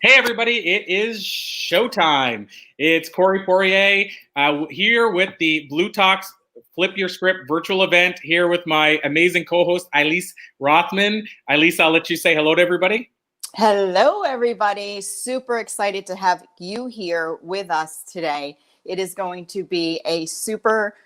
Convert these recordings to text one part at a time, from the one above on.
Hey everybody, it is showtime. It's Corey Poirier here with the Blue Talks Flip Your Script virtual event here with my amazing co-host Elise Rothman. Elise, I'll let you say hello to everybody. Hello, everybody. Super excited to have you here with us today. It is going to be a super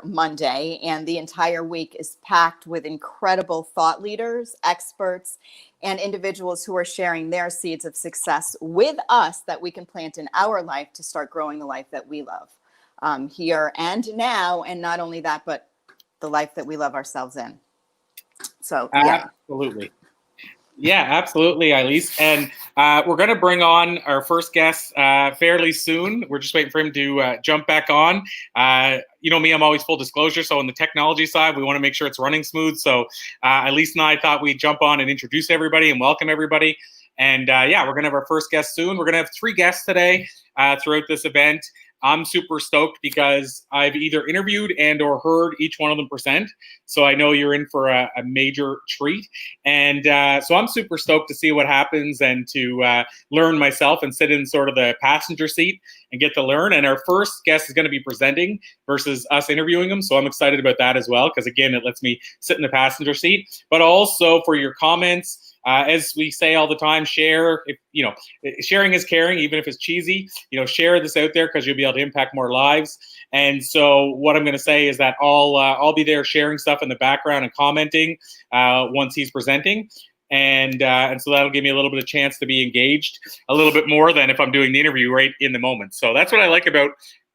Monday, and the entire week is packed with incredible thought leaders, experts, and individuals who are sharing their seeds of success with us that we can plant in our life to start growing the life that we love here and now. And not only that, but the life that we love ourselves in. So, yeah. Absolutely. Yeah, absolutely, Elise. And we're going to bring on our first guest fairly soon. We're just waiting for him to jump back on. You know me, I'm always full disclosure. So on the technology side, we want to make sure it's running smooth. So Elise and I thought we'd jump on and introduce everybody and welcome everybody. And yeah, we're going to have our first guest soon. We're going to have 3 guests today throughout this event. I'm super stoked because I've either interviewed and or heard each one of them present. So I know you're in for a major treat. And so I'm super stoked to see what happens and to learn myself and sit in sort of the passenger seat and get to learn. And our first guest is going to be presenting versus us interviewing them. So I'm excited about that as well, because again, it lets me sit in the passenger seat. But also for your comments, as we say all the time, share. If, you know, sharing is caring, even if it's cheesy. You know, share this out there because you'll be able to impact more lives. And so, what I'm going to say is that I'll be there sharing stuff in the background and commenting once he's presenting. And so that'll give me a little bit of chance to be engaged a little bit more than if I'm doing the interview right in the moment. So that's what I like about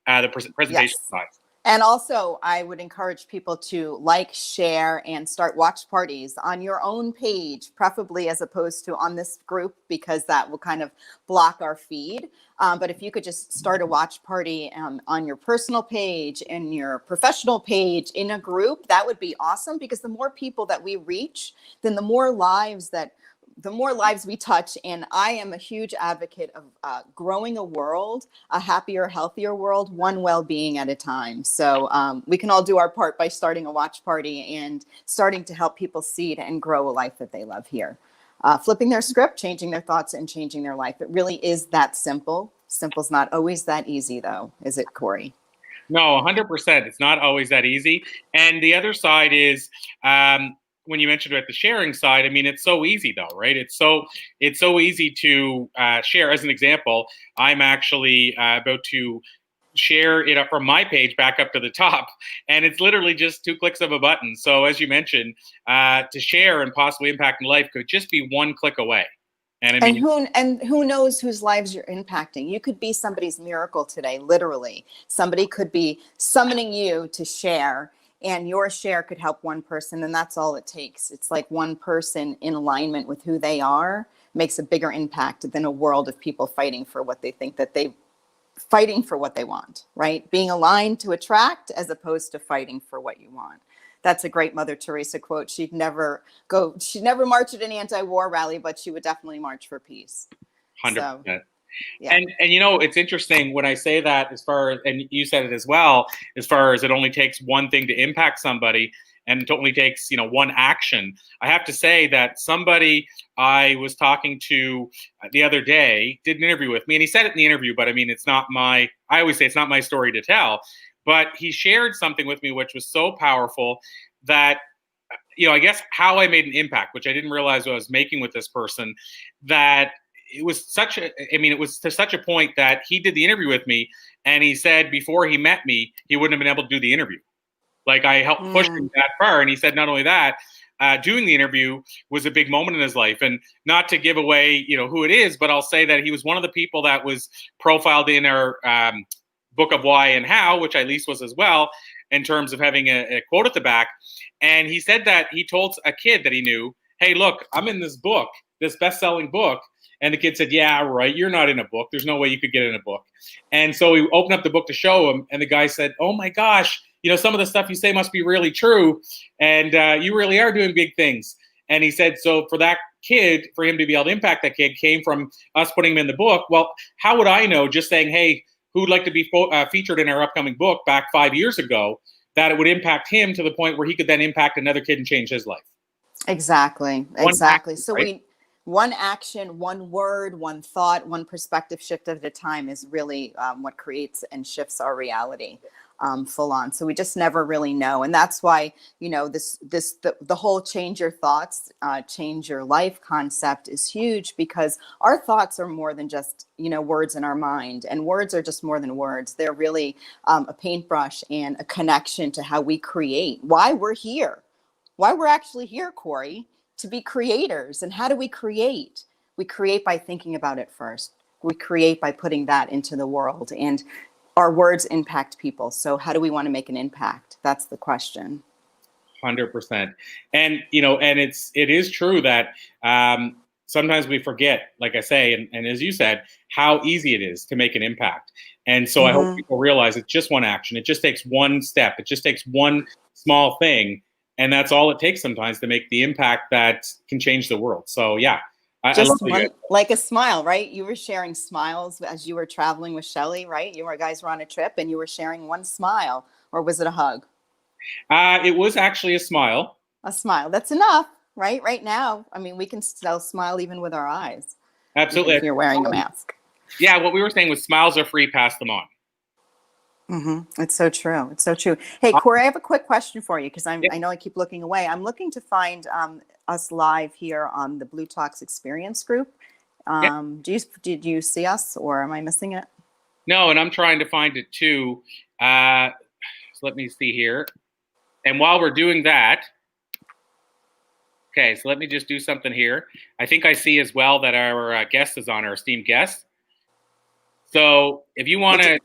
the presentation side. And also, I would encourage people to like, share, and start watch parties on your own page, preferably as opposed to on this group, because that will kind of block our feed. But if you could just start a watch party on your personal page, in your professional page, in a group, that would be awesome, because the more people that we reach, then the more lives we touch. And I am a huge advocate of growing a world, a happier, healthier world, one well-being at a time. So we can all do our part by starting a watch party and starting to help people seed and grow a life that they love here. Flipping their script, changing their thoughts, and changing their life. It really is that simple. Simple's not always that easy, though, is it, Corey? No, 100%. It's not always that easy. And the other side is, when you mentioned about the sharing side, I mean, it's so easy though, right? It's so easy to share. As an example, I'm actually about to share it up from my page back up to the top, and it's literally just 2 clicks of a button. So as you mentioned, to share and possibly impact in life could just be 1 click away. And I mean, who knows whose lives you're impacting? You could be somebody's miracle today, literally. Somebody could be summoning you to share, and your share could help one person, and that's all it takes. It's like one person in alignment with who they are makes a bigger impact than a world of people fighting for what they think that they fighting for what they want, right? Being aligned to attract as opposed to fighting for what you want. That's a great Mother Teresa quote. She'd never march at an anti-war rally, but she would definitely march for peace. 100%. So, yeah. And you know, it's interesting when I say that, as far as, and you said it as well, as far as it only takes one thing to impact somebody, and it only takes, you know, one action. I have to say that somebody I was talking to the other day did an interview with me, and he said it in the interview, but I mean, I always say it's not my story to tell, but he shared something with me which was so powerful that, you know, I guess how I made an impact, which I didn't realize I was making with this person, that it was it was to such a point that he did the interview with me, and he said before he met me, he wouldn't have been able to do the interview. Like, I helped push him that far. And he said not only that, doing the interview was a big moment in his life. And not to give away, you know, who it is, but I'll say that he was one of the people that was profiled in our book of Why and How, which Elise was as well, in terms of having a quote at the back. And he said that he told a kid that he knew, hey, look, I'm in this book, this best-selling book. And the kid said, yeah, right, you're not in a book. There's no way you could get in a book. And so he opened up the book to show him, and the guy said, oh my gosh, you know, some of the stuff you say must be really true, and you really are doing big things. And he said, so for that kid, for him to be able to impact that kid came from us putting him in the book. Well, how would I know, just saying, hey, who'd like to be featured in our upcoming book back 5 years ago, that it would impact him to the point where he could then impact another kid and change his life? Exactly. So right? one action, one word, one thought, one perspective shift at a time is really what creates and shifts our reality full on. So we just never really know. And that's why, the whole change your thoughts, change your life concept is huge, because our thoughts are more than just, words in our mind, and words are just more than words. They're really a paintbrush and a connection to how we create, why we're here, why we're actually here, Corey. To be creators. And how do we create? We create by thinking about it first. We create by putting that into the world, and our words impact people. So how do we want to make an impact? That's the question. 100%. And, and it is true that sometimes we forget, like I say, and as you said, how easy it is to make an impact. And so I hope people realize it's just one action. It just takes one step. It just takes one small thing. And that's all it takes sometimes to make the impact that can change the world. So yeah, I love one, like a smile, right? You were sharing smiles as you were traveling with Shelly, right? Guys were on a trip and you were sharing one smile, or was it a hug? It was actually a smile. A smile. That's enough, right? Right now, I mean, we can still smile even with our eyes. Absolutely. If you're wearing a mask. Yeah, what we were saying was smiles are free, pass them on. It's so true. It's so true. Hey, Corey, I have a quick question for you, because I know I keep looking away. I'm looking to find us live here on the bLU Talks Experience group. Did you see us, or am I missing it? No, and I'm trying to find it too. So let me see here. And while we're doing that, okay, so let me just do something here. I think I see as well that our guest is on, our esteemed guest. So if you want to...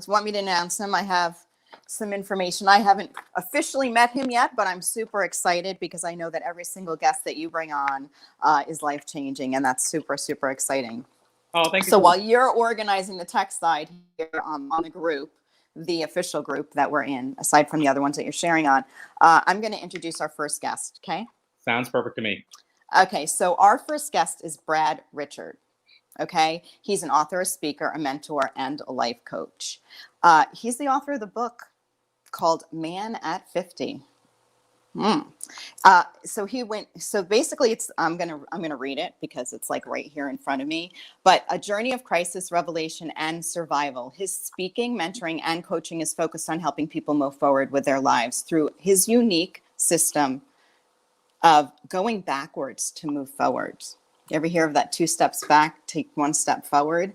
Want me to announce him? I have some information. I haven't officially met him yet, but I'm super excited, because I know that every single guest that you bring on is life-changing, and that's super, super exciting. Oh, thank you. So while you're organizing the tech side here on the group, the official group that we're in, aside from the other ones that you're sharing on, I'm going to introduce our first guest, okay? Sounds perfect to me. Okay, so our first guest is Brad Richard. Okay, he's an author, a speaker, a mentor, and a life coach. He's the author of the book called Man at 50. So basically I'm gonna read it, because it's like right here in front of me. But a journey of crisis, revelation, and survival. His speaking, mentoring, and coaching is focused on helping people move forward with their lives through his unique system of going backwards to move forwards. You ever hear of that 2 steps back, take 1 step forward?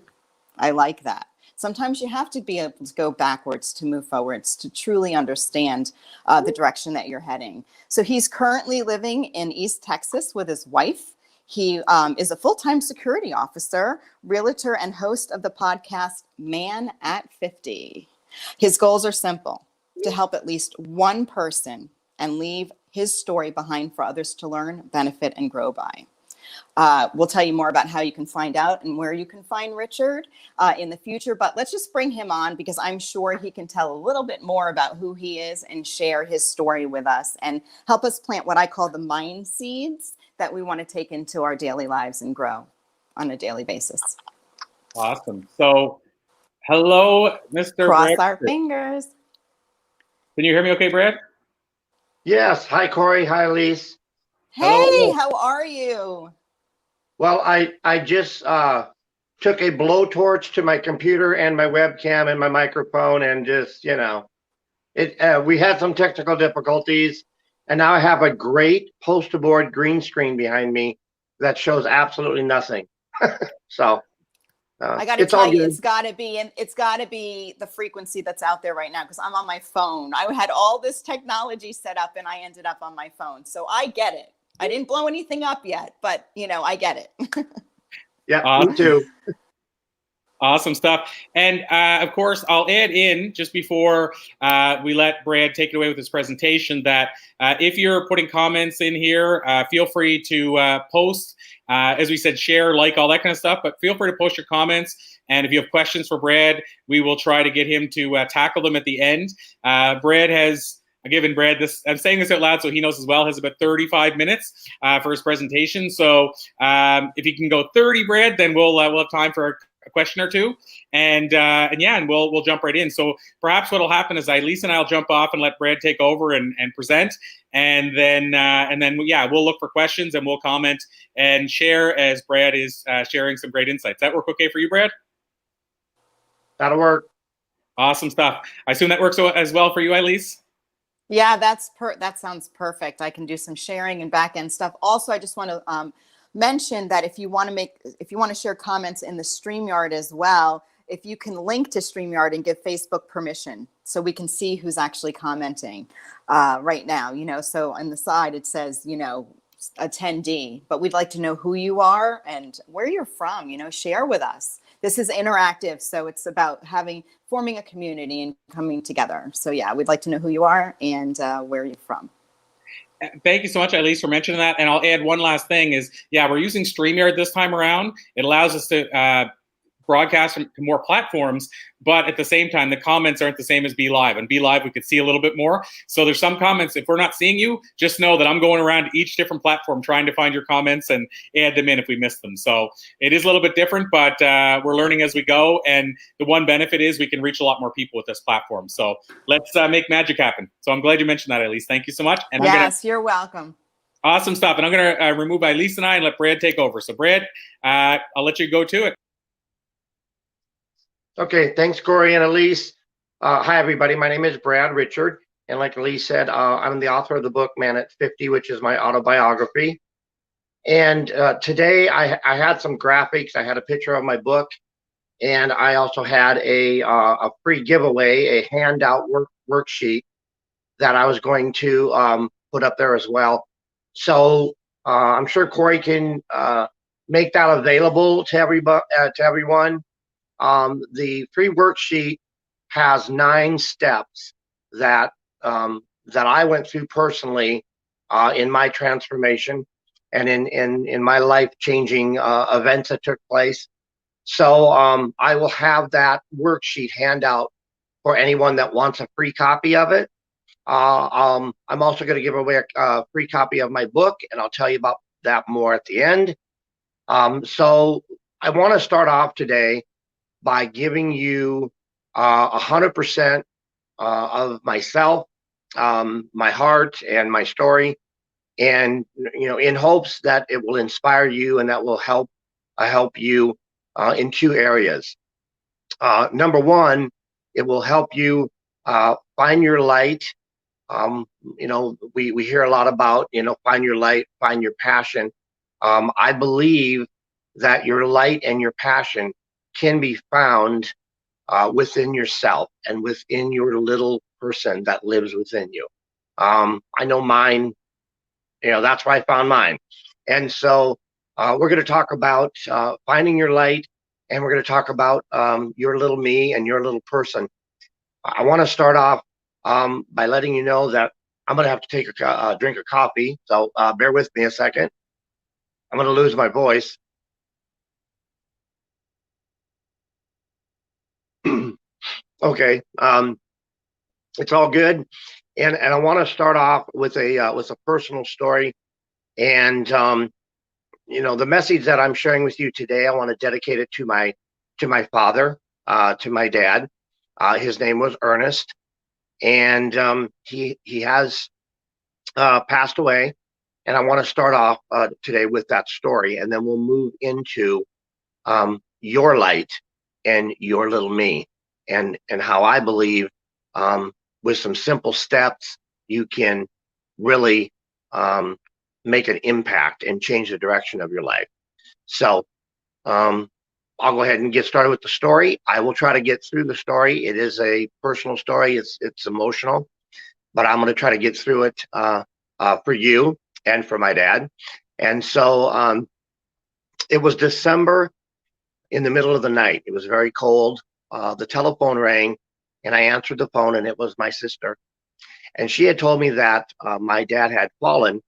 I like that. Sometimes you have to be able to go backwards to move forwards, to truly understand the direction that you're heading. So he's currently living in East Texas with his wife. He is a full-time security officer, realtor, and host of the podcast Man at 50. His goals are simple: to help at least one person and leave his story behind for others to learn, benefit, and grow by. We'll tell you more about how you can find out and where you can find Richard in the future, but let's just bring him on, because I'm sure he can tell a little bit more about who he is and share his story with us and help us plant what I call the mind seeds that we want to take into our daily lives and grow on a daily basis. Awesome. So, hello, Mr. Cross Brad. our fingers. Can you hear me okay, Brad? Yes. Hi, Corey. Hi, Elise. Hey, hello. How are you? Well, I just took a blowtorch to my computer and my webcam and my microphone, and just, we had some technical difficulties, and now I have a great poster board green screen behind me that shows absolutely nothing. So I got to tell you, it's got to be the frequency that's out there right now, because I'm on my phone. I had all this technology set up, and I ended up on my phone. So I get it. I didn't blow anything up yet, but I get it. Yeah, me too. Awesome stuff. And of course, I'll add in, just before we let Brad take it away with his presentation, that if you're putting comments in here, feel free to post. As we said, share, like, all that kind of stuff, but feel free to post your comments. And if you have questions for Brad, we will try to get him to tackle them at the end. Brad has given Brad this, I'm saying this out loud so he knows as well, has about 35 minutes for his presentation. So if you can go 30, Brad, then we'll have time for a question or two, and we'll jump right in. So perhaps what'll happen is Elise and I'll jump off and let Brad take over and present, and then yeah, we'll look for questions and we'll comment and share as Brad is sharing some great insights. That work okay for you, Brad? That'll work. Awesome stuff. I assume that works as well for you, Elise? Yeah, that sounds perfect. I can do some sharing and back end stuff. Also, I just want to mention that if you want to share comments in the StreamYard as well, if you can link to StreamYard and give Facebook permission so we can see who's actually commenting right now, so on the side it says, attendee, but we'd like to know who you are and where you're from, share with us. This is interactive, so it's about forming a community and coming together. So yeah, we'd like to know who you are and where you're from. Thank you so much, Elise, for mentioning that. And I'll add one last thing is, yeah, we're using StreamYard this time around. It allows us to broadcast to more platforms, but at the same time, the comments aren't the same as bLive. On bLive, we could see a little bit more. So there's some comments, if we're not seeing you, just know that I'm going around each different platform trying to find your comments and add them in if we miss them. So it is a little bit different, but we're learning as we go. And the one benefit is we can reach a lot more people with this platform. So let's make magic happen. So I'm glad you mentioned that, Elise. Thank you so much. And yes, you're welcome. Awesome stuff. And I'm going to remove Elise and I and let Brad take over. So Brad, I'll let you go to it. Okay, thanks, Corey and Elise. Hi, everybody. My name is Brad Richard, and like Elise said, I'm the author of the book Man at 50, which is my autobiography. And today I had some graphics. I had a picture of my book, and I also had a free giveaway, a handout worksheet that I was going to put up there as well. So I'm sure Corey can make that available to everyone. The free worksheet has 9 steps that I went through personally in my transformation and in my life-changing events that took place. So I will have that worksheet handout for anyone that wants a free copy of it. I'm also going to give away a free copy of my book, and I'll tell you about that more at the end. So I want to start off today by giving you 100% of myself, my heart, and my story, and in hopes that it will inspire you and that will help you in 2 areas. Number 1, it will help you find your light. We hear a lot about find your light, find your passion. I believe that your light and your passion can be found within yourself and within your little person that lives within you. I know mine, that's where I found mine. And so we're going to talk about finding your light, and we're going to talk about your little me and your little person. I want to start off by letting you know that I'm going to have to take a drink of coffee. So bear with me a second. I'm going to lose my voice. Okay, it's all good, and I want to start off with a personal story, and the message that I'm sharing with you today, I want to dedicate it to my father, to my dad. His name was Ernest, and he has passed away, and I want to start off today with that story, and then we'll move into your light and your little me. And how I believe with some simple steps, you can really make an impact and change the direction of your life. So I'll go ahead and get started with the story. I will try to get through the story. It is a personal story. It's emotional, but I'm going to try to get through it for you and for my dad. And so it was December in the middle of the night. It was very cold. The telephone rang, and I answered the phone, and it was my sister. And she had told me that my dad had fallen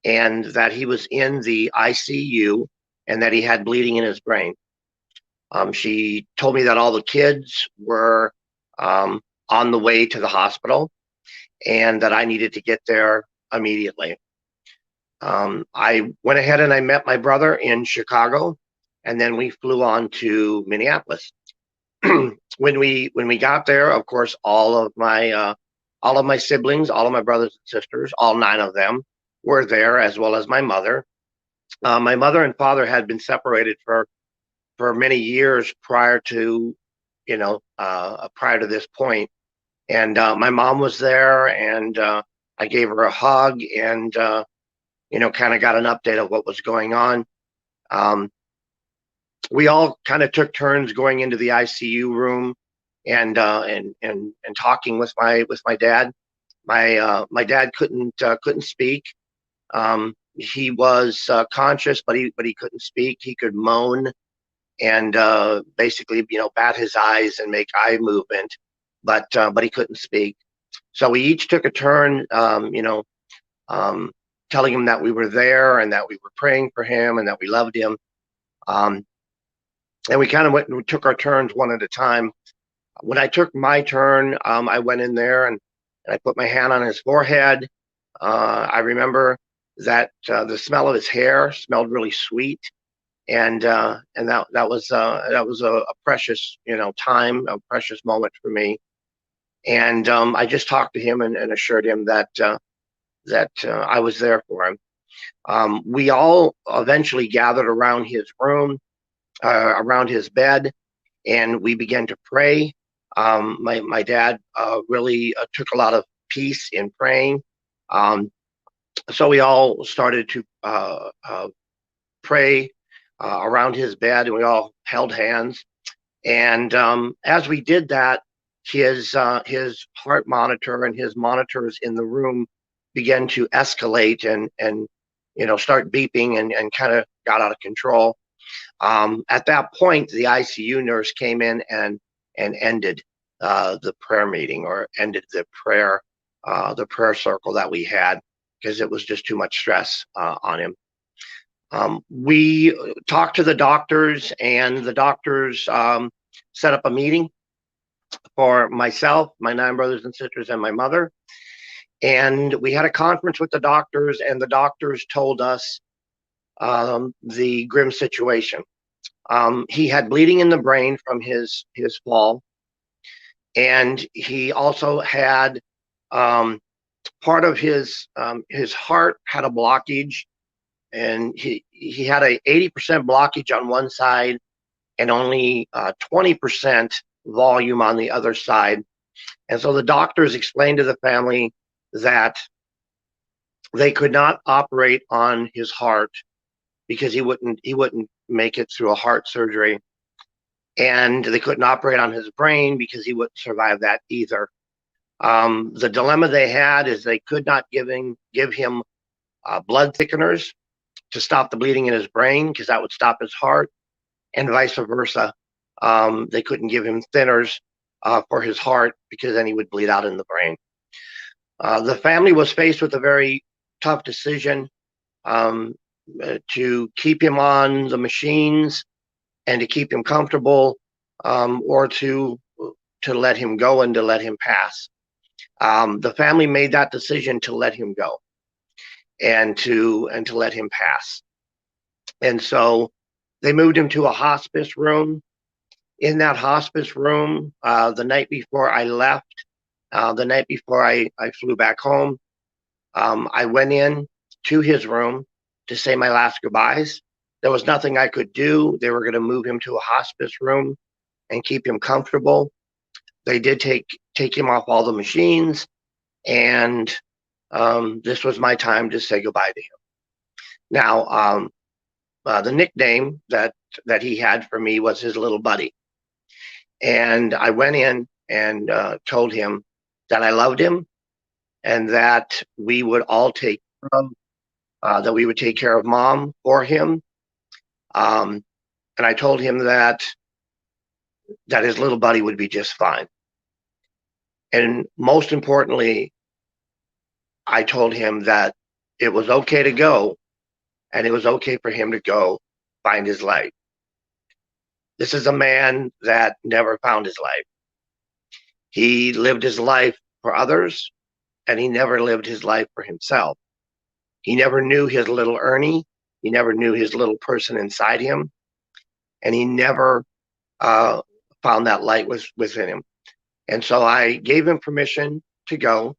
and that he was in the ICU and that he had bleeding in his brain. She told me that all the kids were on the way to the hospital and that I needed to get there immediately. I went ahead and I met my brother in Chicago, and then we flew on to Minneapolis. When we got there, of course, all of my All of my siblings, all of my brothers and sisters, all 9 of them were there, as well as my mother. My mother and father had been separated for many years prior to, prior to this point. And my mom was there, and I gave her a hug, and kind of got an update of what was going on. We all kind of took turns going into the ICU room and talking with my dad. My dad couldn't speak. He was conscious, but he couldn't speak. He could moan and basically, bat his eyes and make eye movement, but he couldn't speak. So we each took a turn, telling him that we were there and that we were praying for him and that we loved him. And we kind of went and we took our turns one at a time. When I took my turn, I went in there and I put my hand on his forehead. I remember that the smell of his hair smelled really sweet, and that was a precious time, a precious moment for me. And I just talked to him and assured him that I was there for him. We all eventually gathered around his room, around his bed, and we began to pray. My dad really took a lot of peace in praying. So we all started to pray around his bed, and we all held hands. And as we did that, his heart monitor and his monitors in the room began to escalate and start beeping and kind of got out of control. At that point, the ICU nurse came in and ended the prayer meeting, or ended the prayer circle that we had, because it was just too much stress on him. We talked to the doctors, and the doctors set up a meeting for myself, my 9 brothers and sisters, and my mother. And we had a conference with the doctors, and the doctors told us the grim situation. He had bleeding in the brain from his fall, and he also had part of his heart had a blockage, and he had a 80% blockage on one side and only 20% volume on the other side. And so the doctors explained to the family that they could not operate on his heart because he wouldn't make it through a heart surgery, and they couldn't operate on his brain because he wouldn't survive that either. The dilemma they had is they could not give him blood thickeners to stop the bleeding in his brain, because that would stop his heart, and vice versa. They couldn't give him thinners for his heart, because then he would bleed out in the brain. The family was faced with a very tough decision to keep him on the machines and to keep him comfortable, or to let him go and to let him pass. The family made that decision to let him go and to let him pass. And so they moved him to a hospice room. In that hospice room, the night before I left, the night before I flew back home, I went in to his room to say my last goodbyes. There was nothing I could do. They were going to move him to a hospice room and keep him comfortable. They did take him off all the machines, and this was my time to say goodbye to him. Now, the nickname that he had for me was his little buddy. And I went in and told him that I loved him, and that we would all take care of, that we would take care of Mom for him. And I told him that his little buddy would be just fine. And most importantly, I told him that it was okay to go, and it was okay for him to go find his life. This is a man that never found his life. He lived his life for others, and he never lived his life for himself. He never knew his little Ernie. He never knew his little person inside him, and he never found that light was within him. And so I gave him permission to go,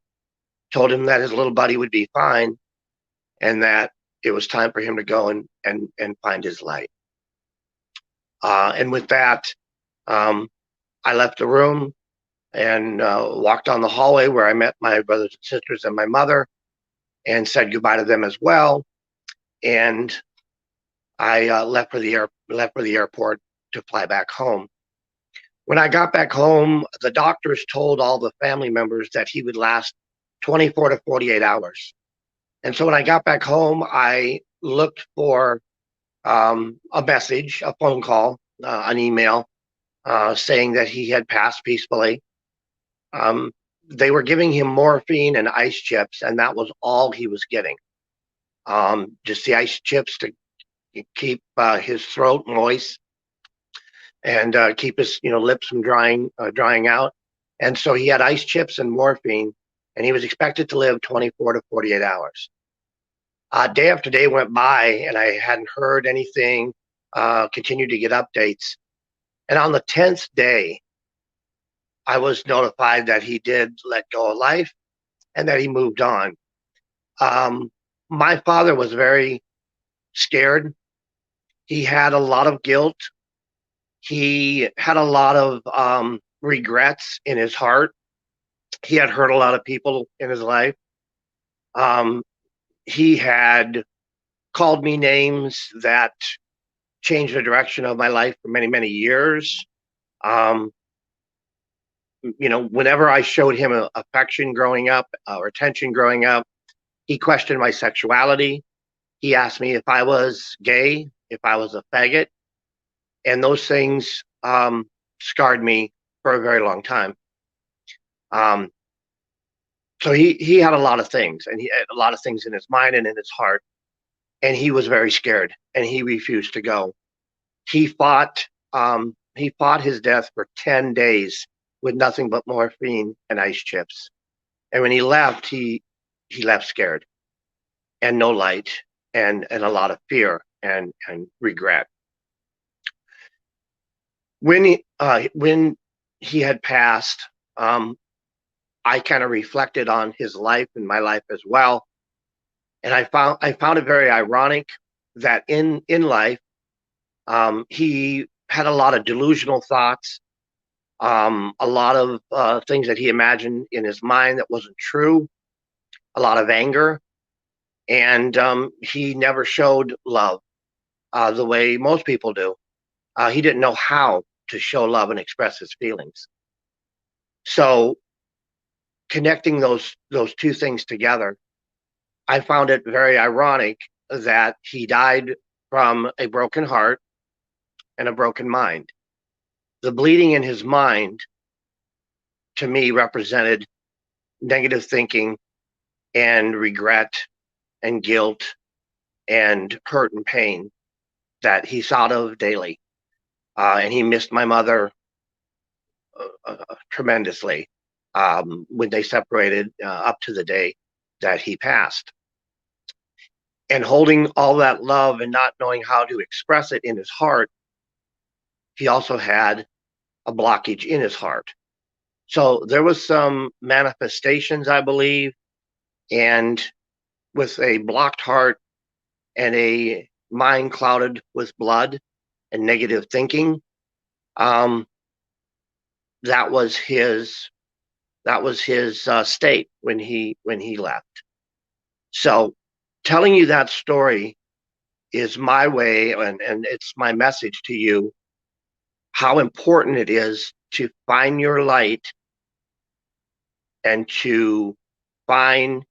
told him that his little buddy would be fine, and that it was time for him to go and find his light. And with that, I left the room and walked down the hallway where I met my brothers and sisters and my mother, and said goodbye to them as well. And I left for the airport to fly back home. When I got back home, the doctors told all the family members that he would last 24 to 48 hours. And so when I got back home, I looked for a message, a phone call, an email saying that he had passed peacefully. They were giving him morphine and ice chips, and that was all he was getting. Just the ice chips to keep his throat moist and keep his lips from drying out. And so he had ice chips and morphine, and he was expected to live 24 to 48 hours. Day after day went by, and I hadn't heard anything, continued to get updates. And on the 10th day, I was notified that he did let go of life and that he moved on. My father was very scared. He had a lot of guilt. He had a lot of regrets in his heart. He had hurt a lot of people in his life. He had called me names that changed the direction of my life for many, many years. Whenever I showed him affection growing up or attention growing up, he questioned my sexuality. He asked me if I was gay, if I was a faggot, and those things scarred me for a very long time. So he had a lot of things, and he had a lot of things in his mind and in his heart, and he was very scared, and he refused to go. He fought his death for 10 days with nothing but morphine and ice chips. And when he left, he left scared and no light and a lot of fear and regret. When he had passed, I kind of reflected on his life and my life as well. And I found it very ironic that in life, he had a lot of delusional thoughts, a lot of things that he imagined in his mind that wasn't true, a lot of anger, and he never showed love the way most people do. He didn't know how to show love and express his feelings. So connecting those two things together, I found it very ironic that he died from a broken heart and a broken mind. The bleeding in his mind, to me, represented negative thinking and regret and guilt and hurt and pain that he thought of daily. And he missed my mother tremendously when they separated up to the day that he passed. And holding all that love and not knowing how to express it in his heart, he also had a blockage in his heart. So there was some manifestations, I believe, and with a blocked heart and a mind clouded with blood and negative thinking, that was his state when he left. So telling you that story is my way, and it's my message to you, how important it is to find your light and to find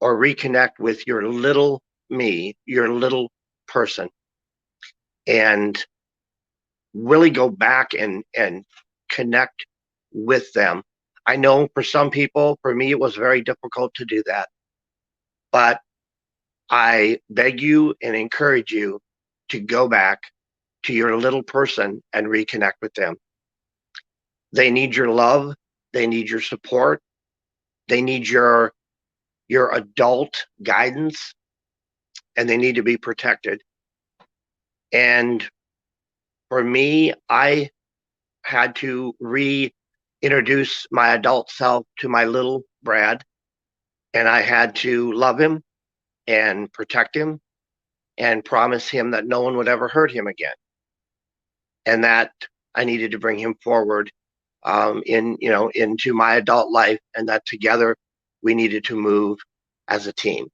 or reconnect with your little me, your little person, and really go back and connect with them. I know for some people, for me, it was very difficult to do that. But I beg you and encourage you to go back to your little person and reconnect with them. They need your love. They need your support. They need your adult guidance, and they need to be protected. And for me, I had to introduce my adult self to my little Brad, and I had to love him and protect him and promise him that no one would ever hurt him again, and that I needed to bring him forward into my adult life, and that together we needed to move as a team.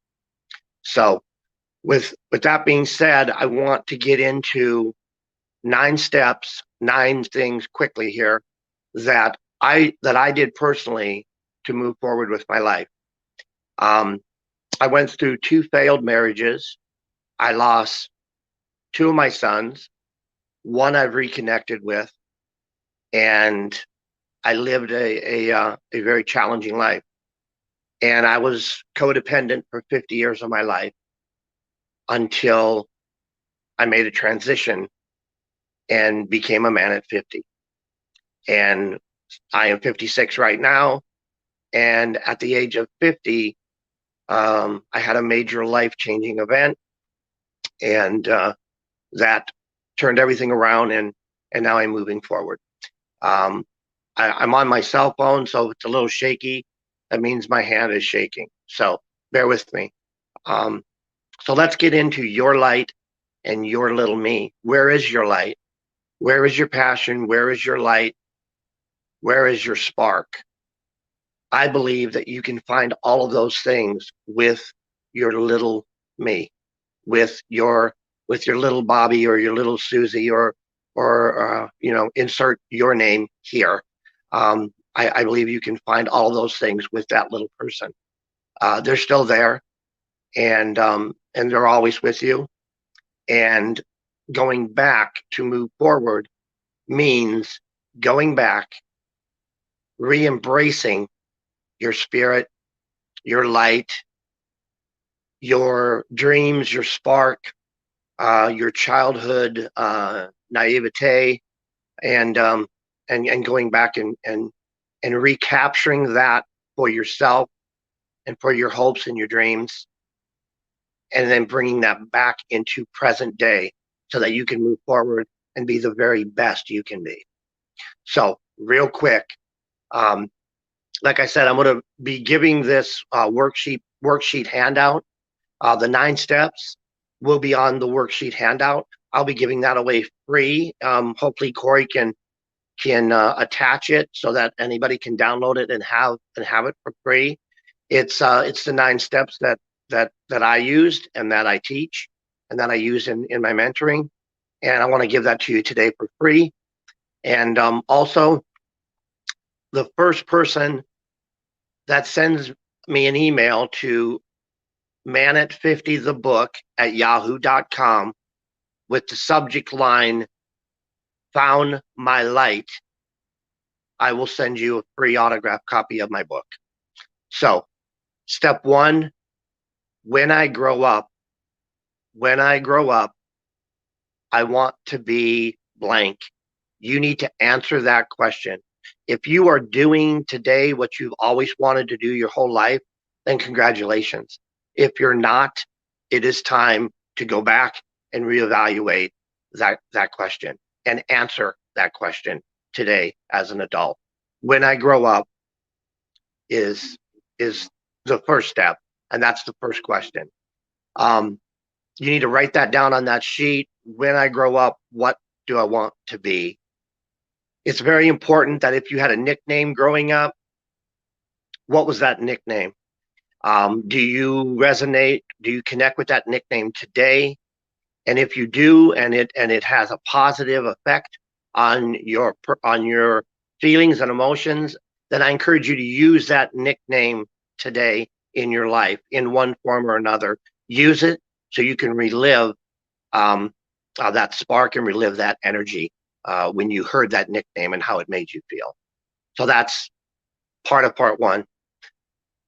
So with that being said, I want to get into 9 steps, 9 things quickly here that I did personally to move forward with my life. I went through 2 failed marriages. I lost 2 of my sons. 1 I've reconnected with, and I lived a very challenging life. And I was codependent for 50 years of my life until I made a transition and became a man at 50. And I am 56 right now. And at the age of 50, I had a major life-changing event, and that turned everything around, and now I'm moving forward. I'm on my cell phone, so if it's a little shaky, that means my hand is shaking. So bear with me. So let's get into your light and your little me. Where is your light? Where is your passion? Where is your light? Where is your spark? I believe that you can find all of those things with your little me, with your little Bobby or your little Susie, or insert your name here. I believe you can find all those things with that little person. They're still there, and they're always with you. And going back to move forward means going back, re-embracing your spirit, your light, your dreams, your spark, your childhood naivete, and going back and recapturing that for yourself and for your hopes and your dreams, and then bringing that back into present day so that you can move forward and be the very best you can be. So real quick, like I said, I'm going to be giving this worksheet handout. The 9 steps will be on the worksheet handout. I'll be giving that away free. Hopefully Corey can attach it so that anybody can download it and have it for free. It's the 9 steps that I used and that I teach and that I use in my mentoring, and I want to give that to you today for free. And also, the first person that sends me an email to manat50thebook@yahoo.com with the subject line "Found My Light," I will send you a free autographed copy of my book. So, step 1, when I grow up, I want to be blank. You need to answer that question. If you are doing today what you've always wanted to do your whole life, then congratulations. If you're not, it is time to go back and reevaluate that question and answer that question today as an adult. When I grow up is the first step, and that's the first question. You need to write that down on that sheet. When I grow up, what do I want to be? It's very important that if you had a nickname growing up, what was that nickname? Do you resonate? Do you connect with that nickname today? And if you do, and it has a positive effect on your feelings and emotions, then I encourage you to use that nickname today in your life in one form or another. Use it so you can relive that spark and relive that energy when you heard that nickname and how it made you feel. So that's part of part 1.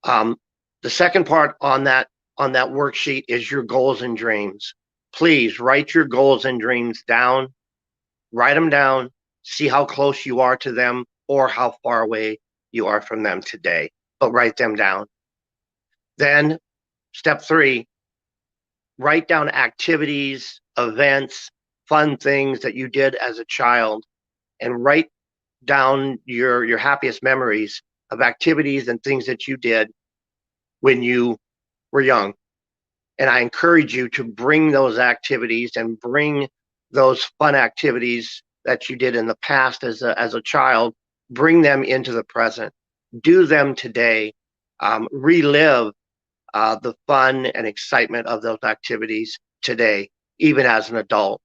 The second part on that worksheet is your goals and dreams. Please write your goals and dreams down. Write them down. See how close you are to them or how far away you are from them today. But write them down. Then step 3, write down activities, events, fun things that you did as a child, and write down your happiest memories of activities and things that you did when you were young. And I encourage you to bring those activities and bring those fun activities that you did in the past as a child, bring them into the present. Do them today. Relive the fun and excitement of those activities today, even as an adult.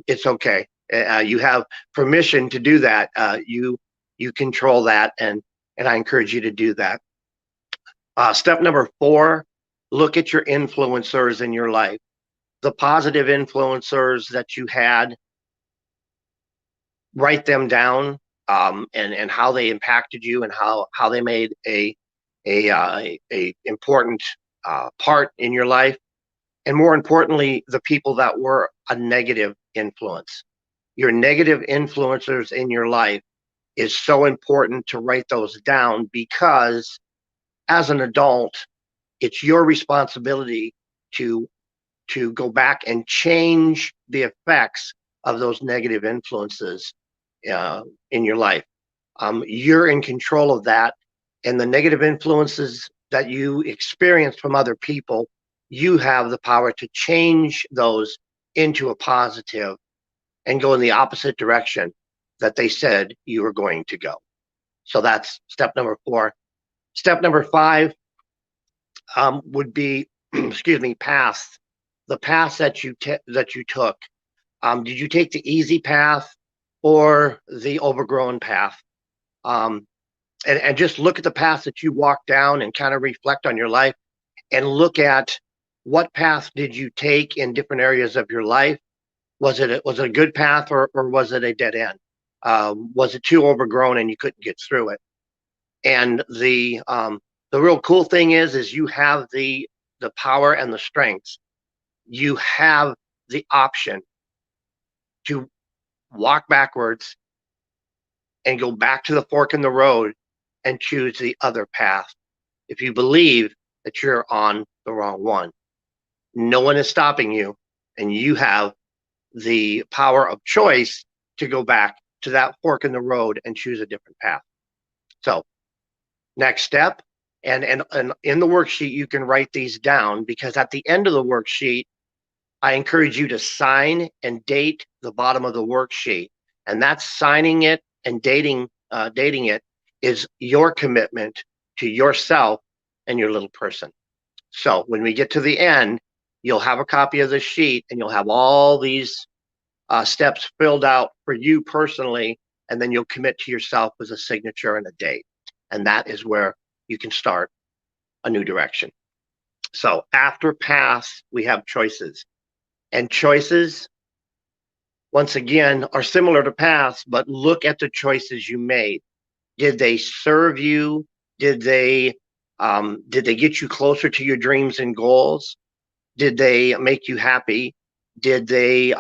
It's okay. You have permission to do that. You control that, and I encourage you to do that. Step number 4, look at your influencers in your life. The positive influencers that you had, write them down, and how they impacted you and how they made a important part in your life. And more importantly, the people that were a negative influence. Your negative influencers in your life is so important to write those down, because as an adult, it's your responsibility to go back and change the effects of those negative influences in your life. You're in control of that, and the negative influences that you experience from other people, you have the power to change those into a positive and go in the opposite direction that they said you were going to go. So that's step number 4. Step number 5 would be, excuse me, path. The path that you took. Did you take the easy path or the overgrown path? And just look at the path that you walked down and kind of reflect on your life and look at what path did you take in different areas of your life. Was it a good path, or was it a dead end? Was it too overgrown and you couldn't get through it? And the real cool thing is you have the power and the strength. You have the option to walk backwards and go back to the fork in the road and choose the other path if you believe that you're on the wrong one. No one is stopping you, and you have the power of choice to go back to that fork in the road and choose a different path. So next step, and in the worksheet, you can write these down, because at the end of the worksheet, I encourage you to sign and date the bottom of the worksheet. And that's signing it and dating it is your commitment to yourself and your little person. So when we get to the end, you'll have a copy of the sheet, and you'll have all these steps filled out for you personally, and then you'll commit to yourself with a signature and a date. And that is where you can start a new direction. So after paths, we have choices. And choices, once again, are similar to paths, but look at the choices you made. Did they serve you? Did they get you closer to your dreams and goals? Did they make you happy? Did they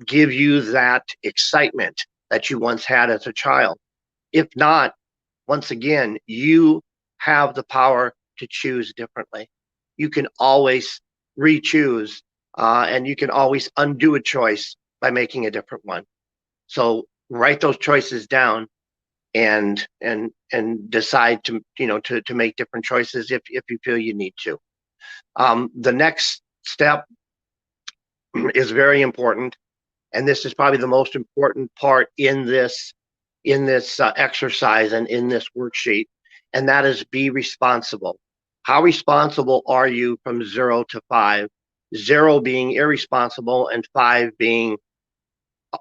give you that excitement that you once had as a child? If not, once again, you have the power to choose differently. You can always re-choose, and you can always undo a choice by making a different one. So write those choices down and decide to make different choices if you feel you need to. The next step is very important, and this is probably the most important part in this exercise and in this worksheet, and that is be responsible. How responsible are you from 0 to 5? 0 being irresponsible and 5 being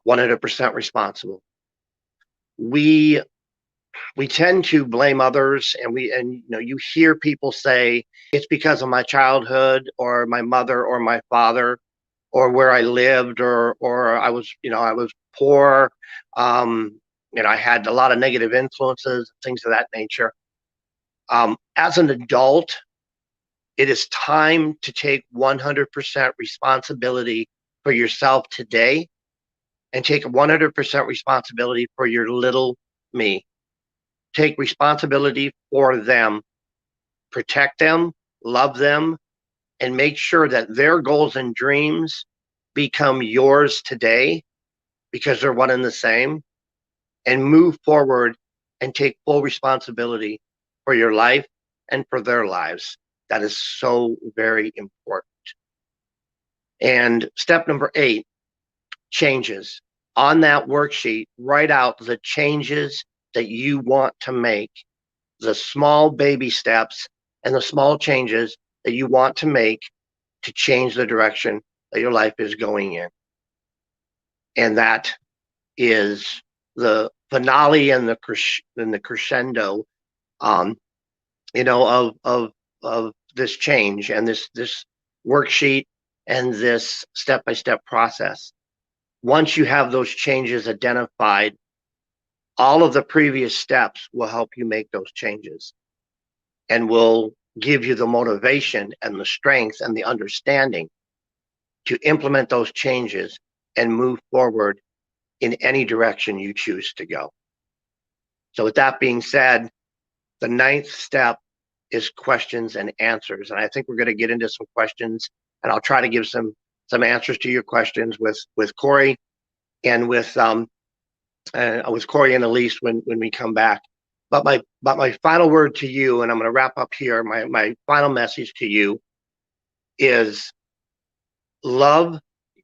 100% responsible. We tend to blame others, and you hear people say it's because of my childhood or my mother or my father or where I lived or I was poor. I had a lot of negative influences, things of that nature. As an adult, it is time to take 100% responsibility for yourself today, and take 100% responsibility for your little me. Take responsibility for them, protect them, love them, and make sure that their goals and dreams become yours today, because they're one and the same. and move forward and take full responsibility for your life and for their lives. That is so very important. And step number 8, changes. On that worksheet, write out the changes that you want to make, the small baby steps and the small changes that you want to make to change the direction that your life is going in. And that is the finale and the crescendo, of this change and this worksheet and this step-by-step process. Once you have those changes identified, all of the previous steps will help you make those changes and will give you the motivation and the strength and the understanding to implement those changes and move forward in any direction you choose to go. So with that being said, the 9th step is questions and answers. And I think we're going to get into some questions, and I'll try to give some answers to your questions with Corey and with Corey and Elise when we come back. But my final word to you, and I'm going to wrap up here, my final message to you is love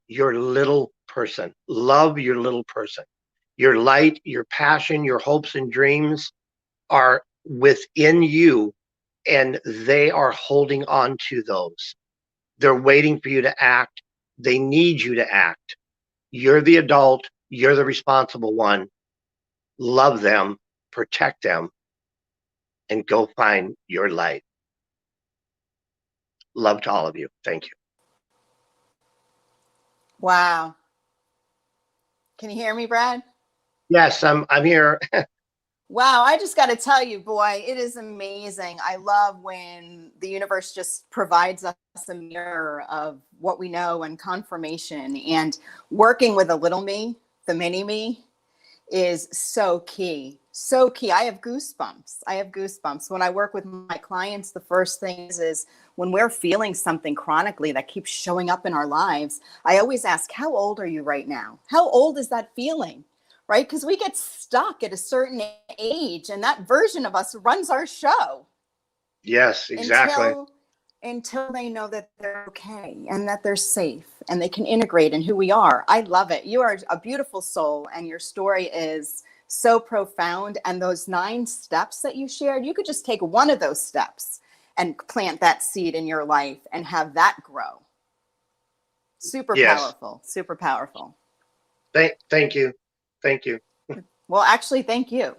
your little person. Love your little person. Your light, your passion, your hopes and dreams are within you, and they are holding on to those. They're waiting for you to act. They need you to act. You're the adult. You're the responsible one. Love them, protect them, and go find your light. Love to all of you. Thank you. Wow. Can you hear me, Brad? Yes, I'm here. Wow, I just got to tell you, boy, it is amazing. I love when the universe just provides us a mirror of what we know and confirmation. And working with a little me, the mini me, is so key. So key. I have goosebumps. When I work with my clients, the first thing is when we're feeling something chronically that keeps showing up in our lives, I always ask, how old are you right now? How old is that feeling? Right? Because we get stuck at a certain age, and that version of us runs our show. Yes, exactly. Until they know that they're okay and that they're safe and they can integrate in who we are. I love it. You are a beautiful soul, and your story is so profound. And those 9 steps that you shared, you could just take one of those steps and plant that seed in your life and have that grow. Super powerful, super powerful. Thank you. Thank you. Well, actually, thank you.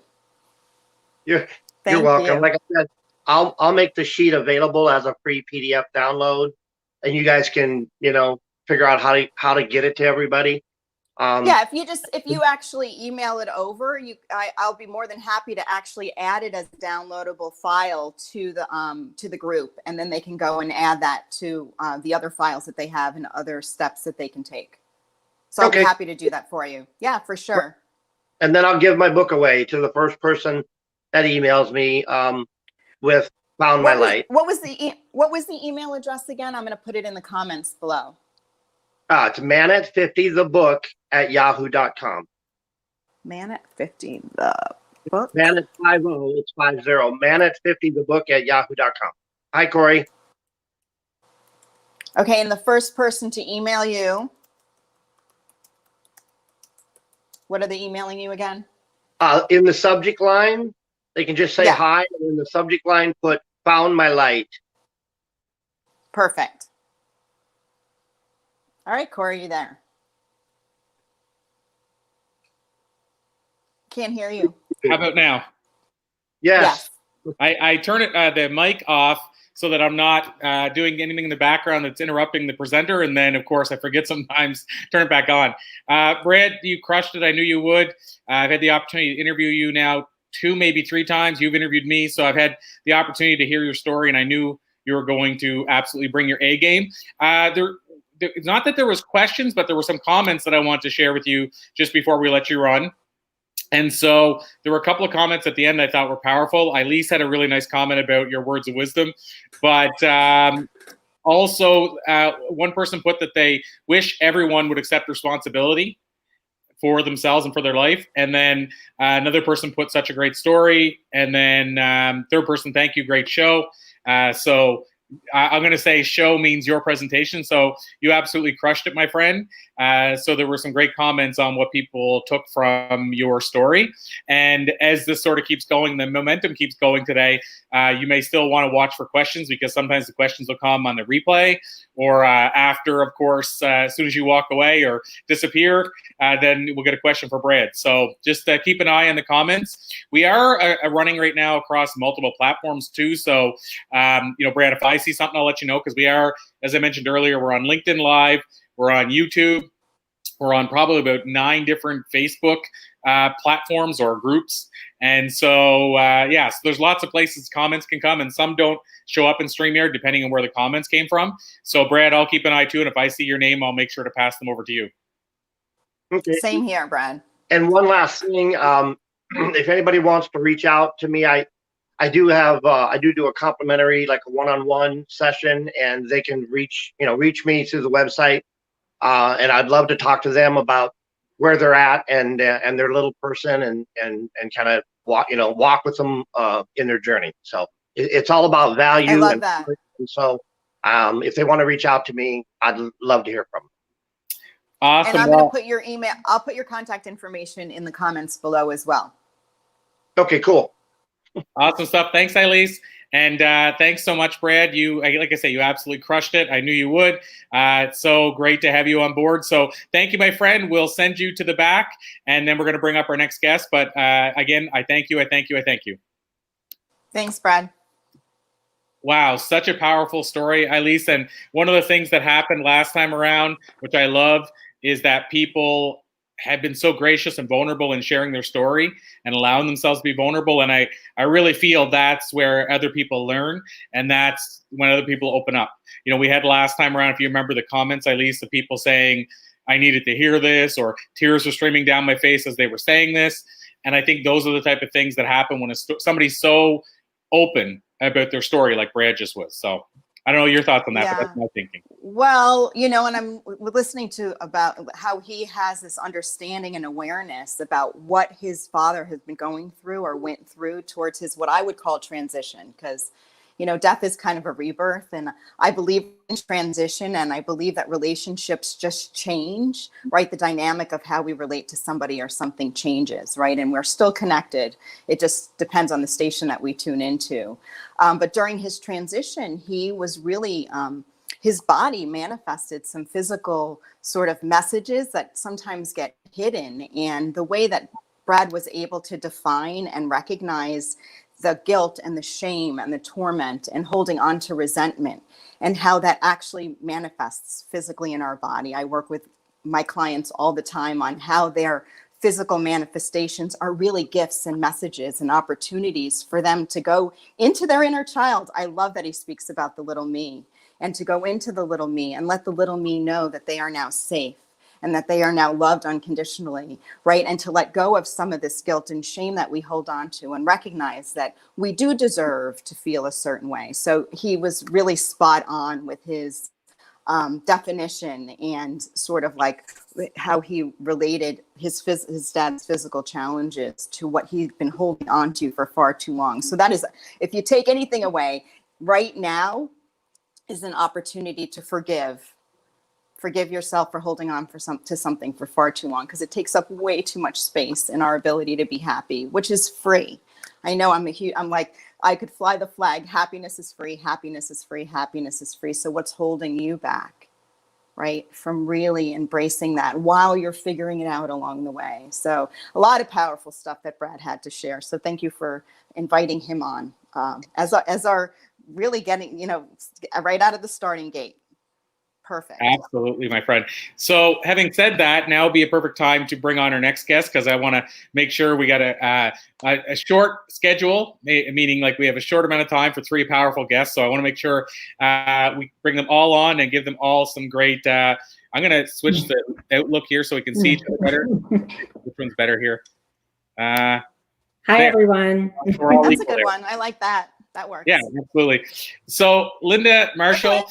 You're welcome. Like I said, I'll make the sheet available as a free PDF download, and you guys can, figure out how to get it to everybody. Yeah, if you actually email it over, I'll be more than happy to actually add it as a downloadable file to the group, and then they can go and add that to the other files that they have and other steps that they can take. So I'll be happy to do that for you. Yeah, for sure. And then I'll give my book away to the first person that emails me with "Found My Light." What was the email address again? I'm going to put it in the comments below. It's manat50thebook@yahoo.com. Manat50 the book. Manat 50. It's 50. Manat50thebook@yahoo.com. Hi, Corey. Okay, and the first person to email you. What are they emailing you again? In the subject line, they can just say hi, and in the subject line, put "Found My Light." Perfect. All right, Corey, you there? Can't hear you. How about now? Yes. I turn the mic off so that I'm not doing anything in the background that's interrupting the presenter. And then, of course, I forget sometimes, turn it back on. Brad, you crushed it. I knew you would. I've had the opportunity to interview you now 2, maybe 3 times. You've interviewed me. So I've had the opportunity to hear your story, and I knew you were going to absolutely bring your A game. It's not that there was questions, but there were some comments that I want to share with you just before we let you run. And so there were a couple of comments at the end I thought were powerful. Elise had a really nice comment about your words of wisdom. But also one person put that they wish everyone would accept responsibility for themselves and for their life. And then another person put such a great story. And then third person, thank you, great show. So I'm going to say show means your presentation. So you absolutely crushed it, my friend. So there were some great comments on what people took from your story. And as this sort of keeps going, the momentum keeps going today, you may still want to watch for questions, because sometimes the questions will come on the replay or after, of course, as soon as you walk away or disappear, then we'll get a question for Brad. So just keep an eye on the comments. We are running right now across multiple platforms too. So, Brad, if I see something, I'll let you know, because we are, as I mentioned earlier, we're on LinkedIn Live, we're on YouTube, we're on probably about 9 different Facebook platforms or groups. And so, so there's lots of places comments can come, and some don't show up in StreamYard depending on where the comments came from. So, Brad, I'll keep an eye too, and if I see your name, I'll make sure to pass them over to you. Okay. Same here, Brad. And one last thing, if anybody wants to reach out to me, I do do a complimentary, like a one-on-one session, and they can reach me through the website. And I'd love to talk to them about where they're at and their little person, and kind of walk with them in their journey. So it's all about value. I love that. And so if they want to reach out to me, I'd love to hear from them. Awesome. And I'm going to put your email, I'll put your contact information in the comments below as well. Okay, cool. Awesome stuff. Thanks, Elise. And thanks so much, Brad. You, like I say, you absolutely crushed it. I knew you would. It's so great to have you on board. So thank you, my friend. We'll send you to the back, and then we're going to bring up our next guest. But again, I thank you. I thank you. I thank you. Thanks, Brad. Wow, such a powerful story, Elise. And one of the things that happened last time around, which I love, is that people have been so gracious and vulnerable in sharing their story and allowing themselves to be vulnerable. And I really feel that's where other people learn, and that's when other people open up. We had last time around, if you remember the comments, Elise, of people saying, I needed to hear this, or tears were streaming down my face as they were saying this. And I think those are the type of things that happen when somebody's so open about their story, like Brad just was. So I don't know your thoughts on that, but that's my thinking. Well, and I'm listening to about how he has this understanding and awareness about what his father has been going through or went through towards his, what I would call transition, because, death is kind of a rebirth, and I believe in transition, and I believe that relationships just change, right? The dynamic of how we relate to somebody or something changes, right? And we're still connected. It just depends on the station that we tune into. But during his transition, he was really, his body manifested some physical sort of messages that sometimes get hidden. And the way that Brad was able to define and recognize the guilt and the shame and the torment and holding on to resentment, and how that actually manifests physically in our body. I work with my clients all the time on how their physical manifestations are really gifts and messages and opportunities for them to go into their inner child. I love that he speaks about the little me, and to go into the little me and let the little me know that they are now safe and that they are now loved unconditionally, right? And to let go of some of this guilt and shame that we hold on to, and recognize that we do deserve to feel a certain way. So he was really spot on with his definition, and sort of like how he related his dad's physical challenges to what he'd been holding on to for far too long. So that is, if you take anything away, right now is an opportunity to forgive yourself for holding on to something for far too long, because it takes up way too much space in our ability to be happy, which is free. I know I'm like, I could fly the flag. Happiness is free. Happiness is free. Happiness is free. So what's holding you back, right, from really embracing that while you're figuring it out along the way? So a lot of powerful stuff that Brad had to share. So thank you for inviting him on as our really getting, right out of the starting gate. Perfect. Absolutely, my friend. So having said that, now would be a perfect time to bring on our next guest, because I want to make sure we got a short schedule, meaning like we have a short amount of time for 3 powerful guests. So I want to make sure we bring them all on and give them all some great, I'm going to switch the outlook here so we can see each other better. Which one's better here? Hi, everyone. That's a good one. I like that. That works. Yeah, absolutely. So Linda Marshall,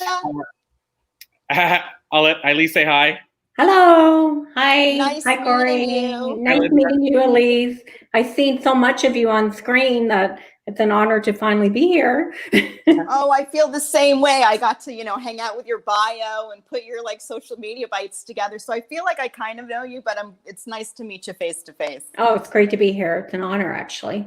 I'll let Elise say hi. Hello. Hi. Nice Hi, Corey. meeting you. Nice meeting you, Elise. I've seen so much of you on screen that it's an honor to finally be here. Oh, I feel the same way. I got to, hang out with your bio and put your social media bites together. So I feel like I kind of know you, but it's nice to meet you face to face. Oh, it's great to be here. It's an honor, actually.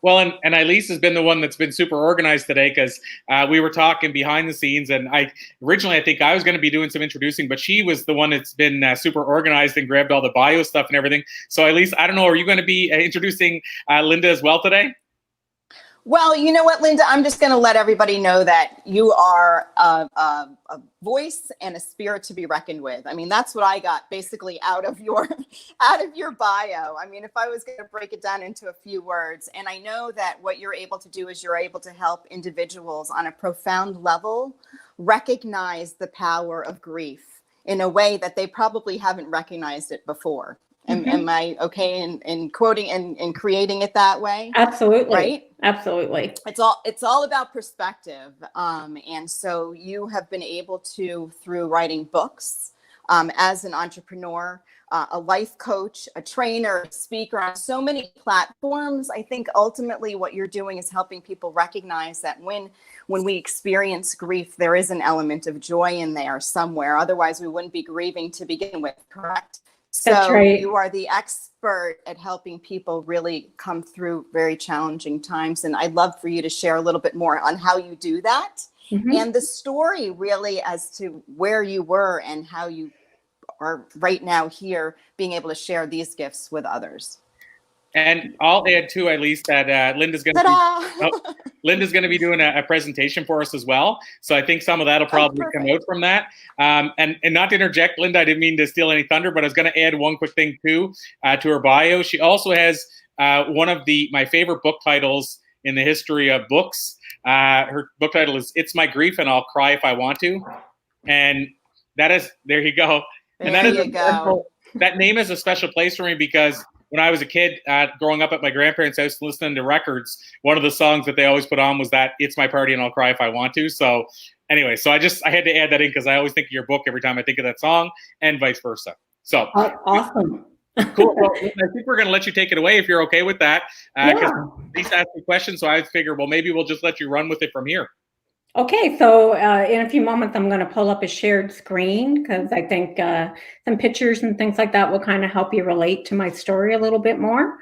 Well, and Elise has been the one that's been super organized today because we were talking behind the scenes, and I think I was going to be doing some introducing, but she was the one that's been super organized and grabbed all the bio stuff and everything. So Elise, I don't know, are you going to be introducing Linda as well today? Well, you know what, Linda, I'm just going to let everybody know that you are a voice and a spirit to be reckoned with. I mean, that's what I got basically out of your bio. I mean, if I was going to break it down into a few words, and I know that what you're able to do is you're able to help individuals on a profound level recognize the power of grief in a way that they probably haven't recognized it before. Am I okay in quoting and creating it that way? Absolutely. Right? Absolutely. It's all about perspective. And so you have been able to, through writing books, as an entrepreneur, a life coach, a trainer, a speaker on so many platforms. I think ultimately what you're doing is helping people recognize that when we experience grief, there is an element of joy in there somewhere. Otherwise, we wouldn't be grieving to begin with, correct? So right. You are the expert at helping people really come through very challenging times. And I'd love for you to share a little bit more on how you do that and the story really as to where you were and how you are right now here being able to share these gifts with others. And I'll add too, at least, that Linda's going to be doing a presentation for us as well. So I think some of that'll probably come out from that. And not to interject, Linda, I didn't mean to steal any thunder, but I was going to add one quick thing too to her bio. She also has one of my favorite book titles in the history of books. Her book title is "It's My Grief and I'll Cry If I Want to," and that is, there you go. And that name is a special place for me because when I was a kid, growing up at my grandparents' house, listening to records, one of the songs that they always put on was that "It's My Party and I'll Cry If I Want to." So anyway, so I had to add that in because I always think of your book every time I think of that song, and vice versa. So awesome. Cool. Well, I think we're going to let you take it away if you're okay with that. Because Lisa asked me questions, so I figured, well, maybe we'll just let you run with it from here. Okay, so in a few moments, I'm going to pull up a shared screen because I think some pictures and things like that will kind of help you relate to my story a little bit more.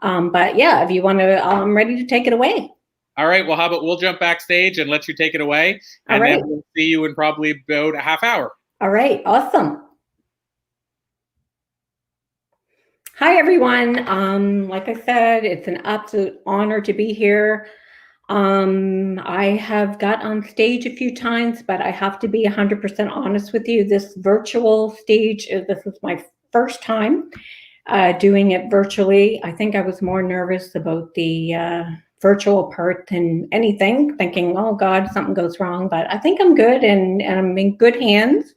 But yeah, if you want to, I'm ready to take it away. All right. Well, how about we'll jump backstage and let you take it away, and then we'll see you in probably about a half hour. All right. Awesome. Hi, everyone. Like I said, it's an absolute honor to be here. I have got on stage a few times, but I have to be 100% honest with you. This virtual stage, this is my first time doing it virtually. I think I was more nervous about the virtual part than anything, thinking, oh God, something goes wrong. But I think I'm good and I'm in good hands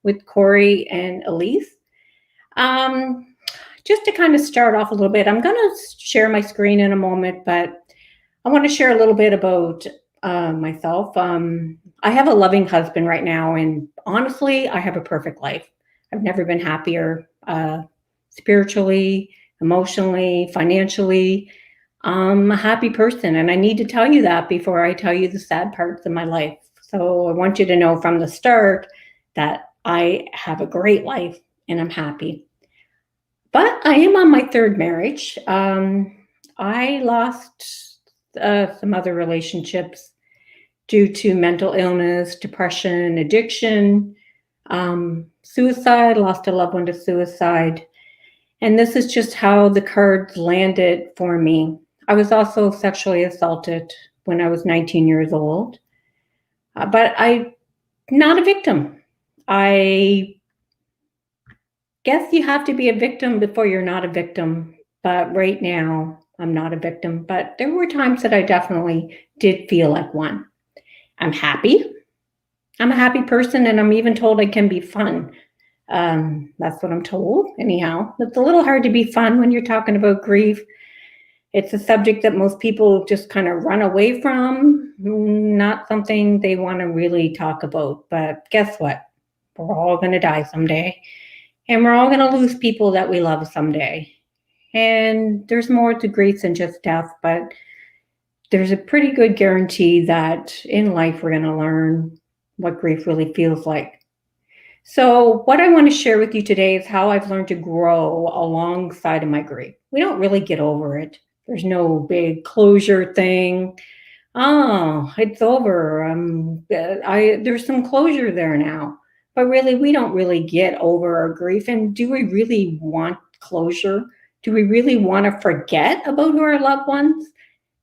with Corey and Elise. Just to kind of start off a little bit, I'm going to share my screen in a moment, but I want to share a little bit about myself. I have a loving husband right now, and honestly, I have a perfect life. I've never been happier spiritually, emotionally, financially. I'm a happy person, and I need to tell you that before I tell you the sad parts of my life. So I want you to know from the start that I have a great life and I'm happy. But I am on my third marriage. I lost some other relationships due to mental illness, depression, addiction, suicide, lost a loved one to suicide. And this is just how the cards landed for me. I was also sexually assaulted when I was 19 years old, but I'm not a victim. I guess you have to be a victim before you're not a victim. But right now, I'm not a victim. But there were times that I definitely did feel like one. I'm happy. I'm a happy person, and I'm even told I can be fun. That's what I'm told, anyhow. It's a little hard to be fun when you're talking about grief. It's a subject that most people just kind of run away from, not something they want to really talk about. But guess what? We're all going to die someday. And we're all going to lose people that we love someday. And there's more to grief than just death, but there's a pretty good guarantee that in life we're going to learn what grief really feels like. So what I want to share with you today is how I've learned to grow alongside of my grief. We don't really get over it. There's no big closure thing. Oh, it's over. There's some closure there now. But really, we don't really get over our grief. And do we really want closure? Do we really want to forget about our loved ones?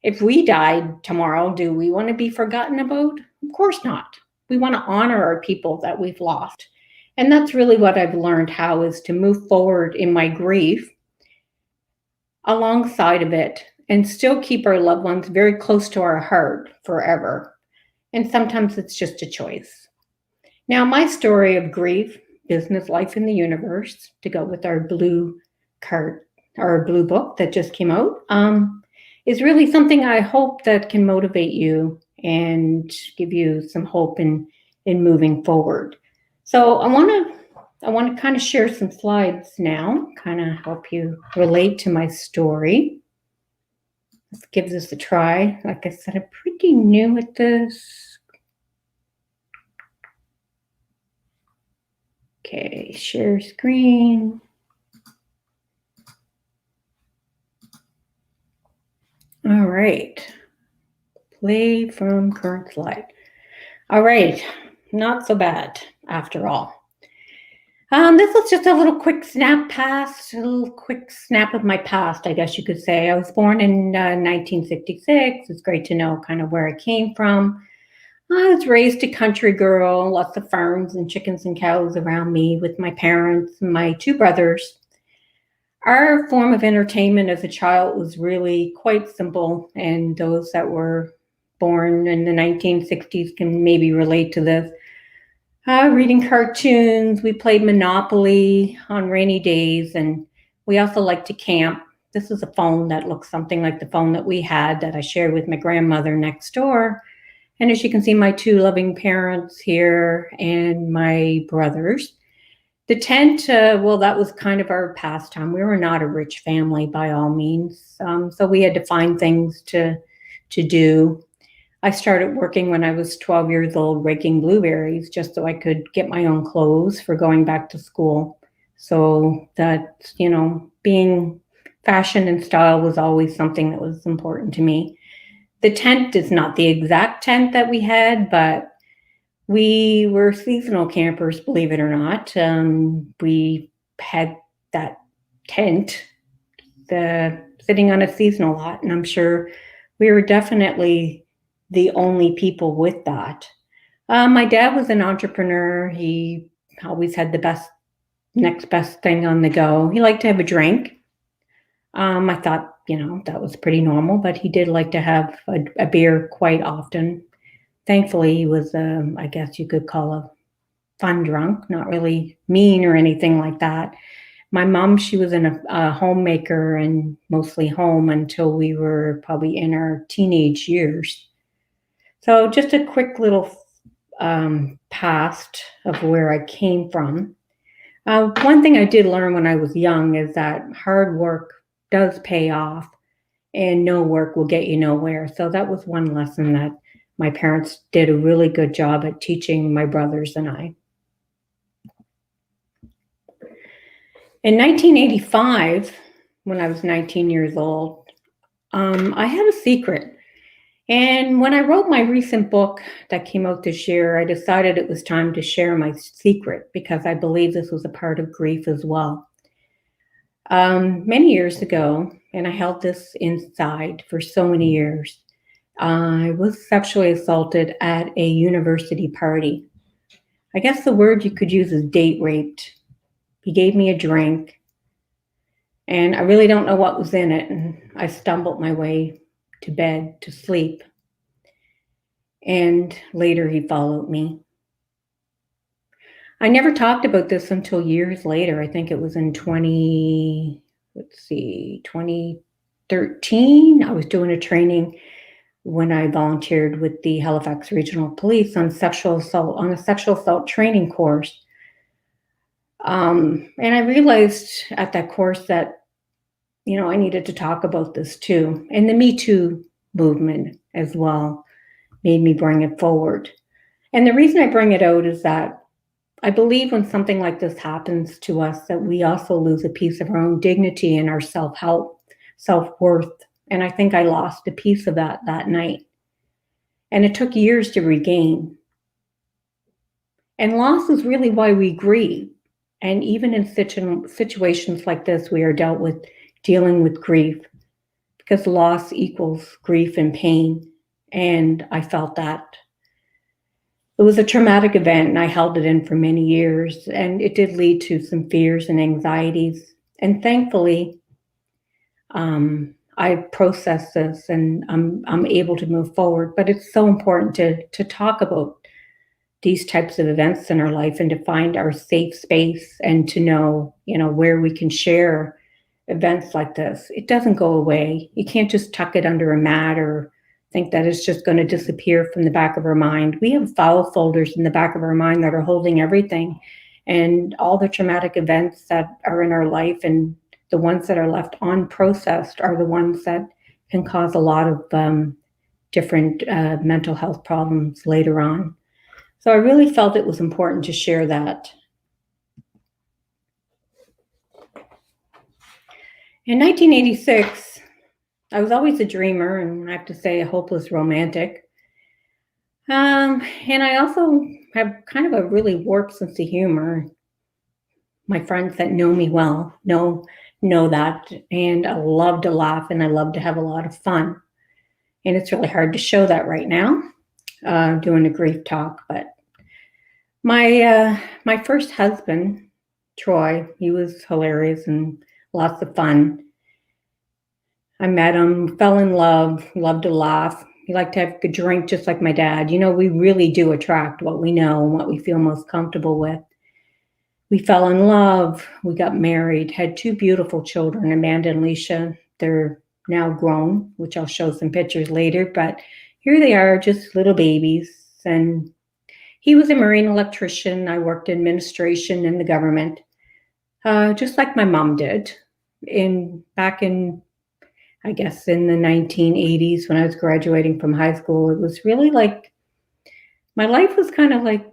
If we died tomorrow, do we want to be forgotten about? Of course not. We want to honor our people that we've lost. And that's really what I've learned how is to move forward in my grief alongside of it and still keep our loved ones very close to our heart forever. And sometimes it's just a choice. Now, my story of grief, business, life, in the universe, to go with our blue card, our blue book that just came out, is really something I hope that can motivate you and give you some hope in moving forward. So I want to kind of share some slides now, kind of help you relate to my story. Let's give this a try. Like I said, I'm pretty new at this. Okay, share screen. All right. Play from current slide. All right. Not so bad after all. This was just a little quick snap of my past, I guess you could say. I was born in 1966. It's great to know kind of where I came from. I was raised a country girl, lots of farms and chickens and cows around me with my parents and my two brothers. Our form of entertainment as a child was really quite simple, and those that were born in the 1960s can maybe relate to this. Reading cartoons, we played Monopoly on rainy days, and we also liked to camp. This is a phone that looks something like the phone that we had that I shared with my grandmother next door. And as you can see, my two loving parents here and my brothers. The tent, well, that was kind of our pastime. We were not a rich family by all means, so we had to find things to do. I started working when I was 12 years old, raking blueberries just so I could get my own clothes for going back to school. So that, being fashion and style was always something that was important to me. The tent is not the exact tent that we had, but we were seasonal campers, believe it or not. We had that tent sitting on a seasonal lot, and I'm sure we were definitely the only people with that. My dad was an entrepreneur. He always had the next best thing on the go. He liked to have a drink. I thought, that was pretty normal, but he did like to have a beer quite often. Thankfully, he was, I guess you could call a fun drunk, not really mean or anything like that. My mom, she was a homemaker and mostly home until we were probably in our teenage years. So just a quick little past of where I came from. One thing I did learn when I was young is that hard work does pay off and no work will get you nowhere. So that was one lesson that my parents did a really good job at teaching my brothers and I. In 1985, when I was 19 years old, I had a secret. And when I wrote my recent book that came out this year, I decided it was time to share my secret because I believe this was a part of grief as well. Many years ago, and I held this inside for so many years, I was sexually assaulted at a university party. I guess the word you could use is date raped. He gave me a drink, and I really don't know what was in it, and I stumbled my way to bed to sleep. And later he followed me. I never talked about this until years later. I think it was in 2013. I was doing a training when I volunteered with the Halifax Regional Police on a sexual assault training course. And I realized at that course that, I needed to talk about this too. And the Me Too movement as well made me bring it forward. And the reason I bring it out is that I believe when something like this happens to us, that we also lose a piece of our own dignity and our self-help, self-worth. And I think I lost a piece of that night. And it took years to regain. And loss is really why we grieve. And even in situations like this, we are dealing with grief, because loss equals grief and pain. And I felt that. It was a traumatic event, and I held it in for many years, and it did lead to some fears and anxieties. And thankfully, I processed this, and I'm able to move forward. But it's so important to talk about these types of events in our life, and to find our safe space, and to know, where we can share events like this. It doesn't go away. You can't just tuck it under a mat or think that it's just going to disappear from the back of our mind. We have file folders in the back of our mind that are holding everything, and all the traumatic events that are in our life, and the ones that are left unprocessed are the ones that can cause a lot of different mental health problems later on. So I really felt it was important to share that. In 1986, I was always a dreamer, and I have to say a hopeless romantic. And I also have kind of a really warped sense of humor. My friends that know me well know that. And I love to laugh, and I love to have a lot of fun. And it's really hard to show that right now, doing a grief talk. But my first husband, Troy, he was hilarious and lots of fun. I met him, fell in love, loved to laugh. He liked to have a drink just like my dad. We really do attract what we know and what we feel most comfortable with. We fell in love. We got married, had 2 beautiful children, Amanda and Alicia. They're now grown, which I'll show some pictures later. But here they are, just little babies. And he was a marine electrician. I worked in administration in the government, just like my mom did. Back in, I guess, in the 1980s, when I was graduating from high school, it was really like, my life was kind of like,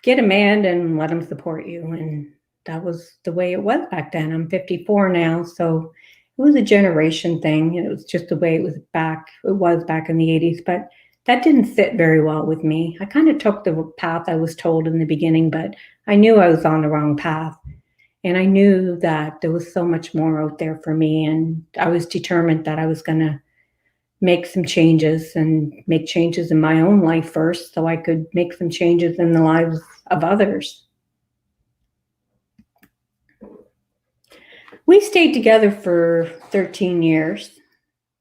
get a man and let him support you. And that was the way it was back then. I'm 54 now, so it was a generation thing. It was just the way it was back in the 80s. But that didn't sit very well with me. I kind of took the path I was told in the beginning, but I knew I was on the wrong path. And I knew that there was so much more out there for me. And I was determined that I was going to make some changes, and make changes in my own life first, so I could make some changes in the lives of others. We stayed together for 13 years.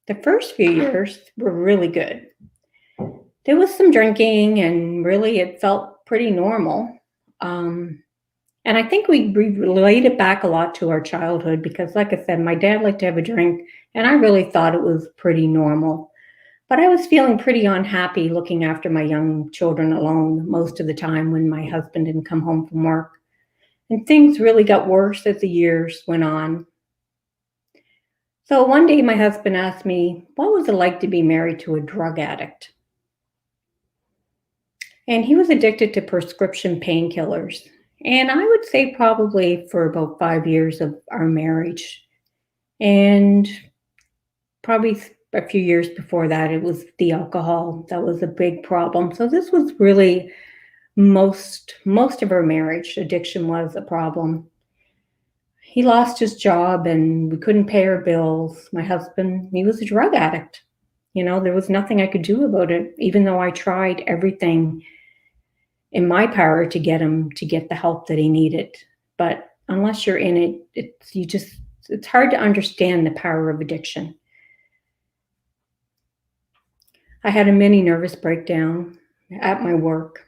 The first few years were really good. There was some drinking, and really it felt pretty normal. And I think we related back a lot to our childhood, because, like I said, my dad liked to have a drink, and I really thought it was pretty normal. But I was feeling pretty unhappy looking after my young children alone most of the time when my husband didn't come home from work. And things really got worse as the years went on. So one day my husband asked me, what was it like to be married to a drug addict? And he was addicted to prescription painkillers. And I would say probably for about 5 years of our marriage. And probably a few years before that, it was the alcohol that was a big problem. So this was really most of our marriage. Addiction was a problem. He lost his job, and we couldn't pay our bills. My husband, he was a drug addict. There was nothing I could do about it, even though I tried everything in my power to get him to get the help that he needed. But unless you're in it, it's hard to understand the power of addiction. I had a mini nervous breakdown at my work.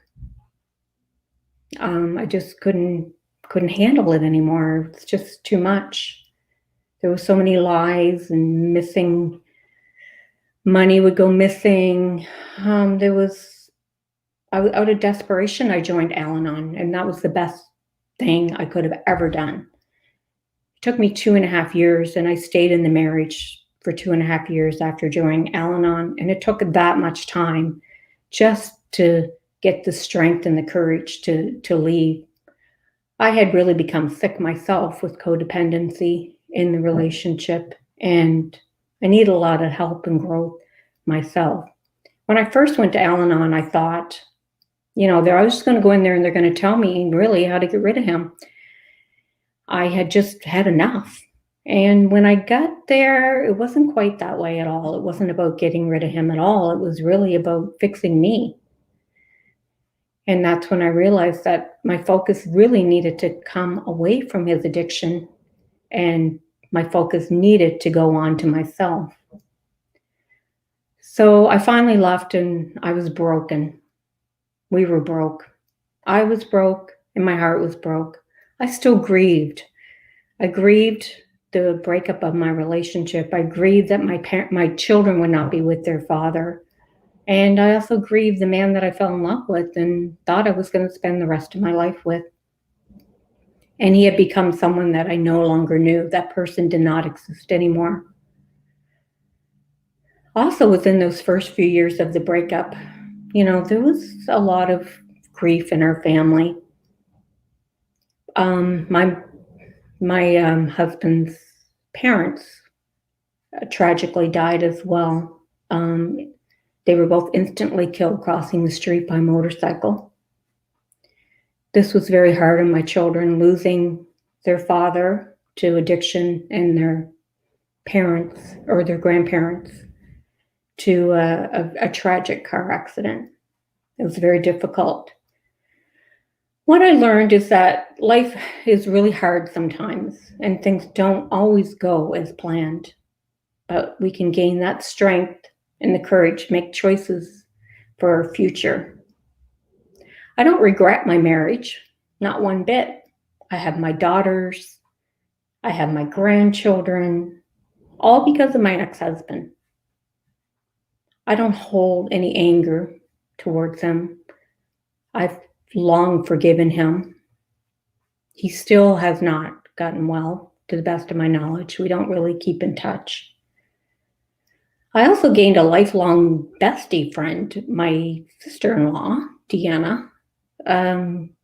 I just couldn't handle it anymore. It's just too much. There were so many lies, and missing money would go missing. Out of desperation, I joined Al-Anon, and that was the best thing I could have ever done. It took me 2.5 years, and I stayed in the marriage for 2.5 years after joining Al-Anon, and it took that much time just to get the strength and the courage to leave. I had really become sick myself with codependency in the relationship, and I needed a lot of help and growth myself. When I first went to Al-Anon, I thought, I was just going to go in there and they're going to tell me really how to get rid of him. I had just had enough. And when I got there, it wasn't quite that way at all. It wasn't about getting rid of him at all. It was really about fixing me. And that's when I realized that my focus really needed to come away from his addiction, and my focus needed to go on to myself. So I finally left, and I was broken. We were broke. I was broke, and my heart was broke. I still grieved. I grieved the breakup of my relationship. I grieved that my children would not be with their father. And I also grieved the man that I fell in love with and thought I was going to spend the rest of my life with. And he had become someone that I no longer knew. That person did not exist anymore. Also, within those first few years of the breakup, there was a lot of grief in our family. My husband's parents tragically died as well. They were both instantly killed crossing the street by motorcycle. This was very hard on my children, losing their father to addiction and their parents or their grandparents to a tragic car accident. It was very difficult. What I learned is that life is really hard sometimes, and things don't always go as planned, but we can gain that strength and the courage to make choices for our future. I don't regret my marriage, not one bit. I have my daughters, I have my grandchildren, all because of my ex-husband. I don't hold any anger towards him. I've long forgiven him. He still has not gotten well, to the best of my knowledge. We don't really keep in touch. I also gained a lifelong bestie friend, my sister-in-law, Deanna.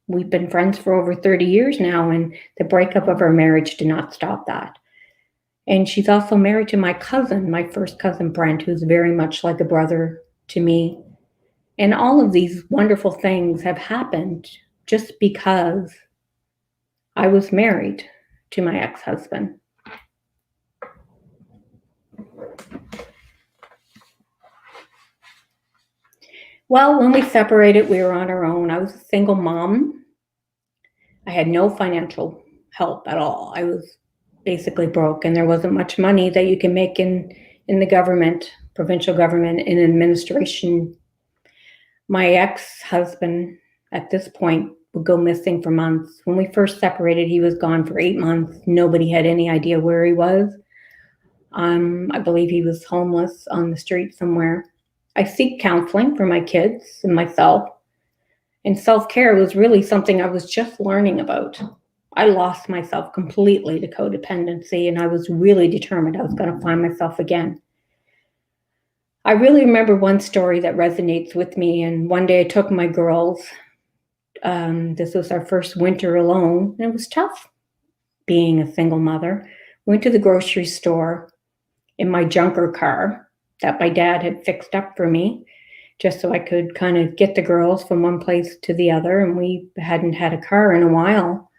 We've been friends for over 30 years now, and the breakup of our marriage did not stop that. And she's also married to my cousin, my first cousin, Brent, who's very much like a brother to me. And all of these wonderful things have happened just because I was married to my ex-husband. Well, when we separated, we were on our own. I was a single mom. I had no financial help at all. I was basically broke, and there wasn't much money that you can make in the government, provincial government, in administration. My ex-husband at this point would go missing for months. When we first separated, he was gone for 8 months. Nobody had any idea where he was. I believe he was homeless on the street somewhere. I seek counseling for my kids and myself. And self-care was really something I was just learning about. I lost myself completely to codependency, and I was really determined I was going to find myself again. I really remember one story that resonates with me. And one day I took my girls. This was our first winter alone. And it was tough being a single mother. Went to the grocery store in my junker car that my dad had fixed up for me, just so I could kind of get the girls from one place to the other. And we hadn't had a car in a while.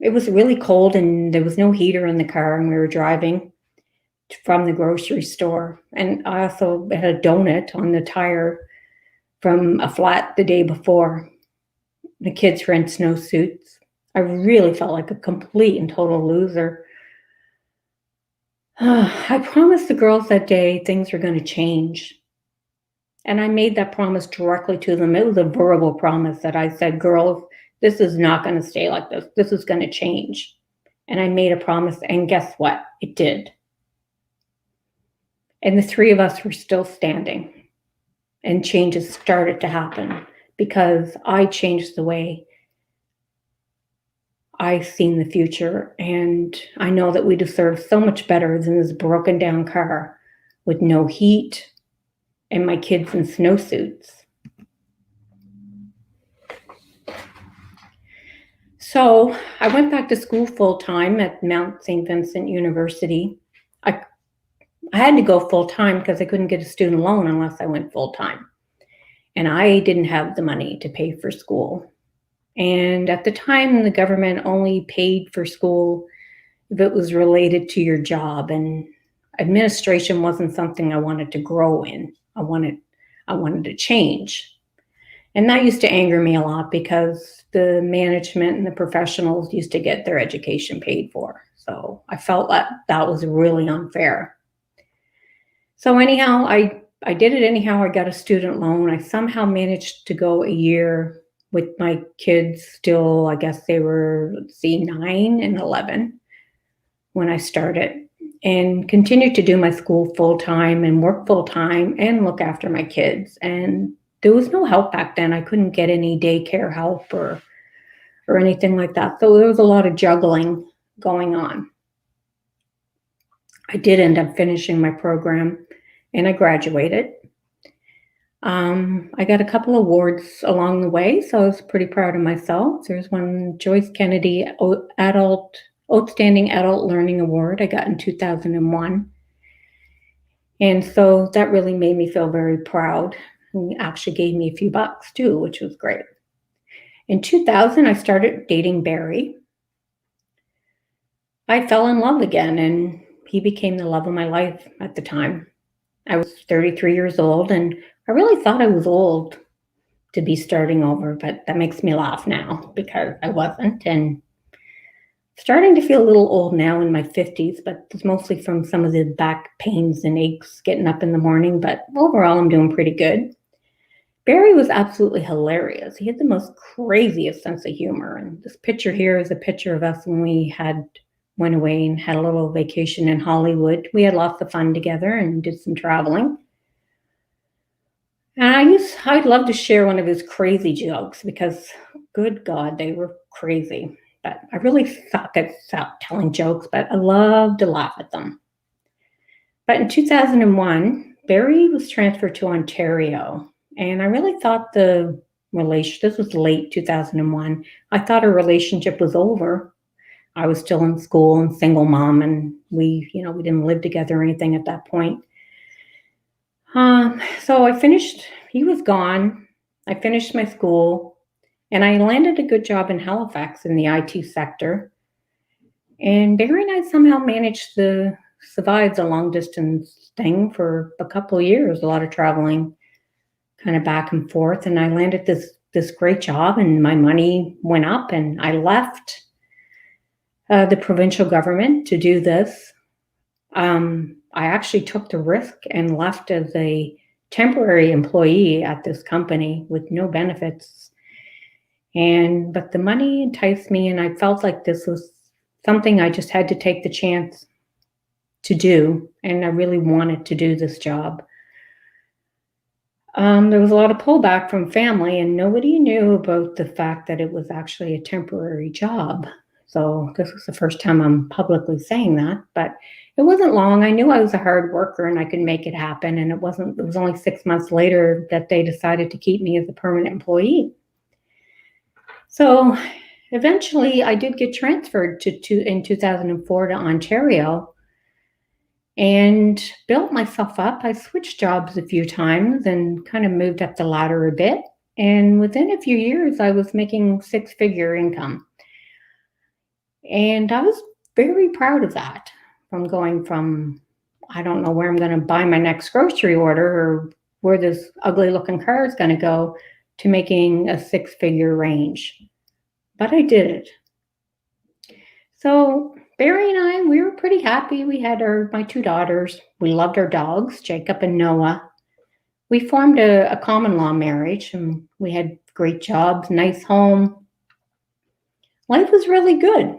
It was really cold, and there was no heater in the car, and we were driving from the grocery store. And I also had a donut on the tire from a flat the day before. The kids were in snowsuits. I really felt like a complete and total loser. I promised the girls that day things were going to change. And I made that promise directly to them. It was a verbal promise that I said, girls, this is not going to stay like this. This is going to change. And I made a promise, and guess what? It did. And the three of us were still standing, and changes started to happen because I changed the way I've seen the future, and I know that we deserve so much better than this broken down car with no heat and my kids in snowsuits. So I went back to school full time at Mount St. Vincent University. I had to go full time because I couldn't get a student loan unless I went full time. And I didn't have the money to pay for school. And at the time, the government only paid for school if it was related to your job. And administration wasn't something I wanted to grow in. I wanted to change. And that used to anger me a lot because the management and the professionals used to get their education paid for. So I felt that was really unfair. So anyhow, I did it anyhow. I got a student loan. I somehow managed to go a year with my kids still, I guess they were, 9 and 11 when I started, and continued to do my school full time and work full time and look after my kids. And there was no help back then. I couldn't get any daycare help or anything like that. So there was a lot of juggling going on. I did end up finishing my program and I graduated. I got a couple awards along the way, so I was pretty proud of myself. There's one Joyce Kennedy Outstanding Adult Learning Award I got in 2001. And so that really made me feel very proud. And actually gave me a few bucks too, which was great. In 2000, I started dating Barry. I fell in love again, and he became the love of my life at the time. I was 33 years old, and I really thought I was old to be starting over, but that makes me laugh now because I wasn't. And starting to feel a little old now in my 50s, but it's mostly from some of the back pains and aches getting up in the morning. But overall, I'm doing pretty good. Barry was absolutely hilarious. He had the most craziest sense of humor. And this picture here is a picture of us when we went away and had a little vacation in Hollywood. We had lots of fun together and did some traveling. And I'd love to share one of his crazy jokes because, good God, they were crazy. But I really suck at telling jokes, but I love to laugh at them. But in 2001, Barry was transferred to Ontario. And I really thought this was late 2001, I thought our relationship was over. I was still in school and single mom, and we didn't live together or anything at that point. So he was gone. I finished my school and I landed a good job in Halifax in the IT sector. And Barry and I somehow managed to survive the long distance thing for a couple of years, a lot of traveling kind of back and forth. And I landed this great job and my money went up, and I left the provincial government to do this. I actually took the risk and left as a temporary employee at this company with no benefits. But the money enticed me, and I felt like this was something I just had to take the chance to do. And I really wanted to do this job. There was a lot of pullback from family, and nobody knew about the fact that it was actually a temporary job. So this was the first time I'm publicly saying that, but it wasn't long. I knew I was a hard worker and I could make it happen. And it was only 6 months later that they decided to keep me as a permanent employee. So eventually I did get transferred in 2004 to Ontario and built myself up. I switched jobs a few times and kind of moved up the ladder a bit. And within a few years, I was making 6-figure income. And I was very proud of that, from going from, I don't know where I'm going to buy my next grocery order or where this ugly looking car is going to go, to making a 6-figure range. But I did it. So Barry and I, we were pretty happy. We had my 2 daughters. We loved our dogs, Jacob and Noah. We formed a common law marriage, and we had great jobs, nice home. Life was really good.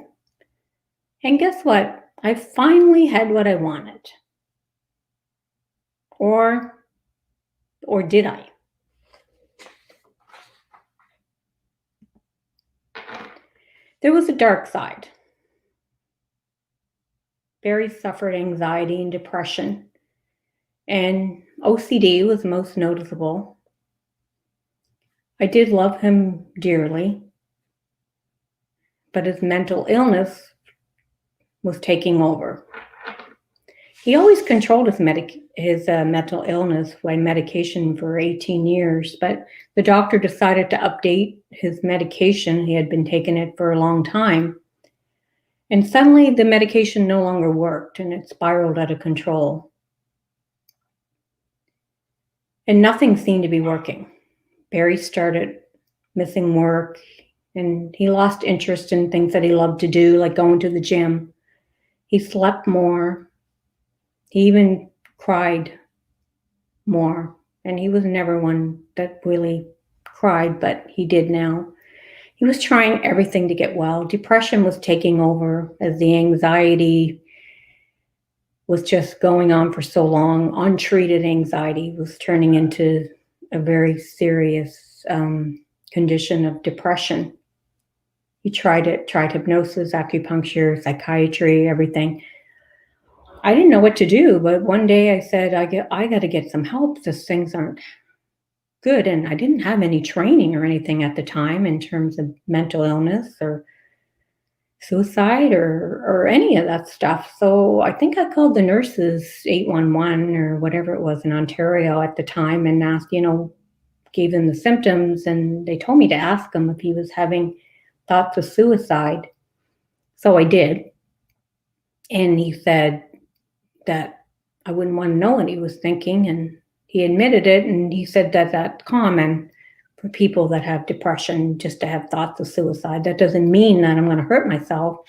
And guess what? I finally had what I wanted. Or did I? There was a dark side. Barry suffered anxiety and depression, and OCD was most noticeable. I did love him dearly, but his mental illness was taking over. He always controlled his mental illness by medication for 18 years, but the doctor decided to update his medication. He had been taking it for a long time. And suddenly the medication no longer worked and it spiraled out of control. And nothing seemed to be working. Barry started missing work and he lost interest in things that he loved to do, like going to the gym. He slept more. He even cried more. And he was never one that really cried, but he did now. He was trying everything to get well. Depression was taking over as the anxiety was just going on for so long. Untreated anxiety was turning into a very serious condition of depression. He tried hypnosis, acupuncture, psychiatry, everything. I didn't know what to do, but one day I said, I got to get some help. These things aren't good. And I didn't have any training or anything at the time in terms of mental illness or suicide or any of that stuff. So I think I called the nurses 811 or whatever it was in Ontario at the time and asked, gave them the symptoms. And they told me to ask him if he was having thoughts of suicide. So I did. And he said that I wouldn't want to know what he was thinking. And he admitted it. And he said that that's common for people that have depression, just to have thoughts of suicide. That doesn't mean that I'm going to hurt myself.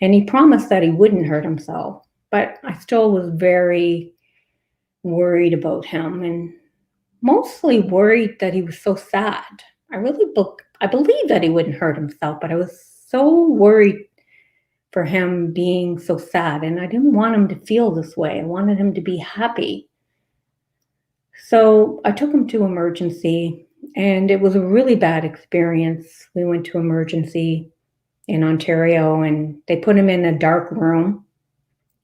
And he promised that he wouldn't hurt himself. But I still was very worried about him and mostly worried that he was so sad. I believe that he wouldn't hurt himself, but I was so worried for him being so sad. And I didn't want him to feel this way. I wanted him to be happy. So I took him to emergency, and it was a really bad experience. We went to emergency in Ontario, and they put him in a dark room,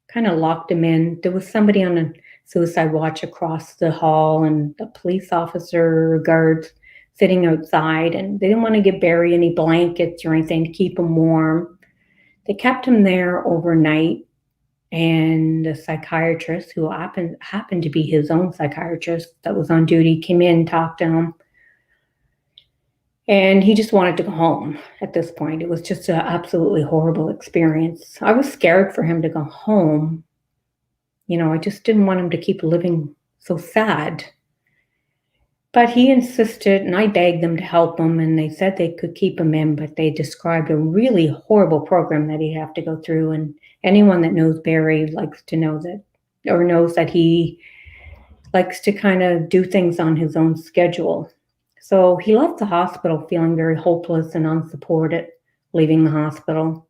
kind of locked him in. There was somebody on a suicide watch across the hall, and the police officer, guards sitting outside, and they didn't want to give Barry any blankets or anything to keep him warm. They kept him there overnight, and the psychiatrist, who happened to be his own psychiatrist that was on duty, came in, talked to him, and he just wanted to go home at this point. It was just an absolutely horrible experience. I was scared for him to go home. I just didn't want him to keep living so sad. But he insisted, and I begged them to help him, and they said they could keep him in, but they described a really horrible program that he'd have to go through. And anyone that knows Barry likes to know that, or knows that he likes to kind of do things on his own schedule. So he left the hospital feeling very hopeless and unsupported, leaving the hospital.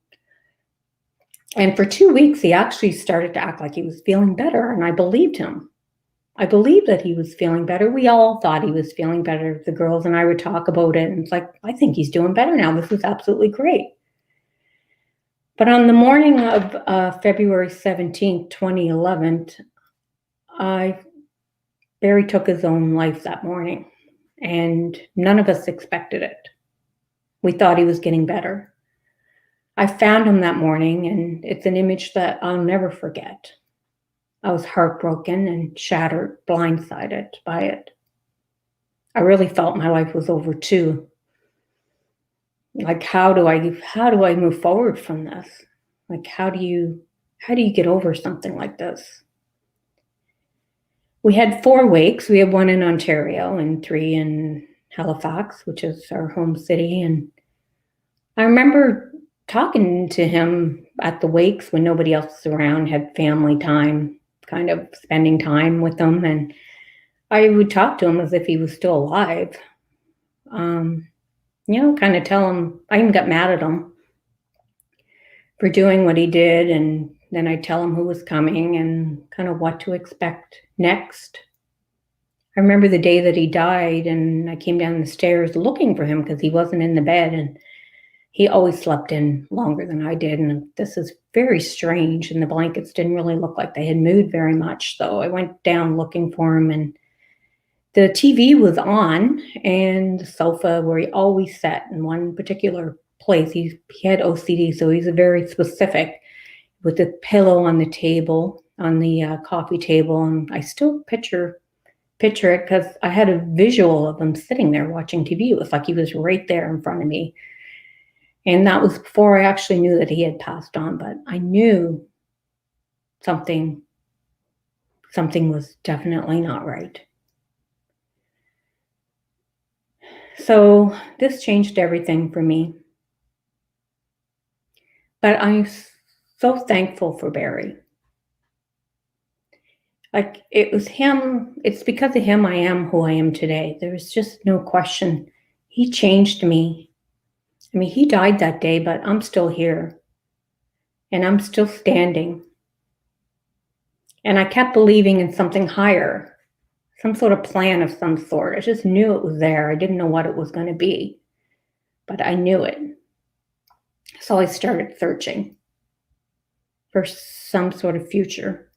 And for 2 weeks, he actually started to act like he was feeling better, and I believed him. I believed that he was feeling better. We all thought he was feeling better. The girls and I would talk about it, and it's like, I think he's doing better now. This is absolutely great. But on the morning of February 17th, 2011, Barry took his own life that morning, and none of us expected it. We thought he was getting better. I found him that morning, and it's an image that I'll never forget. I was heartbroken and shattered, blindsided by it. I really felt my life was over too. Like, how do I move forward from this? Like, how do you get over something like this? We had 4 wakes. We had 1 in Ontario and 3 in Halifax, which is our home city. And I remember talking to him at the wakes when nobody else was around, had family time, kind of spending time with them. And I would talk to him as if he was still alive. Kind of tell him, I even got mad at him for doing what he did. And then I'd tell him who was coming and kind of what to expect next. I remember the day that he died, and I came down the stairs looking for him because he wasn't in the bed. And He always slept in longer than I did, and this is very strange, and the blankets didn't really look like they had moved very much. So I went down looking for him, and the TV was on, and the sofa where he always sat in one particular place. He had OCD, so he's a very specific, with the pillow on the table, on the coffee table, and I still picture it because I had a visual of him sitting there watching TV. It was like he was right there in front of me. And that was before I actually knew that he had passed on, but I knew something was definitely not right. So this changed everything for me. But I'm so thankful for Barry. Like, it was him, it's because of him I am who I am today. There's just no question. He changed me. I mean, he died that day, but I'm still here. And I'm still standing. And I kept believing in something higher, some sort of plan of some sort. I just knew it was there. I didn't know what it was going to be, but I knew it. So I started searching for some sort of future.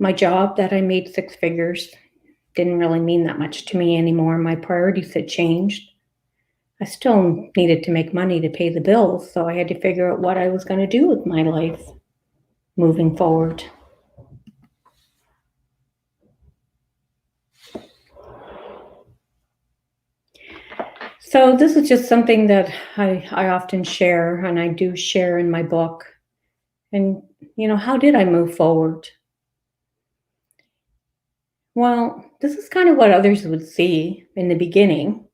My job that I made 6 figures didn't really mean that much to me anymore. My priorities had changed. I still needed to make money to pay the bills, so I had to figure out what I was going to do with my life moving forward. So this is just something that I often share, and I do share in my book. And, how did I move forward? Well, this is kind of what others would see in the beginning.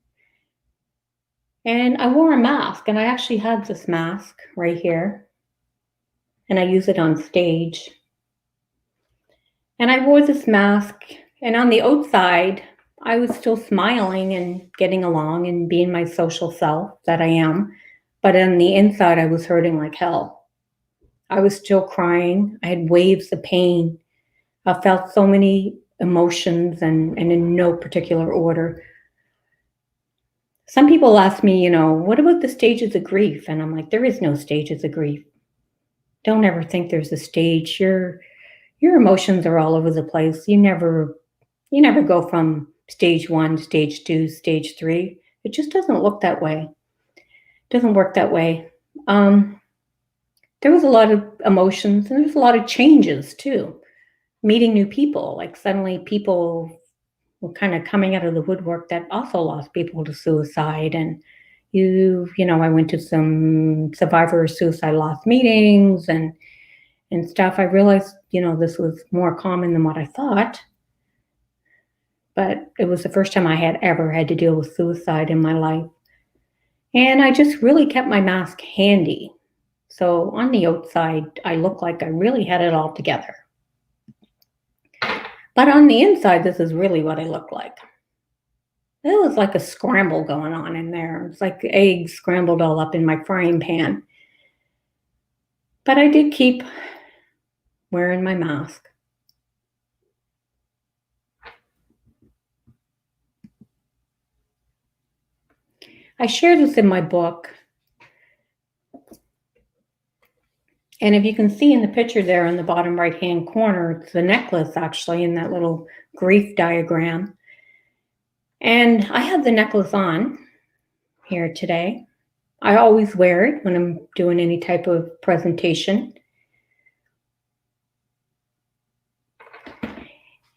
And I wore a mask, and I actually had this mask right here. And I use it on stage. And I wore this mask, and on the outside, I was still smiling and getting along and being my social self that I am. But on the inside, I was hurting like hell. I was still crying. I had waves of pain. I felt so many emotions and in no particular order. Some people ask me, what about the stages of grief? And I'm like, there is no stages of grief. Don't ever think there's a stage. Your emotions are all over the place. You never go from stage 1, stage 2, stage 3. It just doesn't look that way. It doesn't work that way. There was a lot of emotions, and there's a lot of changes too. Meeting new people, like suddenly people were kind of coming out of the woodwork that also lost people to suicide. And I went to some survivor suicide loss meetings and stuff. I realized, this was more common than what I thought. But it was the first time I had ever had to deal with suicide in my life. And I just really kept my mask handy. So on the outside, I looked like I really had it all together. But on the inside, this is really what I look like. It was like a scramble going on in there. It's like eggs scrambled all up in my frying pan. But I did keep wearing my mask. I share this in my book. And if you can see in the picture there in the bottom right-hand corner, it's the necklace actually in that little grief diagram. And I have the necklace on here today. I always wear it when I'm doing any type of presentation.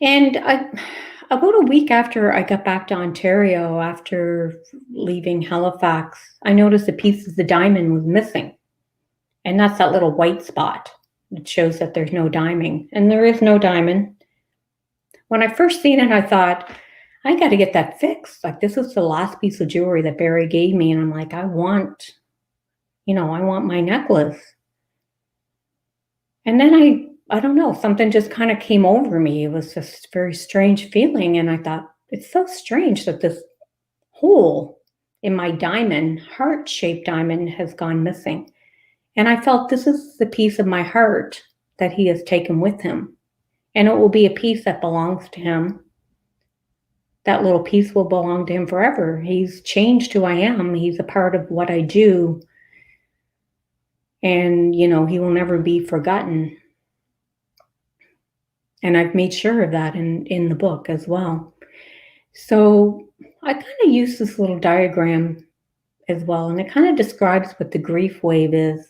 And about a week after I got back to Ontario, after leaving Halifax, I noticed a piece of the diamond was missing. And that's that little white spot. It shows that there's no diamond. And there is no diamond. When I first seen it, I thought, I got to get that fixed. Like, this is the last piece of jewelry that Barry gave me. And I'm like, I want my necklace. And then I don't know, something just kind of came over me. It was just a very strange feeling. And I thought, it's so strange that this hole in my diamond, heart-shaped diamond, has gone missing. And I felt this is the piece of my heart that he has taken with him. And it will be a piece that belongs to him. That little piece will belong to him forever. He's changed who I am. He's a part of what I do. And, you know, he will never be forgotten. And I've made sure of that in the book as well. So I kind of use this little diagram as well, and it kind of describes what the grief wave is.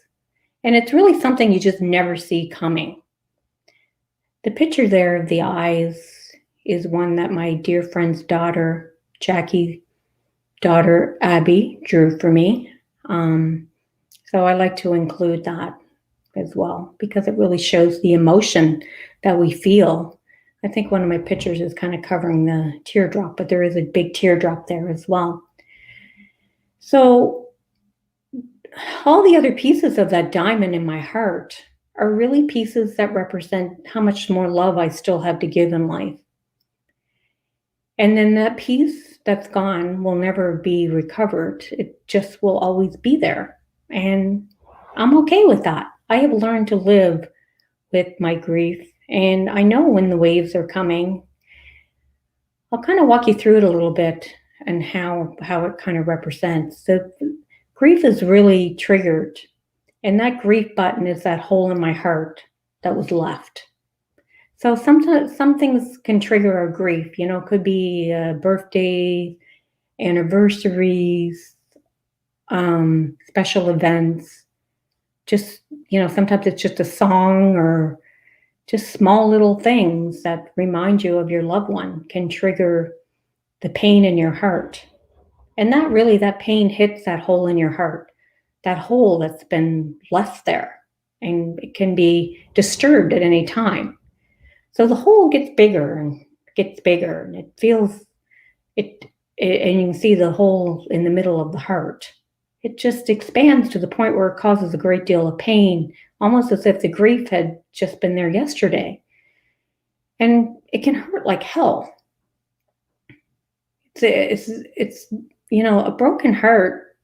And it's really something you just never see coming. The picture there of the eyes is one that my dear friend's daughter, Jackie's daughter, Abby, drew for me. So I like to include that as well because it really shows the emotion that we feel. I think one of my pictures is kind of covering the teardrop, but there is a big teardrop there as well. So all the other pieces of that diamond in my heart are really pieces that represent how much more love I still have to give in life. And then that piece that's gone will never be recovered. It just will always be there. And I'm okay with that. I have learned to live with my grief, and I know when the waves are coming. I'll kind of walk you through it a little bit and how it kind of represents. So grief is really triggered, and that grief button is that hole in my heart that was left. So sometimes some things can trigger our grief. You know, it could be birthdays, anniversaries, special events. Just, you know, sometimes it's just a song or just small little things that remind you of your loved one can trigger the pain in your heart. And that pain hits that hole in your heart, that hole that's been left there, and it can be disturbed at any time. So the hole gets bigger and it feels it, and you can see the hole in the middle of the heart. It just expands to the point where it causes a great deal of pain, almost as if the grief had just been there yesterday. And it can hurt like hell. It's you know, a broken heart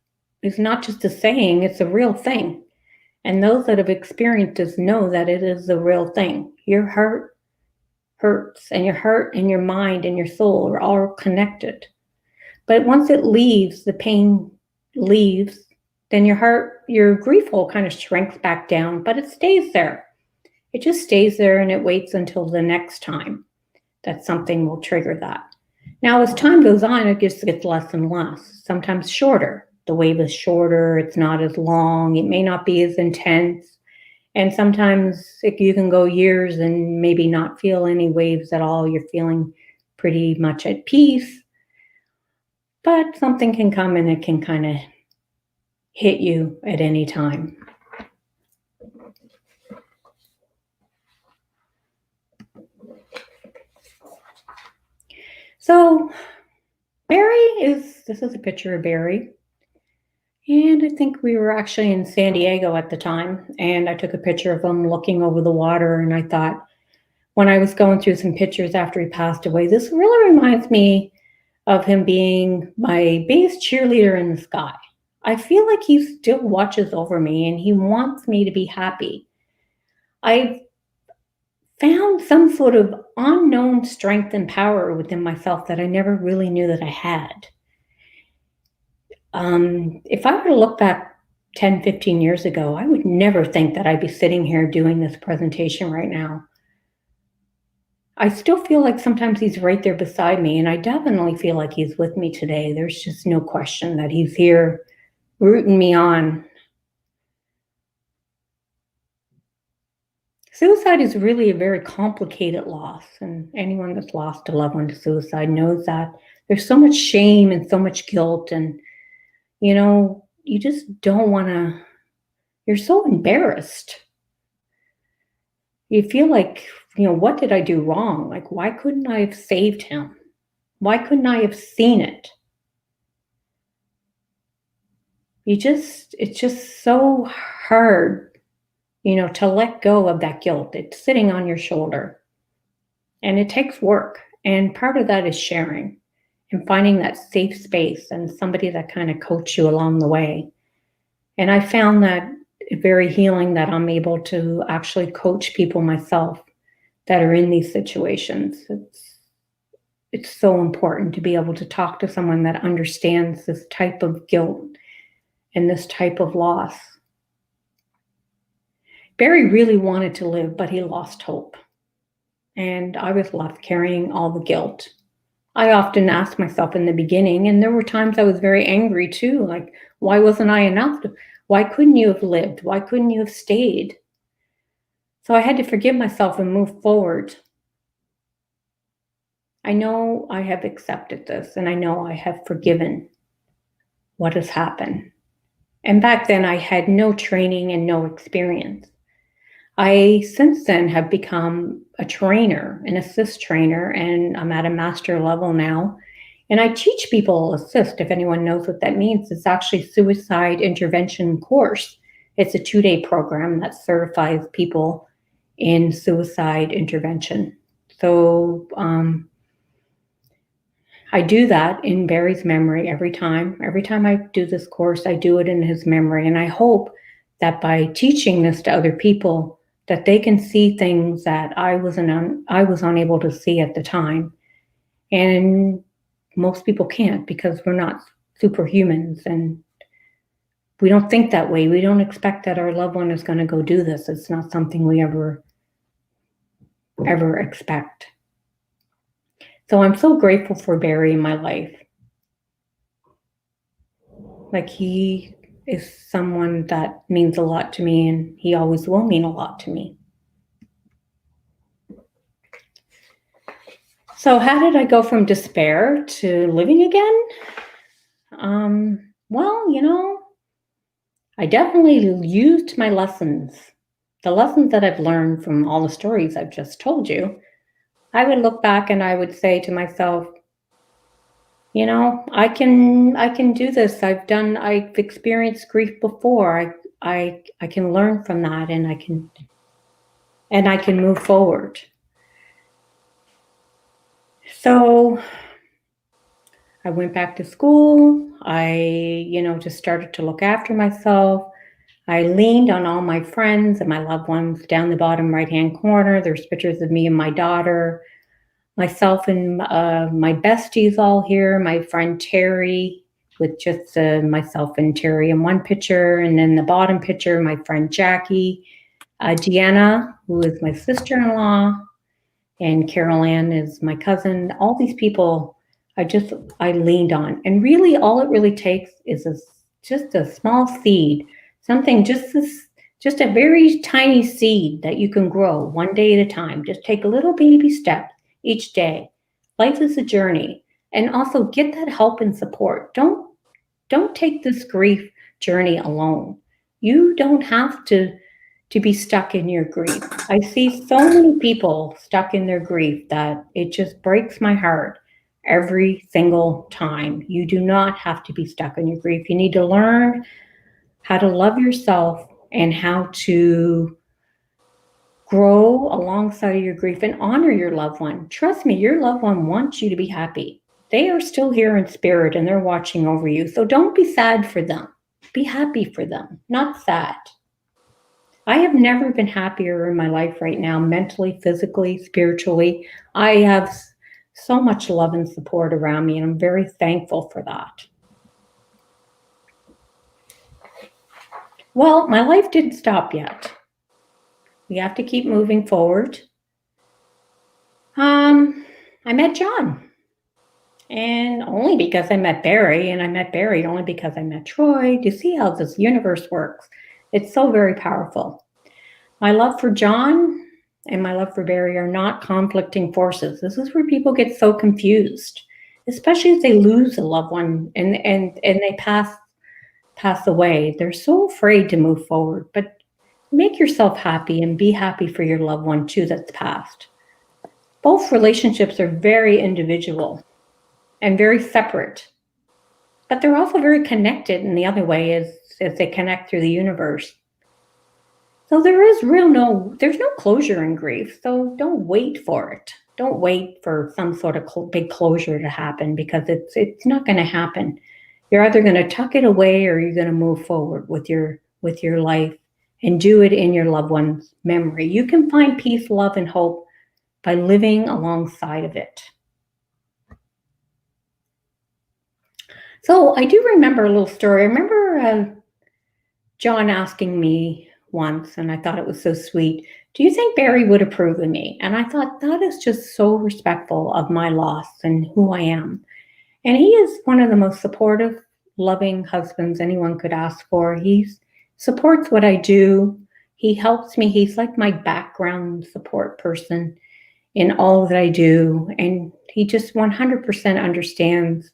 is not just a saying, it's a real thing. And those that have experienced this know that it is a real thing. Your heart hurts, and your heart and your mind and your soul are all connected. But once it leaves, the pain leaves, then your grief hole kind of shrinks back down, but it stays there. It just stays there, and it waits until the next time that something will trigger that. Now, as time goes on, it just gets less and less, sometimes shorter. The wave is shorter, it's not as long, it may not be as intense. And sometimes you can go years and maybe not feel any waves at all. You're feeling pretty much at peace. But something can come and it can kind of hit you at any time. So this is a picture of Barry. And I think we were actually in San Diego at the time. And I took a picture of him looking over the water. And I thought, when I was going through some pictures after he passed away, this really reminds me of him being my biggest cheerleader in the sky. I feel like he still watches over me and he wants me to be happy. I've found some sort of unknown strength and power within myself that I never really knew that I had. If I were to look back 10, 15 years ago, I would never think that I'd be sitting here doing this presentation right now. I still feel like sometimes he's right there beside me, and I definitely feel like he's with me today. There's just no question that he's here rooting me on. Suicide is really a very complicated loss, and anyone that's lost a loved one to suicide knows that. There's so much shame and so much guilt, and you know, you just don't want to, you're so embarrassed. You feel like, you know, what did I do wrong? Like, why couldn't I have saved him? Why couldn't I have seen it? It's just so hard, you know, to let go of that guilt. It's sitting on your shoulder, and it takes work. And part of that is sharing and finding that safe space and somebody that kind of coach you along the way. And I found that very healing, that I'm able to actually coach people myself that are in these situations. It's so important to be able to talk to someone that understands this type of guilt and this type of loss. Barry really wanted to live, but he lost hope. And I was left carrying all the guilt. I often asked myself in the beginning, and there were times I was very angry too, like, why wasn't I enough? Why couldn't you have lived? Why couldn't you have stayed? So I had to forgive myself and move forward. I know I have accepted this, and I know I have forgiven what has happened. And back then I had no training and no experience. I since then have become a trainer, an assist trainer, and I'm at a master level now. And I teach people assist. If anyone knows what that means, it's actually suicide intervention course. It's a 2-day program that certifies people in suicide intervention. So I do that in Barry's memory every time. Every time I do this course, I do it in his memory. And I hope that by teaching this to other people, that they can see things that I was unable to see at the time. And most people can't, because we're not superhumans, and we don't think that way. We don't expect that our loved one is going to go do this. It's not something we ever expect. So I'm so grateful for Barry in my life. Like, he is someone that means a lot to me, and he always will mean a lot to me. So how did I go from despair to living again? Well, I definitely used my lessons, the lessons that I've learned from all the stories I've just told you. I would look back and I would say to myself, I can do this. I've experienced grief before. I can learn from that, and I can move forward. So I went back to school. I, just started to look after myself. I leaned on all my friends and my loved ones. Down the bottom right-hand corner, there's pictures of me and my daughter, myself and my besties all here, my friend Terry, with just myself and Terry in one picture. And then the bottom picture, my friend Jackie, Deanna, who is my sister-in-law, and Carol Ann is my cousin. All these people I leaned on. And really all it really takes is just a small seed, something just a very tiny seed that you can grow one day at a time. Just take a little baby step each day. Life is a journey. And also get that help and support. Don't take this grief journey alone. You don't have to be stuck in your grief. I see so many people stuck in their grief that it just breaks my heart every single time. You do not have to be stuck in your grief. You need to learn how to love yourself and how to grow alongside of your grief and honor your loved one. Trust me, your loved one wants you to be happy. They are still here in spirit and they're watching over you. So don't be sad for them. Be happy for them, not sad. I have never been happier in my life right now, mentally, physically, spiritually. I have so much love and support around me, and I'm very thankful for that. Well, my life didn't stop yet. We have to keep moving forward. I met John, and only because I met Barry, and I met Barry only because I met Troy. Do you see how this universe works? It's so very powerful. My love for John and my love for Barry are not conflicting forces. This is where people get so confused, especially if they lose a loved one and they pass away. They're so afraid to move forward, but make yourself happy and be happy for your loved one too that's passed. Both relationships are very individual and very separate, but they're also very connected in the other way as they connect through the universe. So there's no closure in grief. So don't wait for it. Don't wait for some sort of big closure to happen, because it's not going to happen. You're either going to tuck it away or you're going to move forward with your life and do it in your loved one's memory. You can find peace, love, and hope by living alongside of it. So I do remember a little story. I remember John asking me once, and I thought it was so sweet. Do you think Barry would approve of me? And I thought that is just so respectful of my loss and who I am. And he is one of the most supportive, loving husbands anyone could ask for. He supports what I do. He helps me. He's like my background support person in all that I do. And he just 100% understands,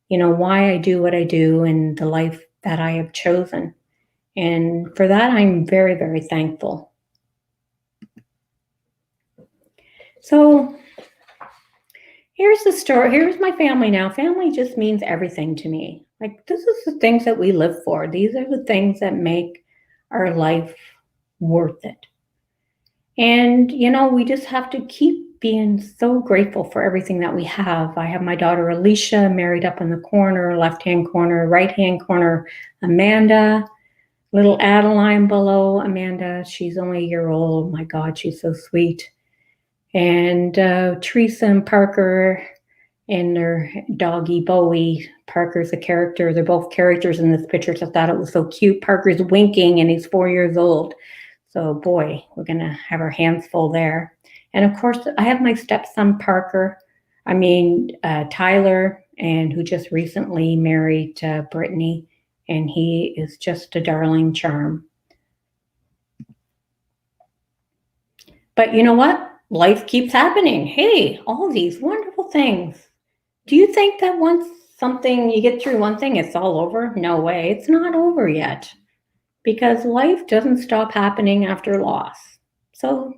why I do what I do and the life that I have chosen. And for that, I'm very, very thankful. So here's the story. Here's my family now. Family just means everything to me. Like, this is the things that we live for. These are the things that make our life worth it. And, we just have to keep being so grateful for everything that we have. I have my daughter, Alicia, married up in the corner, left-hand corner, right-hand corner, Amanda, little Adeline below Amanda. She's only a year old. My God, she's so sweet. And Teresa and Parker and their doggy Bowie. Parker's a character. They're both characters in this picture. So I thought it was so cute. Parker's winking and he's 4 years old. So boy, we're going to have our hands full there. And of course, I have my stepson Tyler, and who just recently married Brittany. And he is just a darling charm. But you know what? Life keeps happening. Hey, all these wonderful things. Do you think that once you get through one thing, it's all over? No way. It's not over yet, because life doesn't stop happening after loss. So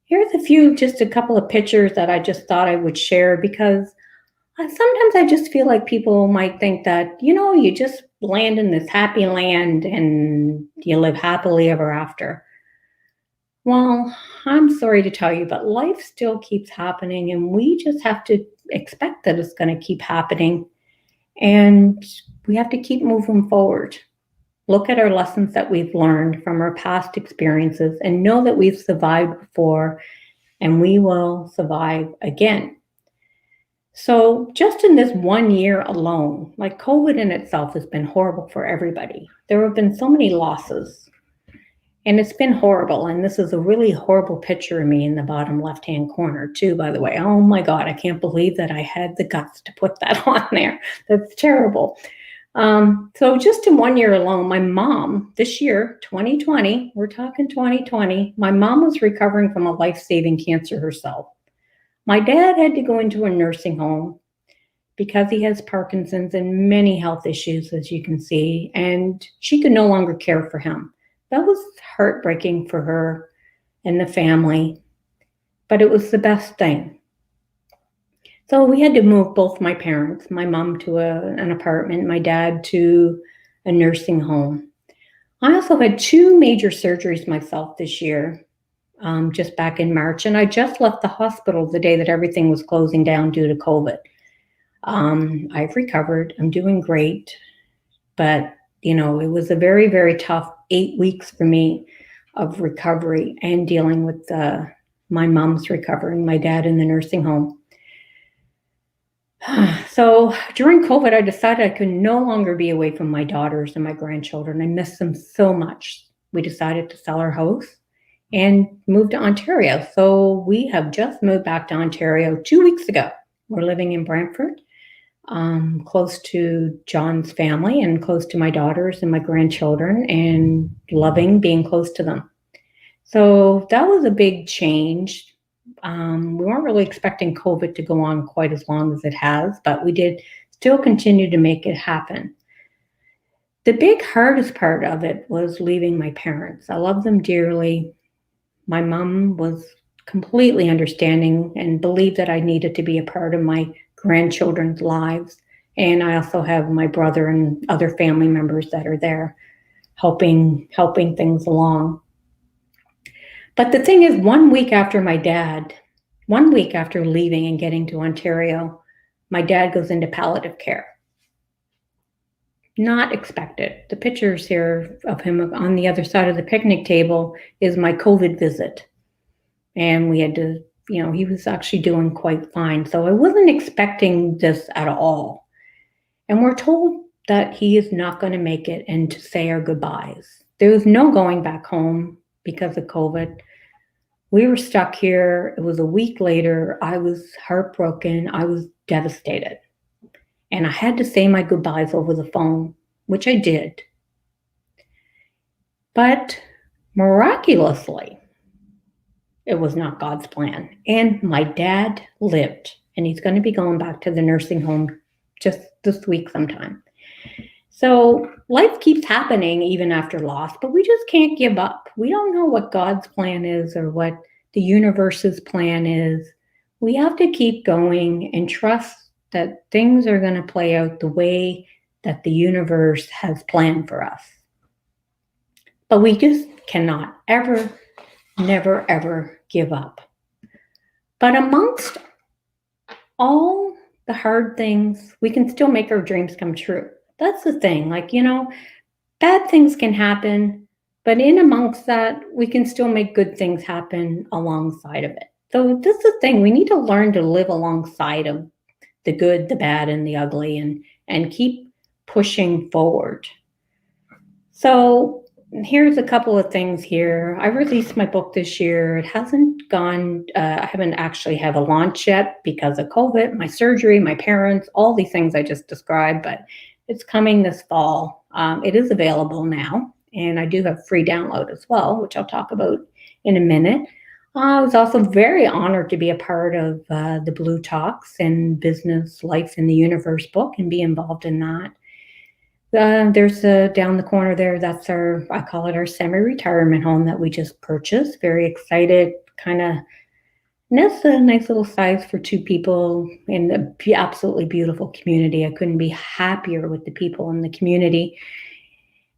here's just a couple of pictures that I just thought I would share, because sometimes I just feel like people might think that, you just land in this happy land and you live happily ever after. Well, I'm sorry to tell you, but life still keeps happening, and we just have to expect that it's going to keep happening, and we have to keep moving forward. Look at our lessons that we've learned from our past experiences and know that we've survived before and we will survive again. So just in this 1 year alone, like, COVID in itself has been horrible for everybody. There have been so many losses. And it's been horrible. And this is a really horrible picture of me in the bottom left-hand corner too, by the way. Oh my God, I can't believe that I had the guts to put that on there. That's terrible. So just in 1 year alone, my mom, this year, 2020, we're talking 2020, my mom was recovering from a life-saving cancer herself. My dad had to go into a nursing home because he has Parkinson's and many health issues, as you can see, and she could no longer care for him. That was heartbreaking for her and the family, but it was the best thing. So we had to move both my parents, my mom to an apartment, my dad to a nursing home. I also had 2 major surgeries myself this year, just back in March, and I just left the hospital the day that everything was closing down due to COVID. I've recovered. I'm doing great, but it was a very, very tough 8 weeks for me of recovery and dealing with my mom's recovering, my dad in the nursing home. So during COVID, I decided I could no longer be away from my daughters and my grandchildren. I miss them so much. We decided to sell our house and move to Ontario. So we have just moved back to Ontario 2 weeks ago. We're living in Brantford, close to John's family and close to my daughters and my grandchildren, and loving being close to them. So that was a big change. We weren't really expecting COVID to go on quite as long as it has, but we did still continue to make it happen. The big hardest part of it was leaving my parents. I love them dearly. My mom was completely understanding and believed that I needed to be a part of my grandchildren's lives. And I also have my brother and other family members that are there helping things along. But the thing is, 1 week after leaving and getting to Ontario, my dad goes into palliative care. Not expected. The pictures here of him on the other side of the picnic table is my COVID visit. And we had to, he was actually doing quite fine. So I wasn't expecting this at all. And we're told that he is not going to make it and to say our goodbyes. there was no going back home because of COVID. We were stuck here. It was a week later. I was heartbroken. I was devastated. And I had to say my goodbyes over the phone, which I did. But miraculously, it was not God's plan. And my dad lived, and he's going to be going back to the nursing home just this week sometime. So life keeps happening even after loss, but we just can't give up. We don't know what God's plan is or what the universe's plan is. We have to keep going and trust that things are going to play out the way that the universe has planned for us. But we just cannot ever, never, ever give up. But amongst all the hard things, we can still make our dreams come true. That's the thing. Like, bad things can happen, but in amongst that, we can still make good things happen alongside of it. So this is the thing. We need to learn to live alongside of the good, the bad, and the ugly, and keep pushing forward. So here's a couple of things here. I released my book this year. It hasn't gone, I haven't actually have a launch yet because of COVID, my surgery, my parents, all these things I just described, but it's coming this fall. It is available now, and I do have free download as well, which I'll talk about in a minute. I was also very honored to be a part of the bLU Talks and Business Life in the Universe book and be involved in that. There's down the corner there, that's I call it our semi-retirement home that we just purchased. Very excited, that's a nice little size for 2 people in an absolutely beautiful community. I couldn't be happier with the people in the community.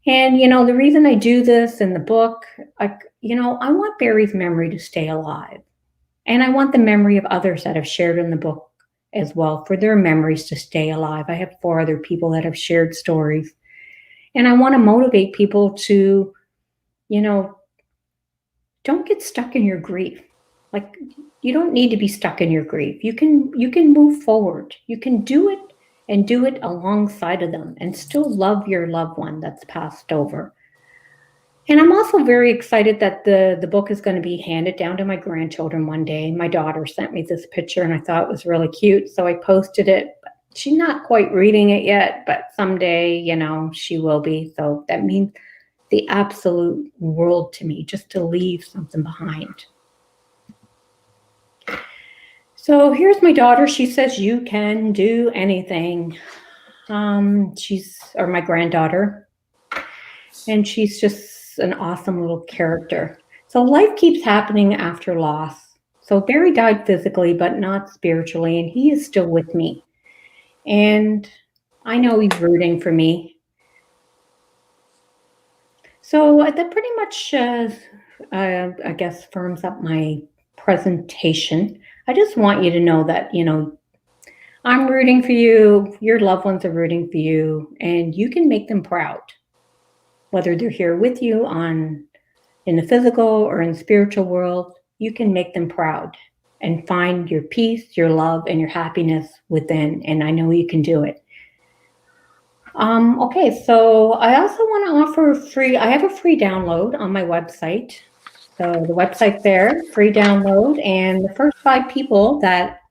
And, the reason I do this in the book, I want Barry's memory to stay alive. And I want the memory of others that have shared in the book as well for their memories to stay alive. I have 4 other people that have shared stories. And I want to motivate people to, don't get stuck in your grief. Like, you don't need to be stuck in your grief. You can move forward. You can do it and do it alongside of them and still love your loved one that's passed over. And I'm also very excited that the book is going to be handed down to my grandchildren one day. My daughter sent me this picture and I thought it was really cute, so I posted it. She's not quite reading it yet, but someday, she will be. So that means the absolute world to me, just to leave something behind. So here's my daughter. She says, "You can do anything." She's my granddaughter, and she's just an awesome little character. So life keeps happening after loss. So Barry died physically, but not spiritually, and he is still with me. And I know he's rooting for me. So that pretty much, I guess, firms up my presentation. I just want you to know that, I'm rooting for you, your loved ones are rooting for you, and you can make them proud. Whether they're here with you in the physical or in the spiritual world, you can make them proud and find your peace, your love, and your happiness within, and I know you can do it. Okay, so I also want to offer I have a free download on my website. So the website there, free download, and the first 5 people that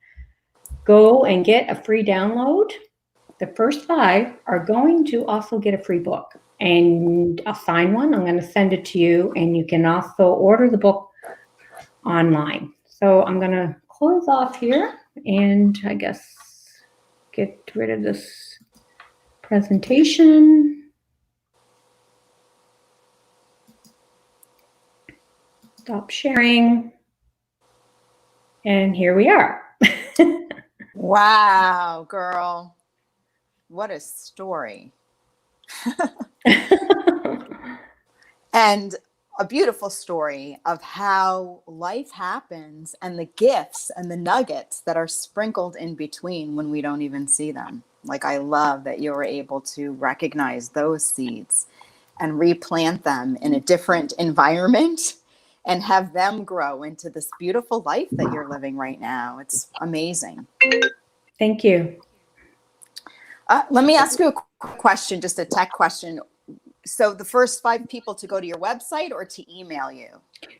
go and get a free download, the first 5 are going to also get a free book. And I'll sign one. I'm going to send it to you, and you can also order the book online. So I'm going to close off here and I guess get rid of this presentation. Stop sharing. And here we are. Wow, girl. What a story. And a beautiful story of how life happens and the gifts and the nuggets that are sprinkled in between when we don't even see them. Like, I love that you were able to recognize those seeds and replant them in a different environment and have them grow into this beautiful life that you're living right now. It's amazing. Thank you. Let me ask you a question, just a tech question. So the first 5 people to go to your website or to email you?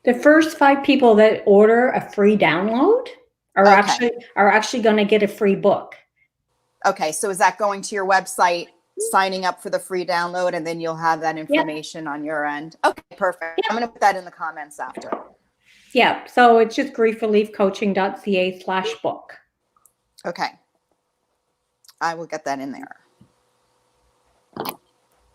The first 5 people that order a free download are Okay. actually going to get a free book. Okay, so is that going to your website, signing up for the free download, and then you'll have that information on your end? Okay, perfect. I'm going to put that in the comments after. Yeah, so it's just griefreliefcoaching.ca/book. Okay. I will get that in there.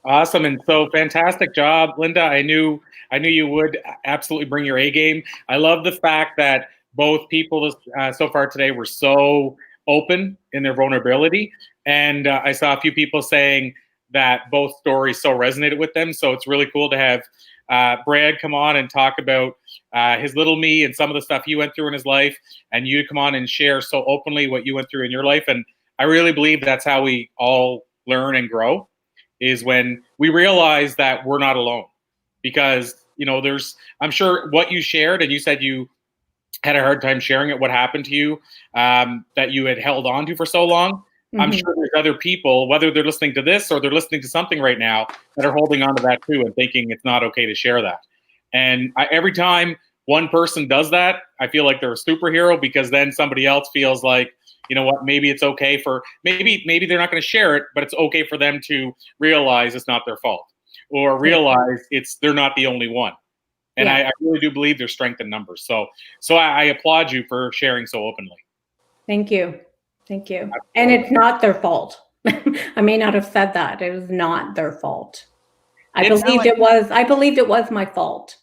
Awesome, and so fantastic job, Linda. I knew you would absolutely bring your A game. I love the fact that both people so far today were so open in their vulnerability, and I saw a few people saying that both stories so resonated with them. So it's really cool to have Brad come on and talk about his little me and some of the stuff he went through in his life, and you to come on and share so openly what you went through in your life. And I really believe that's how we all learn and grow, is when we realize that we're not alone. Because, I'm sure what you shared, and you said you had a hard time sharing it, what happened to you, that you had held on to for so long. Mm-hmm. I'm sure there's other people, whether they're listening to this or they're listening to something right now, that are holding on to that too and thinking it's not okay to share that. And every time one person does that, I feel like they're a superhero, because then somebody else feels like, you know what, maybe it's okay for, maybe they're not going to share it, but it's okay for them to realize it's not their fault, or realize they're not the only one. And I really do believe there's strength in numbers. So I applaud you for sharing so openly. Thank you. Absolutely. And it's not their fault. I may not have said that. It was not their fault. I believed it was my fault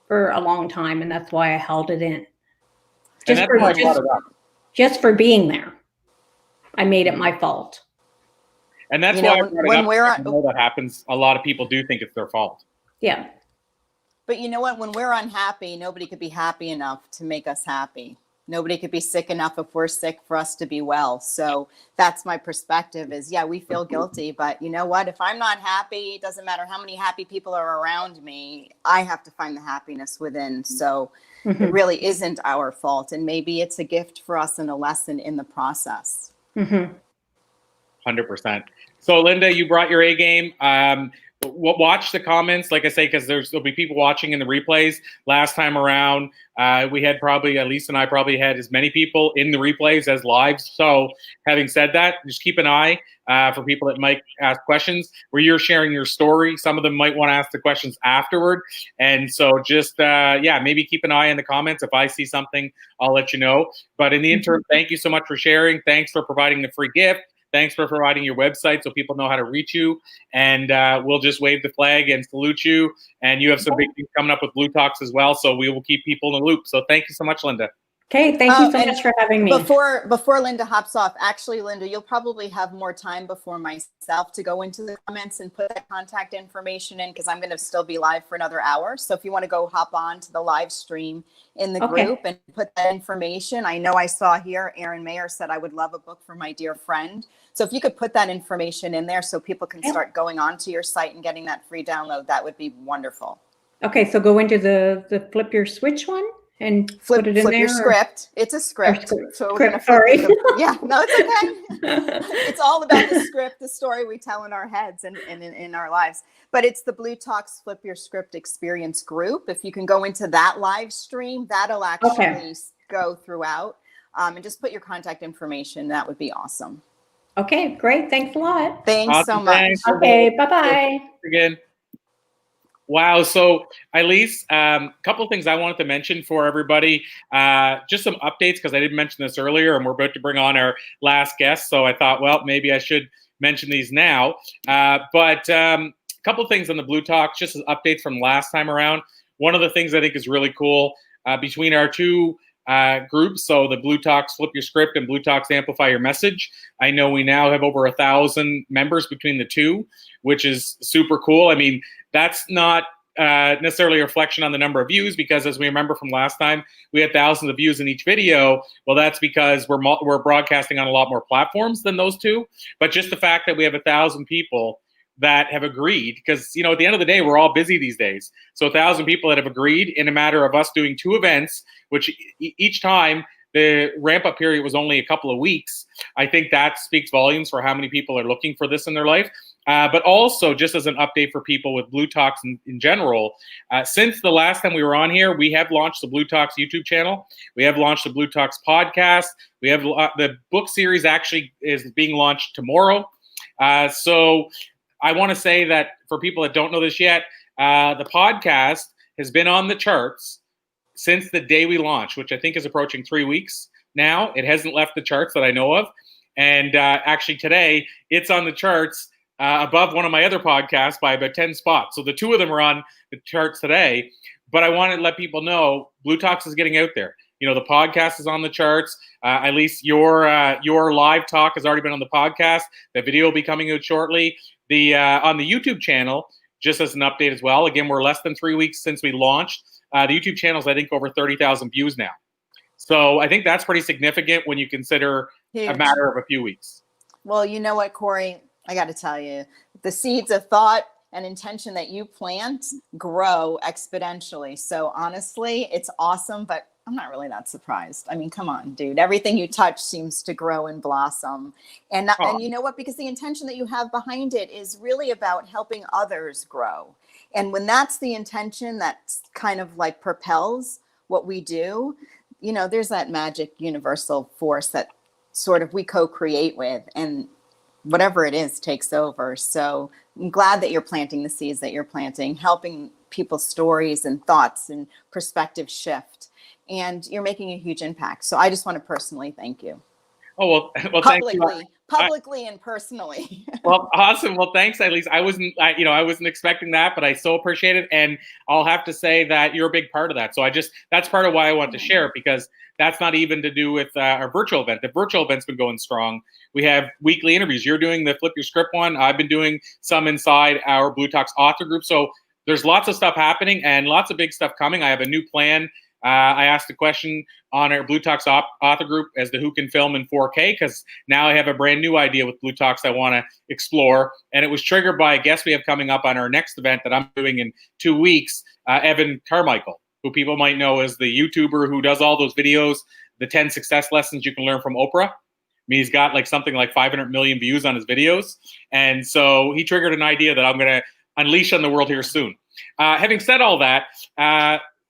for a long time, and that's why I held it in. Just for being there. I made it my fault. And that's why when that happens, a lot of people do think it's their fault. Yeah. But you know what? When we're unhappy, nobody could be happy enough to make us happy. Nobody could be sick enough if we're sick for us to be well. So that's my perspective is, we feel guilty. But you know what? If I'm not happy, it doesn't matter how many happy people are around me. I have to find the happiness within. So it really isn't our fault. And maybe it's a gift for us and a lesson in the process. 100%. So Linda, you brought your A game. Watch the comments, like I say, because there'll be people watching in the replays. Last time around, we had Elise and I probably had as many people in the replays as lives. So having said that, just keep an eye for people that might ask questions where you're sharing your story. Some of them might want to ask the questions afterward. And so just, maybe keep an eye in the comments. If I see something, I'll let you know. But in the interim, thank you so much for sharing. Thanks for providing the free gift. Thanks for providing your website so people know how to reach you. And we'll just wave the flag and salute you. And you have some big things coming up with Blue Talks as well. So we will keep people in the loop. So thank you so much, Linda. Okay, thank you so much for having me. Before Linda hops off, actually, Linda, you'll probably have more time before myself to go into the comments and put that contact information in, because I'm going to still be live for another hour. So if you want to go hop on to the live stream in the group and put that information. I know I saw here, Aaron Mayer said, I would love a book for my dear friend. So if you could put that information in there so people can start going onto your site and getting that free download, that would be wonderful. Okay, so go into the flip your switch one and put it in there. Flip your script. It's a script. So we're gonna sorry. no, it's okay. It's all about the script, the story we tell in our heads and in our lives. But it's the Blue Talks Flip Your Script Experience group. If you can go into that live stream, that'll actually go throughout. And just put your contact information. That would be awesome. Okay, great. Thanks a lot. Thanks so much. Thanks. Okay, bye-bye. Again. Wow. So, Elise, a couple of things I wanted to mention for everybody. Just some updates, because I didn't mention this earlier, and we're about to bring on our last guest. So I thought, well, maybe I should mention these now. But a couple of things on the Blue Talks, just as updates from last time around. One of the things I think is really cool between our two groups, so the Blue Talks Flip Your Script and Blue Talks Amplify Your Message. I know we now have over 1,000 members between the two, which is super cool. I mean, that's not necessarily a reflection on the number of views, because as we remember from last time, we had thousands of views in each video. Well, that's because we're broadcasting on a lot more platforms than those two. But just the fact that we have 1,000 people that have agreed, because, at the end of the day, we're all busy these days. So 1,000 people that have agreed in a matter of us doing 2 events, which each time the ramp-up period was only a couple of weeks. I think that speaks volumes for how many people are looking for this in their life. But also, just as an update for people with bLU Talks in general, since the last time we were on here, we have launched the bLU Talks YouTube channel. We have launched the bLU Talks podcast. We have the book series actually is being launched tomorrow. So I want to say that for people that don't know this yet, the podcast has been on the charts since the day we launched, which I think is approaching 3 weeks now. It hasn't left the charts that I know of. And actually today, it's on the charts above one of my other podcasts by about 10 spots. So the two of them are on the charts today. But I want to let people know bLU Talks is getting out there. You know, the podcast is on the charts. At least your live talk has already been on the podcast. The video will be coming out shortly. On the YouTube channel, just as an update as well. Again, we're less than 3 weeks since we launched. The YouTube channel is, I think, over 30,000 views now. So I think that's pretty significant when you consider a matter of a few weeks. Well, you know what, Corey? I got to tell you, the seeds of thought and intention that you plant grow exponentially. So honestly, it's awesome, but I'm not really that surprised. I mean, come on, dude. Everything you touch seems to grow and blossom. And you know what? Because the intention that you have behind it is really about helping others grow. And when that's the intention that kind of like propels what we do, you know, there's that magic universal force that sort of we co-create with, and whatever it is takes over. So I'm glad that you're planting the seeds that you're planting, helping people's stories and thoughts and perspective shift. And you're making a huge impact. So I just want to personally thank you. Oh, well, thank you. Publicly and personally. Well, awesome. Well, thanks, at least. I wasn't expecting that, but I so appreciate it. And I'll have to say that you're a big part of that. So that's part of why I want to share it, because that's not even to do with our virtual event. The virtual event's been going strong. We have weekly interviews. You're doing the Flip Your Script one. I've been doing some inside our bLU Talks author group. So there's lots of stuff happening and lots of big stuff coming. I have a new plan. I asked a question on our bLU Talks author group as to who can film in 4K, because now I have a brand new idea with bLU Talks I want to explore. And it was triggered by a guest we have coming up on our next event that I'm doing in 2 weeks, Evan Carmichael, who people might know as the YouTuber who does all those videos, the 10 success lessons you can learn from Oprah. I mean, he's got like something like 500 million views on his videos. And so he triggered an idea that I'm going to unleash on the world here soon. Having said all that,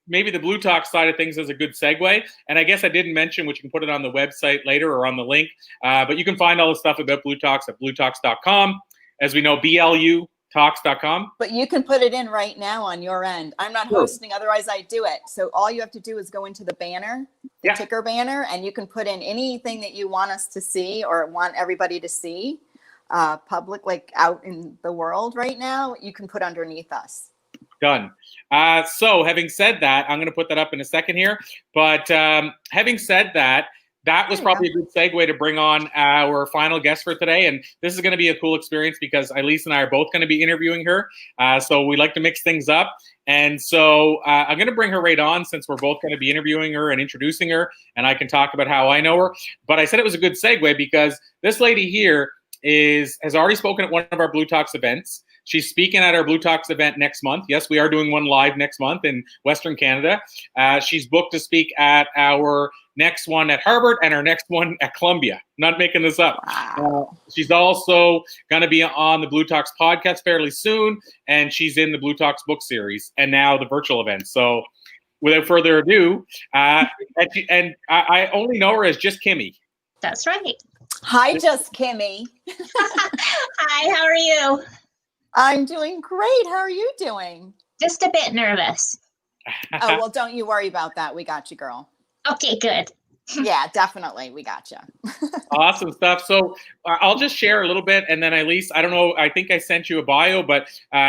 maybe the bLU Talks side of things is a good segue. And I guess I didn't mention, which you can put it on the website later or on the link, but you can find all the stuff about bLU Talks at blutalks.com. As we know, bLU talks.com. But you can put it in right now on your end. I'm not hosting, otherwise I do it. So all you have to do is go into the banner, the ticker banner, and you can put in anything that you want us to see or want everybody to see, public, like out in the world right now, you can put underneath us. Done. So having said that, I'm going to put that up in a second here. But having said that, that was probably a good segue to bring on our final guest for today. And this is going to be a cool experience because Elise and I are both going to be interviewing her. So we like to mix things up. And so I'm going to bring her right on since we're both going to be interviewing her and introducing her. And I can talk about how I know her. But I said it was a good segue because this lady here has already spoken at one of our bLU Talks events. She's speaking at our bLU Talks event next month. Yes, we are doing one live next month in Western Canada. She's booked to speak at our next one at Harvard and our next one at Columbia. I'm not making this up. Wow. She's also going to be on the bLU Talks podcast fairly soon, and she's in the bLU Talks book series and now the virtual event. So without further ado, I only know her as just Kimmy. That's right. Hi, just Kimmy. Hi, how are you? I'm doing great. How are you doing? Just a bit nervous. Oh, well, don't you worry about that. We got you, girl. Okay, good. Yeah, definitely. We got you. Awesome stuff. So I'll just share a little bit, and then Elise, I don't know, I think I sent you a bio, but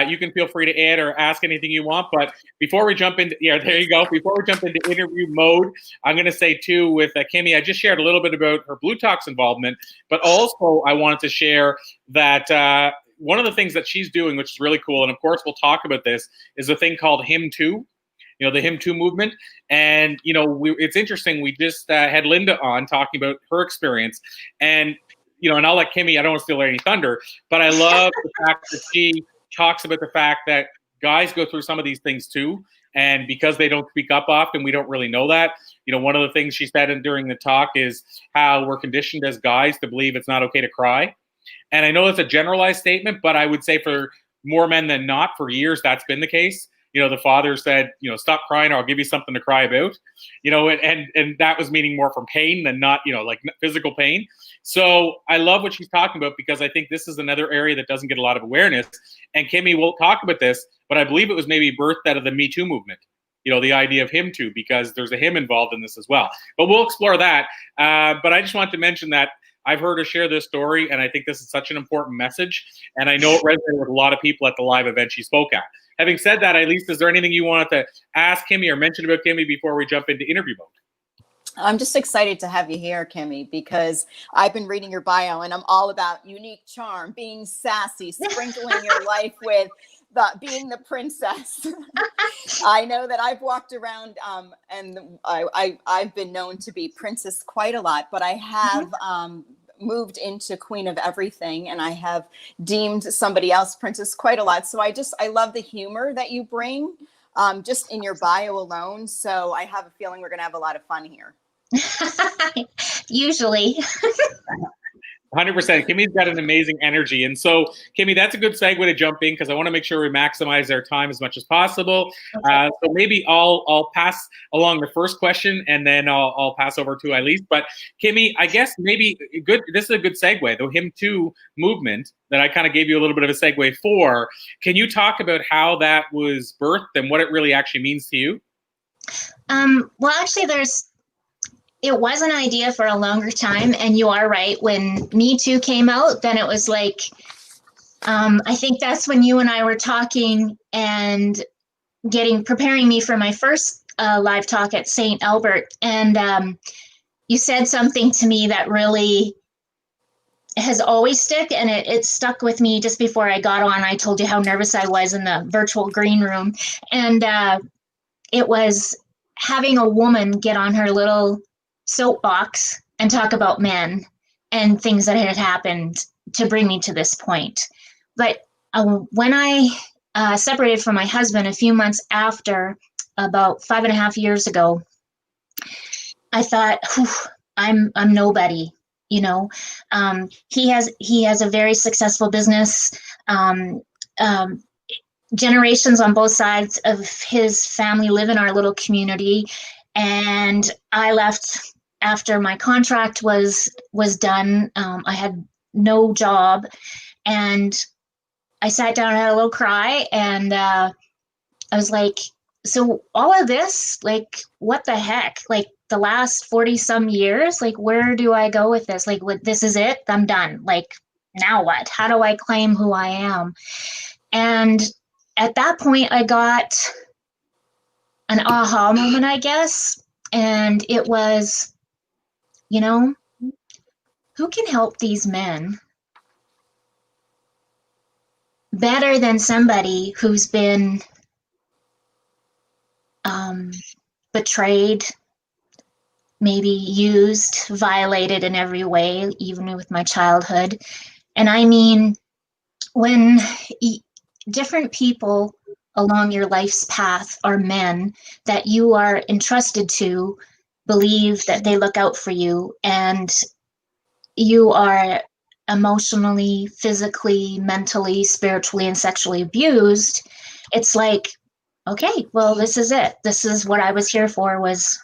you can feel free to add or ask anything you want. But before we jump into, there you go. Before we jump into interview mode, I'm going to say too with Kimmy, I just shared a little bit about her bLU Talks involvement, but also I wanted to share that one of the things that she's doing, which is really cool, and of course we'll talk about this, is a thing called Him Too. You know, the Him Too movement. And, you know, it's interesting. We just had Linda on talking about her experience. And, you know, and I'll let Kimmy, I don't want to steal any thunder, but I love the fact that she talks about the fact that guys go through some of these things too. And because they don't speak up often, we don't really know that. You know, one of the things she said during the talk is how we're conditioned as guys to believe it's not okay to cry. And I know it's a generalized statement, but I would say for more men than not, for years, that's been the case. The father said, stop crying or I'll give you something to cry about, and that was meaning more from pain than not, like physical pain. So I love what she's talking about, because I think this is another area that doesn't get a lot of awareness. And Kimmy will talk about this, but I believe it was maybe birthed out of the Me Too movement, the idea of him too, because there's a him involved in this as well. But we'll explore that. But I just want to mention that I've heard her share this story, and I think this is such an important message. And I know it resonated with a lot of people at the live event she spoke at. Having said that, Elise, is there anything you wanted to ask Kimmy or mention about Kimmy before we jump into interview mode? I'm just excited to have you here, Kimmy, because I've been reading your bio and I'm all about unique charm, being sassy, sprinkling your life with being the princess. I know that I've walked around and I've been known to be princess quite a lot, but I have moved into queen of everything, and I have deemed somebody else princess quite a lot. So I love the humor that you bring just in your bio alone. So I have a feeling we're going to have a lot of fun here. Usually. 100%. Kimmy's got an amazing energy. And so, Kimmy, that's a good segue to jump in, because I want to make sure we maximize our time as much as possible. Okay. So maybe I'll pass along the first question, and then I'll pass over to Elise. But Kimmy, I guess maybe this is a good segue, the Him Too movement that I kind of gave you a little bit of a segue for. Can you talk about how that was birthed and what it really actually means to you? Well, actually, it was an idea for a longer time, and you are right. When Me Too came out, then it was like, I think that's when you and I were talking and preparing me for my first live talk at St. Albert. And you said something to me that really has always stuck, and it stuck with me. Just before I got on, I told you how nervous I was in the virtual green room. And it was having a woman get on her little soapbox and talk about men and things that had happened to bring me to this point. But when I separated from my husband a few months after, about 5.5 years ago, I thought, I'm nobody. He has a very successful business. Generations on both sides of his family live in our little community, and I left after my contract was done. I had no job, and I sat down and had a little cry, and I was like, so all of this, like, what the heck? Like, the last 40 some years, like, where do I go with this? Like, this is it? I'm done. Like, now what? How do I claim who I am? And at that point, I got an aha moment, I guess. And it was, who can help these men better than somebody who's been betrayed, maybe used, violated in every way, even with my childhood. And I mean, when different people along your life's path are men that you are entrusted to believe that they look out for you, and you are emotionally, physically, mentally, spiritually, and sexually abused, it's like, okay, well, this is it. This is what I was here for, was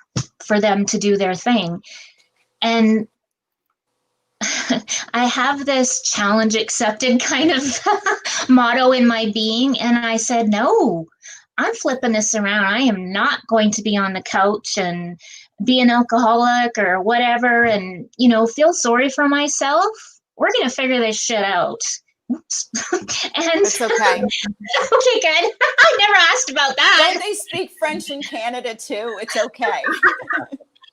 for them to do their thing. And I have this challenge accepted kind of motto in my being. And I said, no, I'm flipping this around. I am not going to be on the couch and be an alcoholic or whatever and, feel sorry for myself. We're going to figure this shit out. Oops. And It's okay. Okay, good. I never asked about that. Don't they speak French in Canada too? It's okay.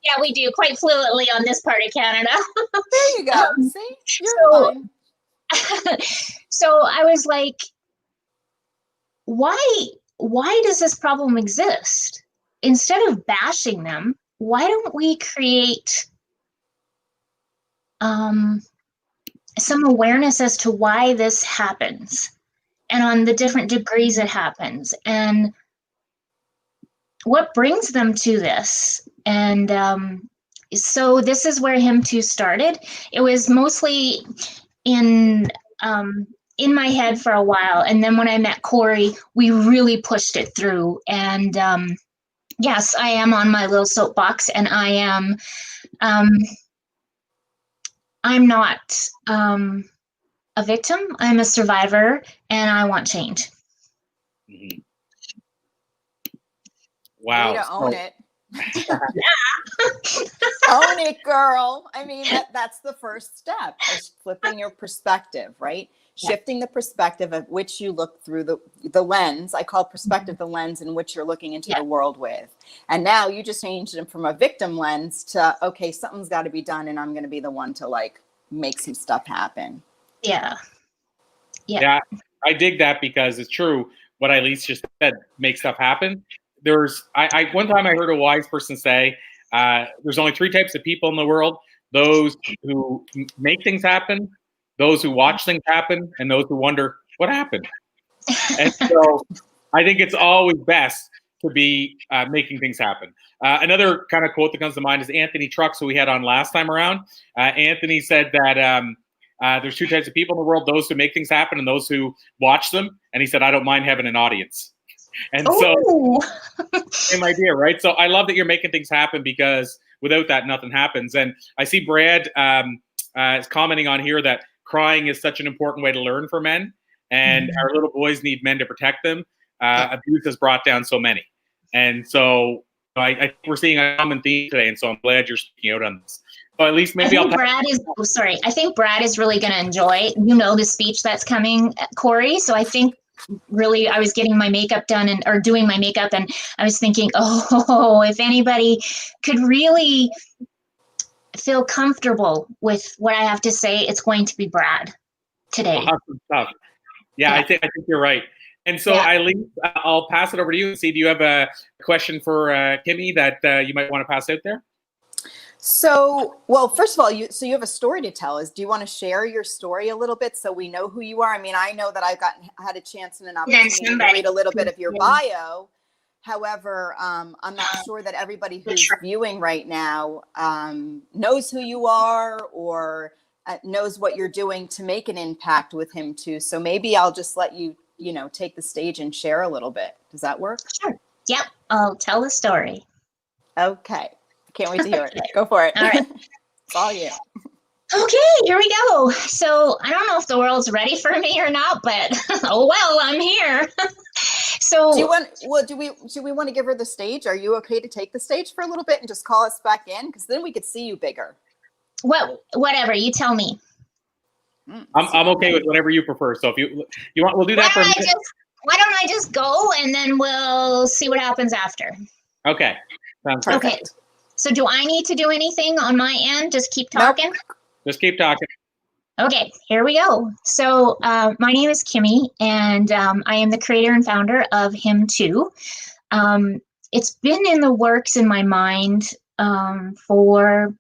Yeah, we do quite fluently on this part of Canada. There you go. See, you're fine. So I was like, why does this problem exist? Instead of bashing them, why don't we create some awareness as to why this happens and on the different degrees it happens and what brings them to this. And so this is where Him Too started. It was mostly in in my head for a while, and then when I met Corey, we really pushed it through. And yes, I am on my little soapbox, and I am I'm not a victim. I'm a survivor, and I want change. Mhm. Way Wow. to own So- it. Own it, girl. I mean, that's the first step, is flipping your perspective, right? Yeah. Shifting the perspective of which you look through the lens. I call perspective the lens in which you're looking into Yeah. the world with. And now you just changed it from a victim lens to, okay, something's got to be done, and I'm going to be the one to like make some stuff happen. Yeah. Yeah, I dig that, because it's true what Elise just said, make stuff happen. I one time I heard a wise person say, there's only 3 types of people in the world: those who make things happen, those who watch things happen, and those who wonder what happened. And so I think it's always best to be making things happen. Another kind of quote that comes to mind is Anthony Trucks, who we had on last time around. Anthony said that there's 2 types of people in the world: those who make things happen and those who watch them. And he said, I don't mind having an audience. And so, Ooh. same idea, right? So I love that you're making things happen, because without that, nothing happens. And I see Brad is commenting on here that crying is such an important way to learn for men, and our little boys need men to protect them. Abuse has brought down so many. And so I think we're seeing a common theme today, and so I'm glad you're speaking out on this. So at least maybe I'll. I think Brad is really going to enjoy, the speech that's coming, Corey. So I think really I was getting my makeup done or doing my makeup, and I was thinking, oh, if anybody could really feel comfortable with what I have to say, it's going to be Brad today. Awesome stuff. Yeah, I think you're right. And so, Eileen, I'll pass it over to you and see, do you have a question for Kimmy that you might want to pass out there? So, well, first of all, you have a story to tell us. Do you want to share your story a little bit so we know who you are? I mean, I know that I've had a chance and an opportunity to read a little bit of your bio. However, I'm not sure that everybody who's viewing right now knows who you are or knows what you're doing to make an impact with him too. So maybe I'll just let you, take the stage and share a little bit. Does that work? Sure. Yep. I'll tell the story. Okay. Can't wait to hear it. Go for it. All right. It's all you. Okay, here we go. So I don't know if the world's ready for me or not, but oh well, I'm here. So do we want to give her the stage? Are you okay to take the stage for a little bit and just call us back in? Because then we could see you bigger. Whatever, you tell me. I'm okay with whatever you prefer. So if you want, we'll do that why don't I just go, and then we'll see what happens after. Okay. Sounds good. Okay. So do I need to do anything on my end? Just keep talking? Nope. Just keep talking. Okay, here we go. So my name is Kimmy, and I am the creator and founder of Him Too. It's been in the works in my mind for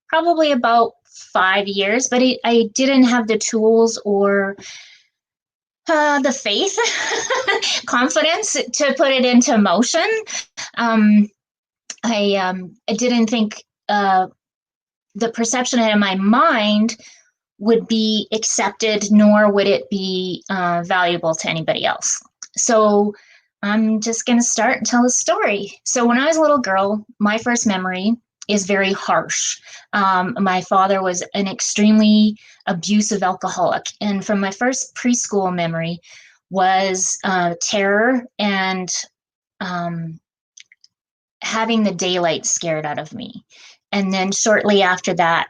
probably about 5 years, but I didn't have the tools or the faith, confidence to put it into motion. I didn't think the perception in my mind would be accepted, nor would it be valuable to anybody else. So I'm just going to start and tell a story. So when I was a little girl, my first memory is very harsh. My father was an extremely abusive alcoholic. And from my first preschool memory was terror and having the daylight scared out of me. And then shortly after that,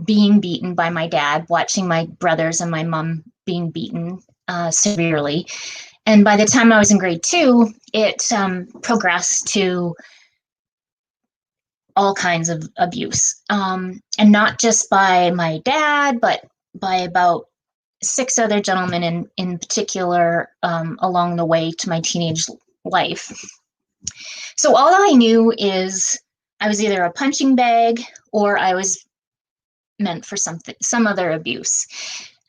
being beaten by my dad, watching my brothers and my mom being beaten severely. And by the time I was in grade 2, it progressed to all kinds of abuse. And not just by my dad, but by about 6 other gentlemen in particular along the way to my teenage life. So all I knew is I was either a punching bag or I was meant for some other abuse.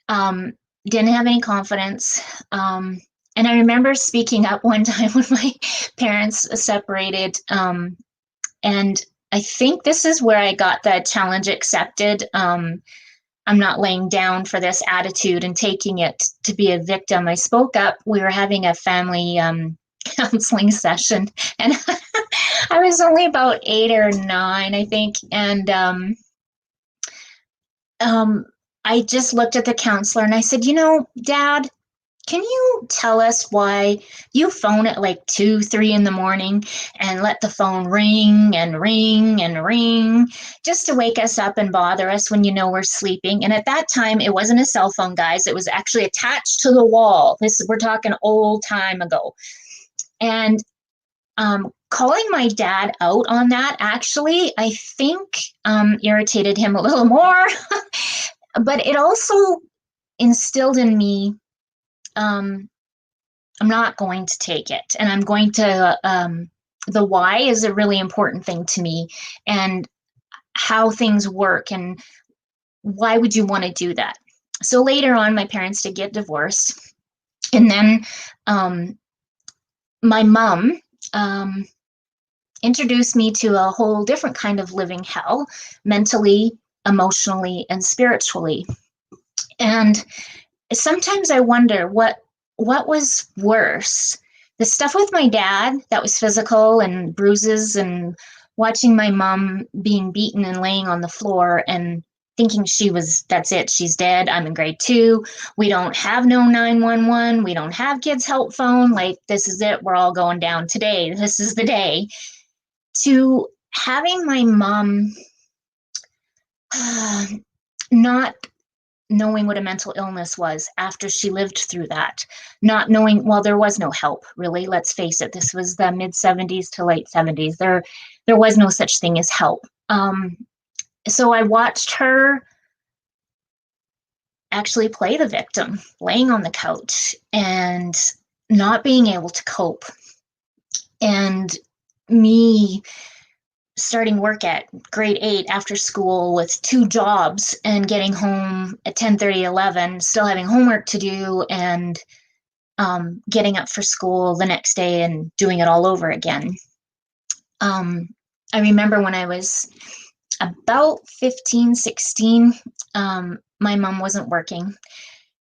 Didn't have any confidence. And I remember speaking up one time when my parents separated. And I think this is where I got the challenge accepted I'm not laying down for this attitude and taking it to be a victim. I spoke up. We were having a family counseling session, and I was only about 8 or 9, I think. And I just looked at the counselor and I said, Dad, can you tell us why you phone at like 2, 3 in the morning and let the phone ring and ring and ring just to wake us up and bother us when we're sleeping? And at that time, it wasn't a cell phone, guys. It was actually attached to the wall. We're talking old time ago. And calling my dad out on that, actually, I think irritated him a little more. But it also instilled in me, I'm not going to take it. And I'm going to, the why is a really important thing to me, and how things work, and why would you want to do that? So later on, my parents did get divorced. And then my mom introduced me to a whole different kind of living hell, mentally, emotionally, and spiritually. And sometimes I wonder what was worse, the stuff with my dad that was physical and bruises, and watching my mom being beaten and laying on the floor and thinking that's it, she's dead. I'm in grade 2. We don't have no 911. We don't have kids help phone. Like, this is it. We're all going down today. This is the day. To having my mom not knowing what a mental illness was after she lived through that, not knowing, well, there was no help, really. Let's face it, this was the mid 70s to late 70s. There was no such thing as help. So I watched her actually play the victim, laying on the couch and not being able to cope. And me starting work at grade 8 after school with 2 jobs and getting home at 10:30, 11, still having homework to do, and getting up for school the next day and doing it all over again. I remember when I was about 15, 16, my mom wasn't working,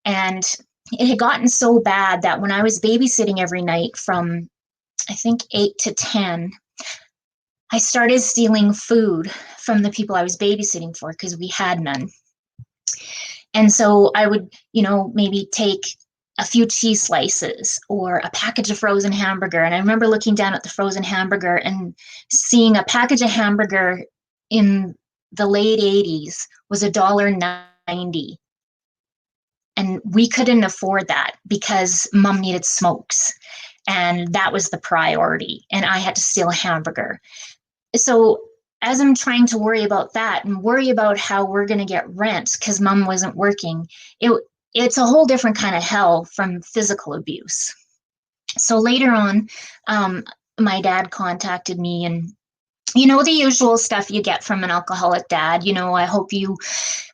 and it had gotten so bad that when I was babysitting every night from, I think, 8 to 10, I started stealing food from the people I was babysitting for, because we had none. And so I would, maybe take a few cheese slices or a package of frozen hamburger. And I remember looking down at the frozen hamburger and seeing a package of hamburger in the late 80s was $1.90. And we couldn't afford that because Mom needed smokes. And that was the priority. And I had to steal a hamburger. So as I'm trying to worry about that and worry about how we're going to get rent because Mom wasn't working, it's a whole different kind of hell from physical abuse. So later on, my dad contacted me, and the usual stuff you get from an alcoholic dad. I hope you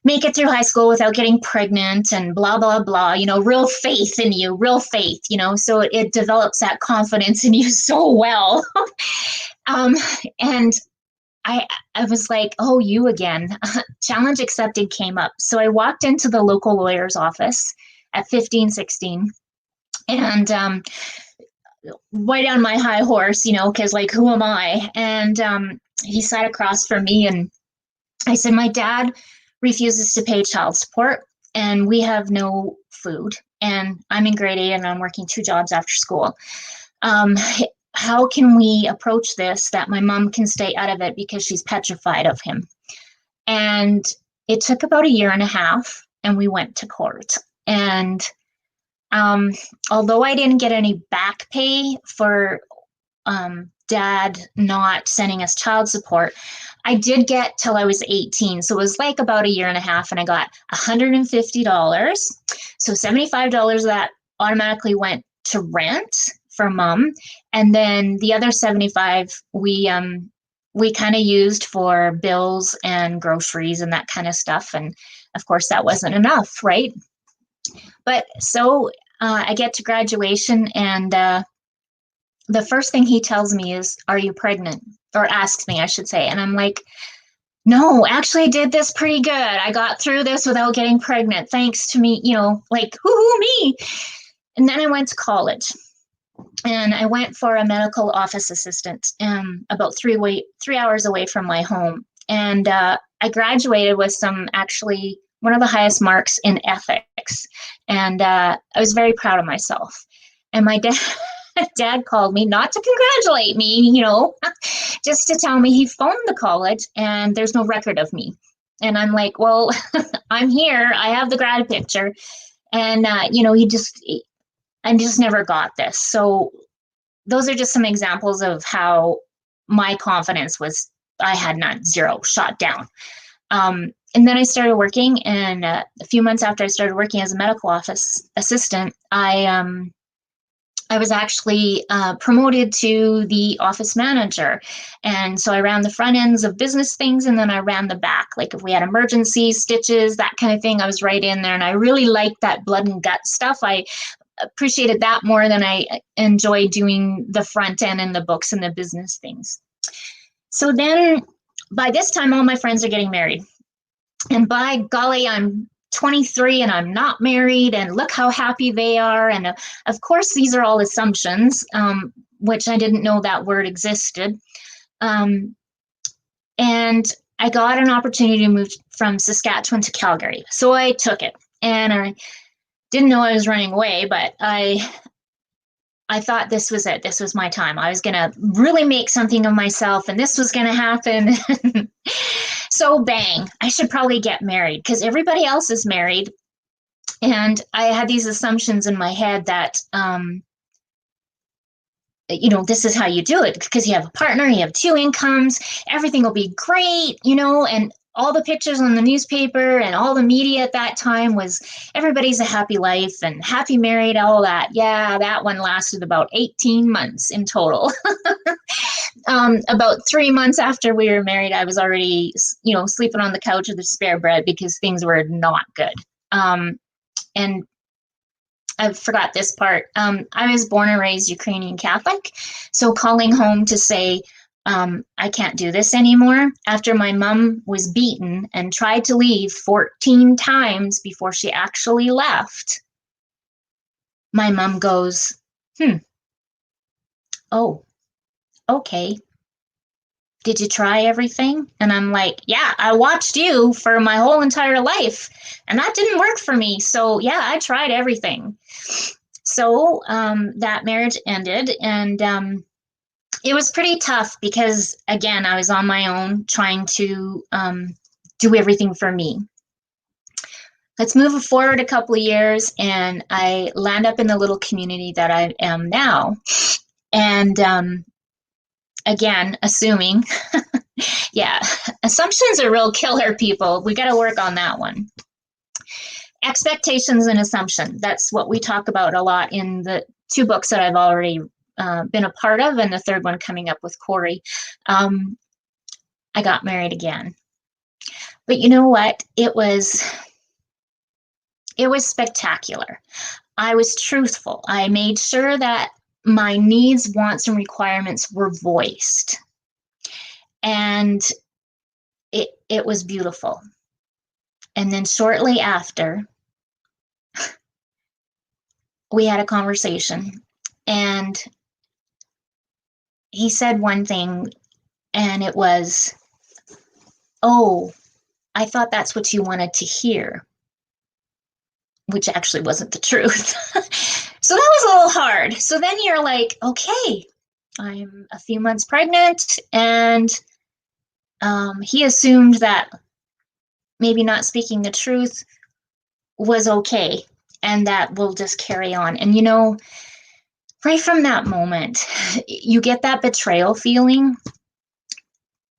make it through high school without getting pregnant, and blah, blah, blah, real faith in you, real faith, so it develops that confidence in you so well. And I was like, oh, you again. Challenge accepted came up. So I walked into the local lawyer's office at 15, 16, and right on my high horse, because like, who am I? And he sat across from me, and I said, my dad refuses to pay child support, and we have no food, and I'm in grade 8 and I'm working 2 jobs after school. How can we approach this that my mom can stay out of it because she's petrified of him? And it took about 1.5 years, and we went to court. And although I didn't get any back pay for Dad not sending us child support, I did get till I was 18. So it was like about 1.5 years, and I got $150. So $75 of that automatically went to rent for Mom, and then the other 75 we kind of used for bills and groceries and that kind of stuff. And of course that wasn't enough, right? But so I get to graduation, and the first thing he tells me is, are you pregnant? Or asks me, I should say. And I'm like, no, actually I did this pretty good. I got through this without getting pregnant, thanks to me, like, woohoo, me. And then I went to college. And I went for a medical office assistant, about 3 hours away from my home. And I graduated with actually one of the highest marks in ethics. And I was very proud of myself. And my dad called me, not to congratulate me, just to tell me he phoned the college and there's no record of me. And I'm like, well, I'm here. I have the grad picture. And, I just never got this. So those are just some examples of how my confidence I had not zero, shot down. And then I started working, and a few months after I started working as a medical office assistant, I was actually promoted to the office manager. And so I ran the front ends of business things, and then I ran the back. Like if we had emergencies, stitches, that kind of thing, I was right in there. And I really liked that blood and gut stuff. I appreciated that more than I enjoyed doing the front end and the books and the business things. So then by this time, all my friends are getting married. And by golly, I'm 23 and I'm not married, and look how happy they are. And of course, these are all assumptions, which I didn't know that word existed. And I got an opportunity to move from Saskatchewan to Calgary. So I took it, and I didn't know I was running away, but I thought this was it. This was my time. I was going to really make something of myself, and this was going to happen. So bang, I should probably get married because everybody else is married. And I had these assumptions in my head that, this is how you do it because you have a partner, you have 2 incomes, everything will be great, and all the pictures on the newspaper and all the media at that time was everybody's a happy life and happy married, all that. Yeah, that one lasted about 18 months in total. About 3 months after we were married, I was already, sleeping on the couch with the spare bed because things were not good. And I forgot this part. I was born and raised Ukrainian Catholic. So calling home to say, I can't do this anymore. After my mom was beaten and tried to leave 14 times before she actually left, my mom goes, oh, okay. Did you try everything? And I'm like, yeah, I watched you for my whole entire life, and that didn't work for me. So yeah, I tried everything. So that marriage ended, and it was pretty tough because, again, I was on my own trying to do everything for me. Let's move forward a couple of years, and I land up in the little community that I am now. And again, assuming, yeah, assumptions are real killer, people. We got to work on that one. Expectations and assumption. That's what we talk about a lot in the 2 books that I've already been a part of, and the 3rd one coming up with Corey. I got married again. But you know what? It was spectacular. I was truthful. I made sure that my needs, wants, and requirements were voiced. And it was beautiful. And then shortly after, we had a conversation, and he said one thing, and it was, oh, I thought that's what you wanted to hear, which actually wasn't the truth. So that was a little hard. So then you're like, okay, I'm a few months pregnant, and he assumed that maybe not speaking the truth was okay, and that we'll just carry on. And right from that moment, you get that betrayal feeling.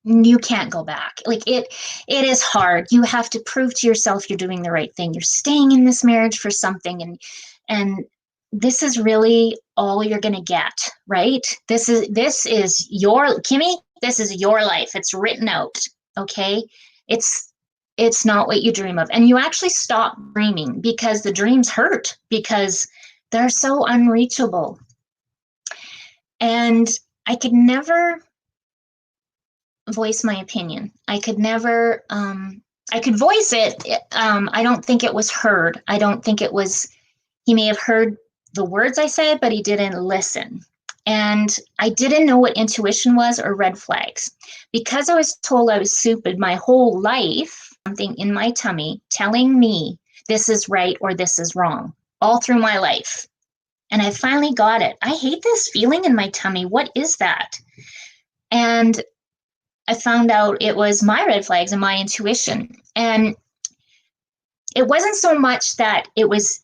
You can't go back. Like it is hard. You have to prove to yourself you're doing the right thing. You're staying in this marriage for something, and this is really all you're going to get, right? This is your, Kimmy, this is your life. It's written out, okay? It's not what you dream of. And you actually stop dreaming because the dreams hurt because they're so unreachable. And I could never voice my opinion. I could never, I could voice it. I don't think it was heard. I don't think it was, he may have heard the words I said, but he didn't listen. And I didn't know what intuition was or red flags. Because I was told I was stupid my whole life, something in my tummy telling me this is right or this is wrong, all through my life. And I finally got it. I hate this feeling in my tummy. What is that? And I found out it was my red flags and my intuition. And it wasn't so much that it was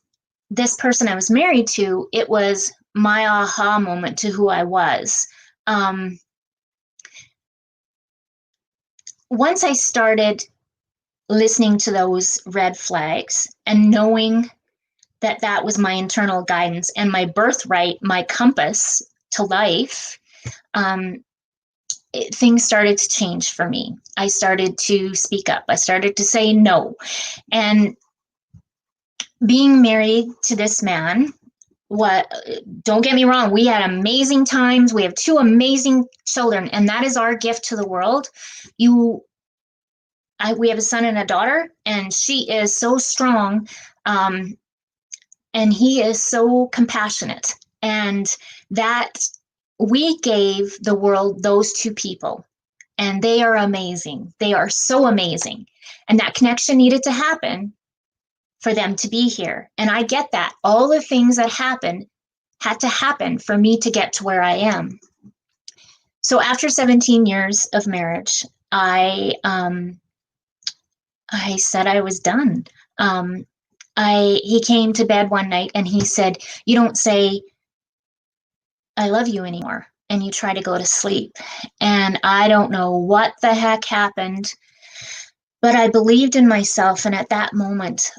this person I was married to, it was my aha moment to who I was. Once I started listening to those red flags and knowing that that was my internal guidance and my birthright, my compass to life, things started to change for me. I started to speak up. I started to say no. And being married to this man, don't get me wrong, we had amazing times. We have 2 amazing children, and that is our gift to the world. We have a son and a daughter, and she is so strong, and he is so compassionate. And that we gave the world those 2 people, and they are amazing. They are so amazing. And that connection needed to happen for them to be here. And I get that. All the things that happened had to happen for me to get to where I am. So after 17 years of marriage, I said I was done. He came to bed one night and he said, "You don't say I love you anymore," and you try to go to sleep. And I don't know what the heck happened, but I believed in myself. And at that moment,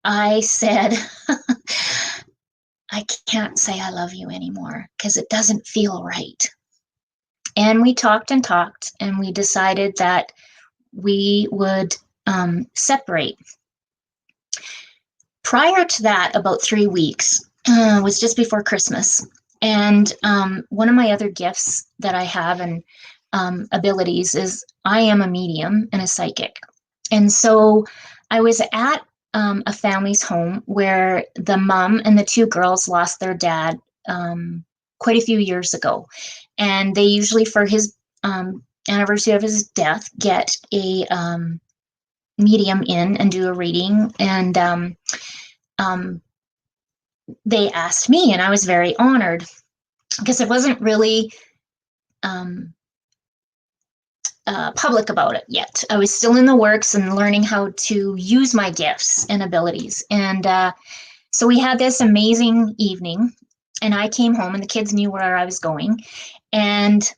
I said, I can't say I love you anymore because it doesn't feel right. And we talked and talked, and we decided that we would separate. Prior to that, about 3 weeks, was just before Christmas. And one of my other gifts that I have and abilities is I am a medium and a psychic. And so I was at a family's home where the mom and the 2 girls lost their dad quite a few years ago. And they usually, for his anniversary of his death, get a medium in and do a reading. And they asked me, and I was very honored because it wasn't really public about it yet. I was still in the works and learning how to use my gifts and abilities. And so we had this amazing evening, and I came home and the kids knew where I was going. And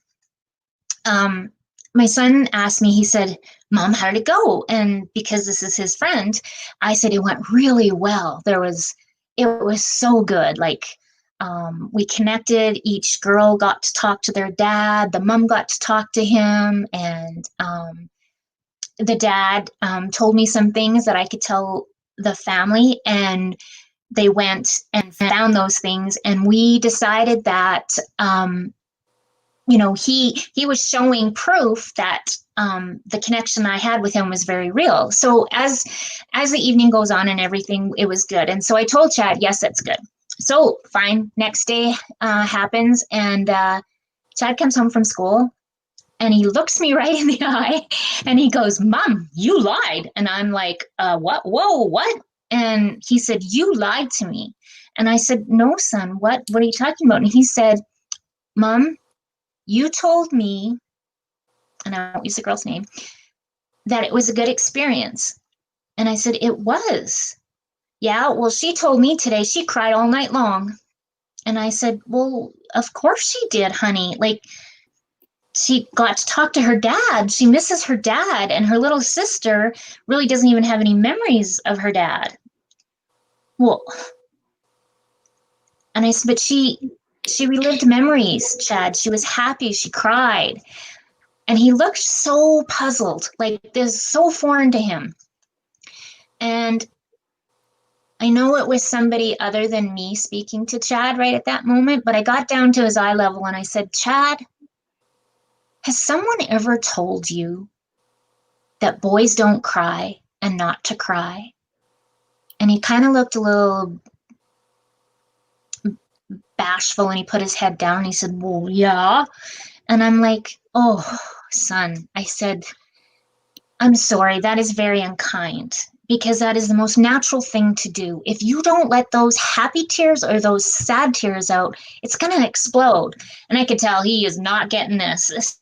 my son asked me, he said, "Mom, how did it go?" And because this is his friend, I said, "It went really well. It was so good. Like, we connected. Each girl got to talk to their dad. The mom got to talk to him. And the dad told me some things that I could tell the family. And they went and found those things. And we decided that, he was showing proof that the connection I had with him was very real. So as the evening goes on and everything, it was good. And so I told Chad, yes, that's good. So fine. Next day happens, and Chad comes home from school, and he looks me right in the eye, and he goes, "Mom, you lied." And I'm like, what? Whoa, what? And he said, "You lied to me." And I said, "No, son, what are you talking about?" And he said, "Mom, you told me," and I won't use the girl's name, "that it was a good experience." And I said, "It was." "Yeah, well, she told me today she cried all night long." And I said, "Well, of course she did, honey. Like, she got to talk to her dad. She misses her dad, and her little sister really doesn't even have any memories of her dad." Well, and I said, "But she relived memories, Chad. She was happy. She cried." And he looked so puzzled, like this is so foreign to him. And I know it was somebody other than me speaking to Chad right at that moment, but I got down to his eye level and I said, "Chad, Has someone ever told you that boys don't cry and not to cry? And he kind of looked a little bashful and he put his head down and he said, well, yeah. And I'm like, oh, son, I said, I'm sorry, that is very unkind, because that is the most natural thing to do. If you don't let those happy tears or those sad tears out, it's going to explode. And I could tell he is not getting this.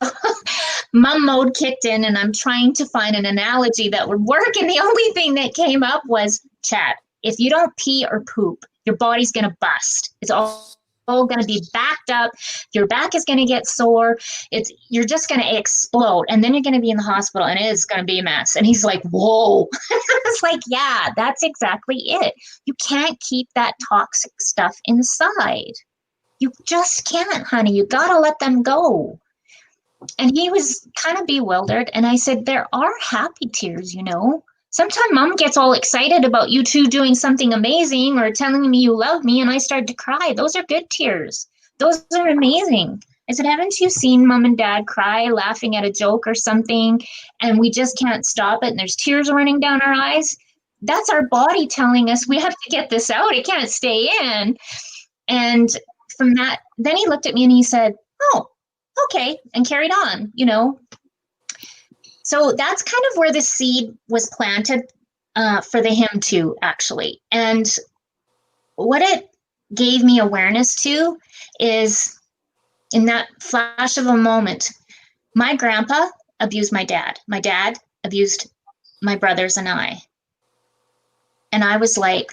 Mom mode kicked in, and I'm trying to find an analogy that would work. And the only thing that came up was, Chad, if you don't pee or poop, your body's going to bust. It's all going to be backed up. Your back is going to get sore. You're just going to explode. And then you're going to be in the hospital, and it is going to be a mess. And he's like, whoa. It's like, yeah, that's exactly it. You can't keep that toxic stuff inside. You just can't, honey. You got to let them go. And he was kind of bewildered. And I said, there are happy tears, you know. Sometimes mom gets all excited about you two doing something amazing or telling me you love me, and I start to cry. Those are good tears. Those are amazing. I said, haven't you seen mom and dad cry laughing at a joke or something, and we just can't stop it, and there's tears running down our eyes? That's our body telling us we have to get this out. It can't stay in. And from that, then he looked at me and he said, oh, okay, and carried on, you know. So that's kind of where the seed was planted for the hymn too, actually. And what it gave me awareness to is, in that flash of a moment, my grandpa abused my dad. My dad abused my brothers and I. And I was like,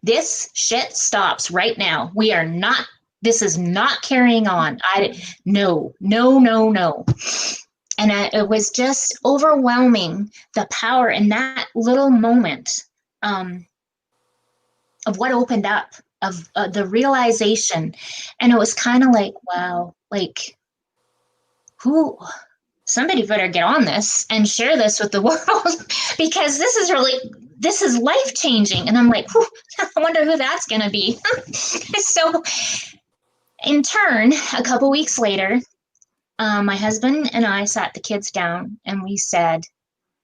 this shit stops right now. This is not carrying on. No. And it was just overwhelming, the power in that little moment of what opened up, of the realization. And it was kind of like, wow, like, somebody better get on this and share this with the world, because this is life-changing. And I'm like, I wonder who that's going to be. So in turn, a couple weeks later, my husband and I sat the kids down and we said,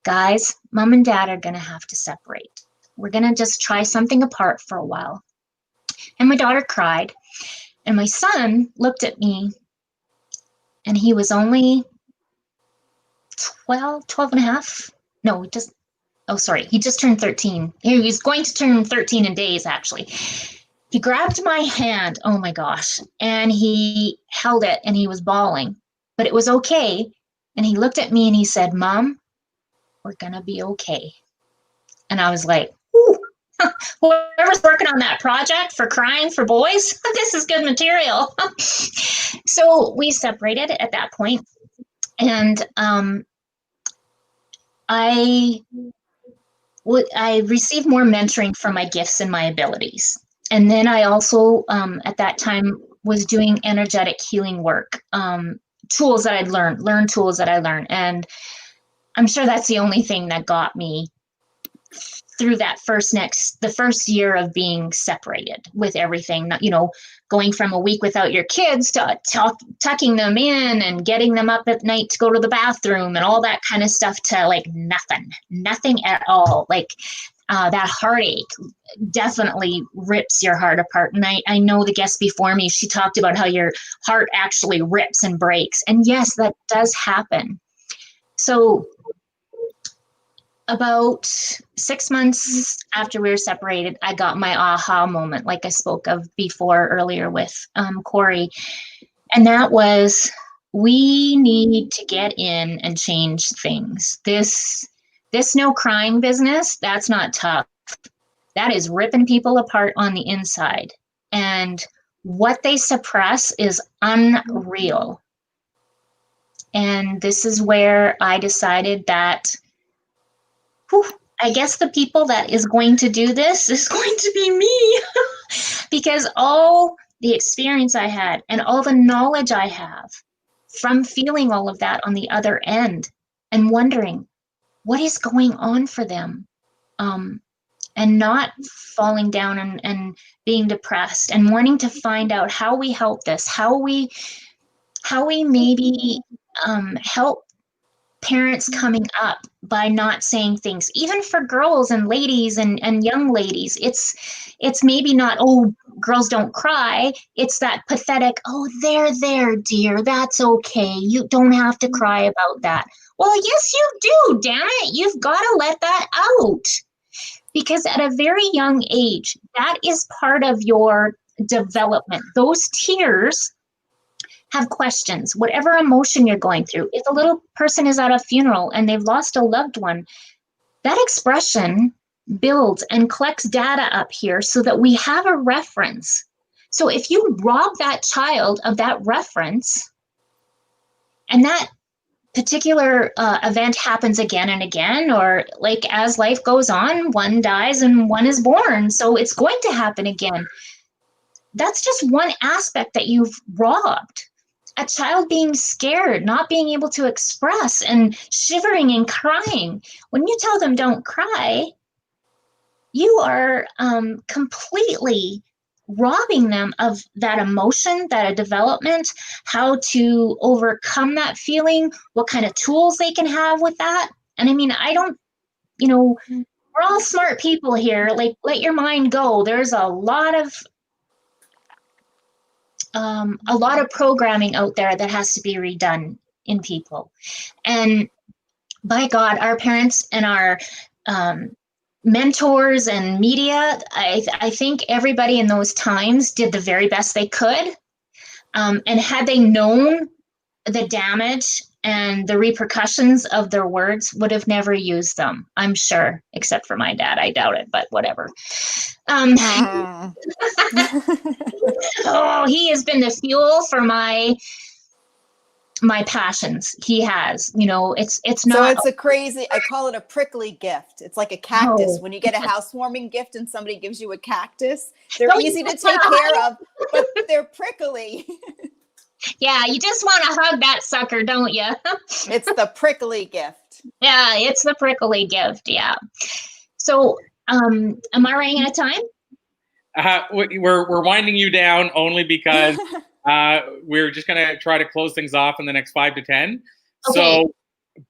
guys, mom and dad are going to have to separate. We're going to just try something apart for a while. And my daughter cried, and my son looked at me, and he was only 12 and a half. No, he just turned 13. He was going to turn 13 in days, actually. He grabbed my hand, oh my gosh, and he held it, and he was bawling. But it was okay. And he looked at me and he said, Mom, we're going to be okay. And I was like, ooh, whoever's working on that project for crying for boys, this is good material. So we separated at that point. And I received more mentoring for my gifts and my abilities. And then I also, at that time, was doing energetic healing work. Tools that I'd learned tools that I learned. And I'm sure that's the only thing that got me through that the first year of being separated with everything, you know, going from a week without your kids to tucking them in and getting them up at night to go to the bathroom and all that kind of stuff, to like nothing at all. Like that heartache definitely rips your heart apart. And I know the guest before me, she talked about how your heart actually rips and breaks. And yes, that does happen. So about 6 months after we were separated, I got my aha moment, like I spoke of before earlier with Corey. And that was, we need to get in and change things. This no crying business, that's not tough. That is ripping people apart on the inside. And what they suppress is unreal. And this is where I decided that, I guess the people that is going to do this is going to be me. Because all the experience I had and all the knowledge I have from feeling all of that on the other end and wondering what is going on for them, and not falling down and being depressed and wanting to find out how we help this, how we maybe help parents coming up by not saying things, even for girls and ladies and young ladies. It's maybe not, oh, girls don't cry. It's that pathetic, oh, there, dear, that's okay. You don't have to cry about that. Well, yes, you do, damn it. You've got to let that out. Because at a very young age, that is part of your development. Those tears have questions, whatever emotion you're going through. If a little person is at a funeral and they've lost a loved one, that expression builds and collects data up here so that we have a reference. So if you rob that child of that reference, and that particular event happens again and again, or like as life goes on, one dies and one is born, so it's going to happen again. That's just one aspect that you've robbed. A child being scared, not being able to express, and shivering and crying. When you tell them don't cry, you are completely robbing them of that emotion, that development, how to overcome that feeling, what kind of tools they can have with that. And I mean, I don't, we're all smart people here. Like, let your mind go. There's a lot of programming out there that has to be redone in people. And by God, our parents and our mentors and media, I think everybody in those times did the very best they could. And had they known the damage and the repercussions of their words, would have never used them, I'm sure, except for my dad. I doubt it, but whatever. Oh, he has been the fuel for my passions. He has, it's not. So it's a crazy, I call it a prickly gift. It's like a cactus. When you get a housewarming gift and somebody gives you a cactus, they're easy to take care of, but they're prickly. Yeah, you just want to hug that sucker, don't you? It's the prickly gift. Yeah, it's the prickly gift. Yeah. So, am I running out of time? We're winding you down only because we're just going to try to close things off in the next 5 to 10. Okay. So,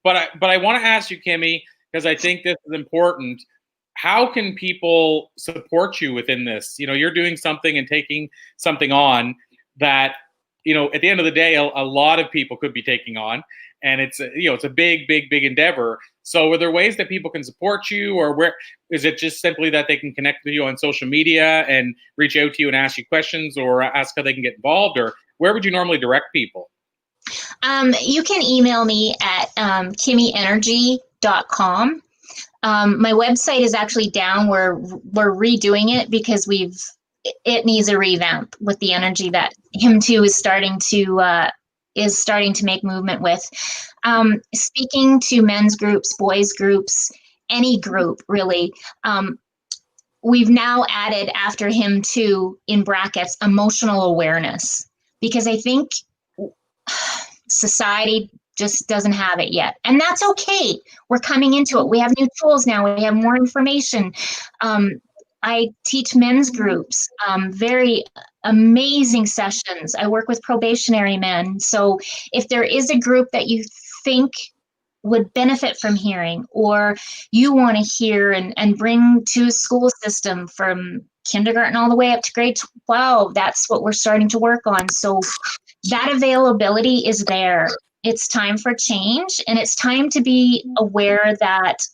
but I want to ask you, Kimmy, because I think this is important. How can people support you within this? You're doing something and taking something on that, at the end of the day, a lot of people could be taking on, and it's a big endeavor. So are there ways that people can support you, or where is it just simply that they can connect with you on social media and reach out to you and ask you questions, or ask how they can get involved, or where would you normally direct people? You can email me at kimmyenergy.com. My website is actually down. We're redoing it because it needs a revamp with the energy that him too is starting to make movement with. Speaking to men's groups, boys groups, any group really. We've now added after him too, in brackets, emotional awareness, because I think society just doesn't have it yet. And that's okay. We're coming into it. We have new tools now. We have more information. I teach men's groups, very amazing sessions. I work with probationary men. So if there is a group that you think would benefit from hearing, or you want to hear and bring to a school system from kindergarten all the way up to grade 12, that's what we're starting to work on. So that availability is there. It's time for change, and it's time to be aware that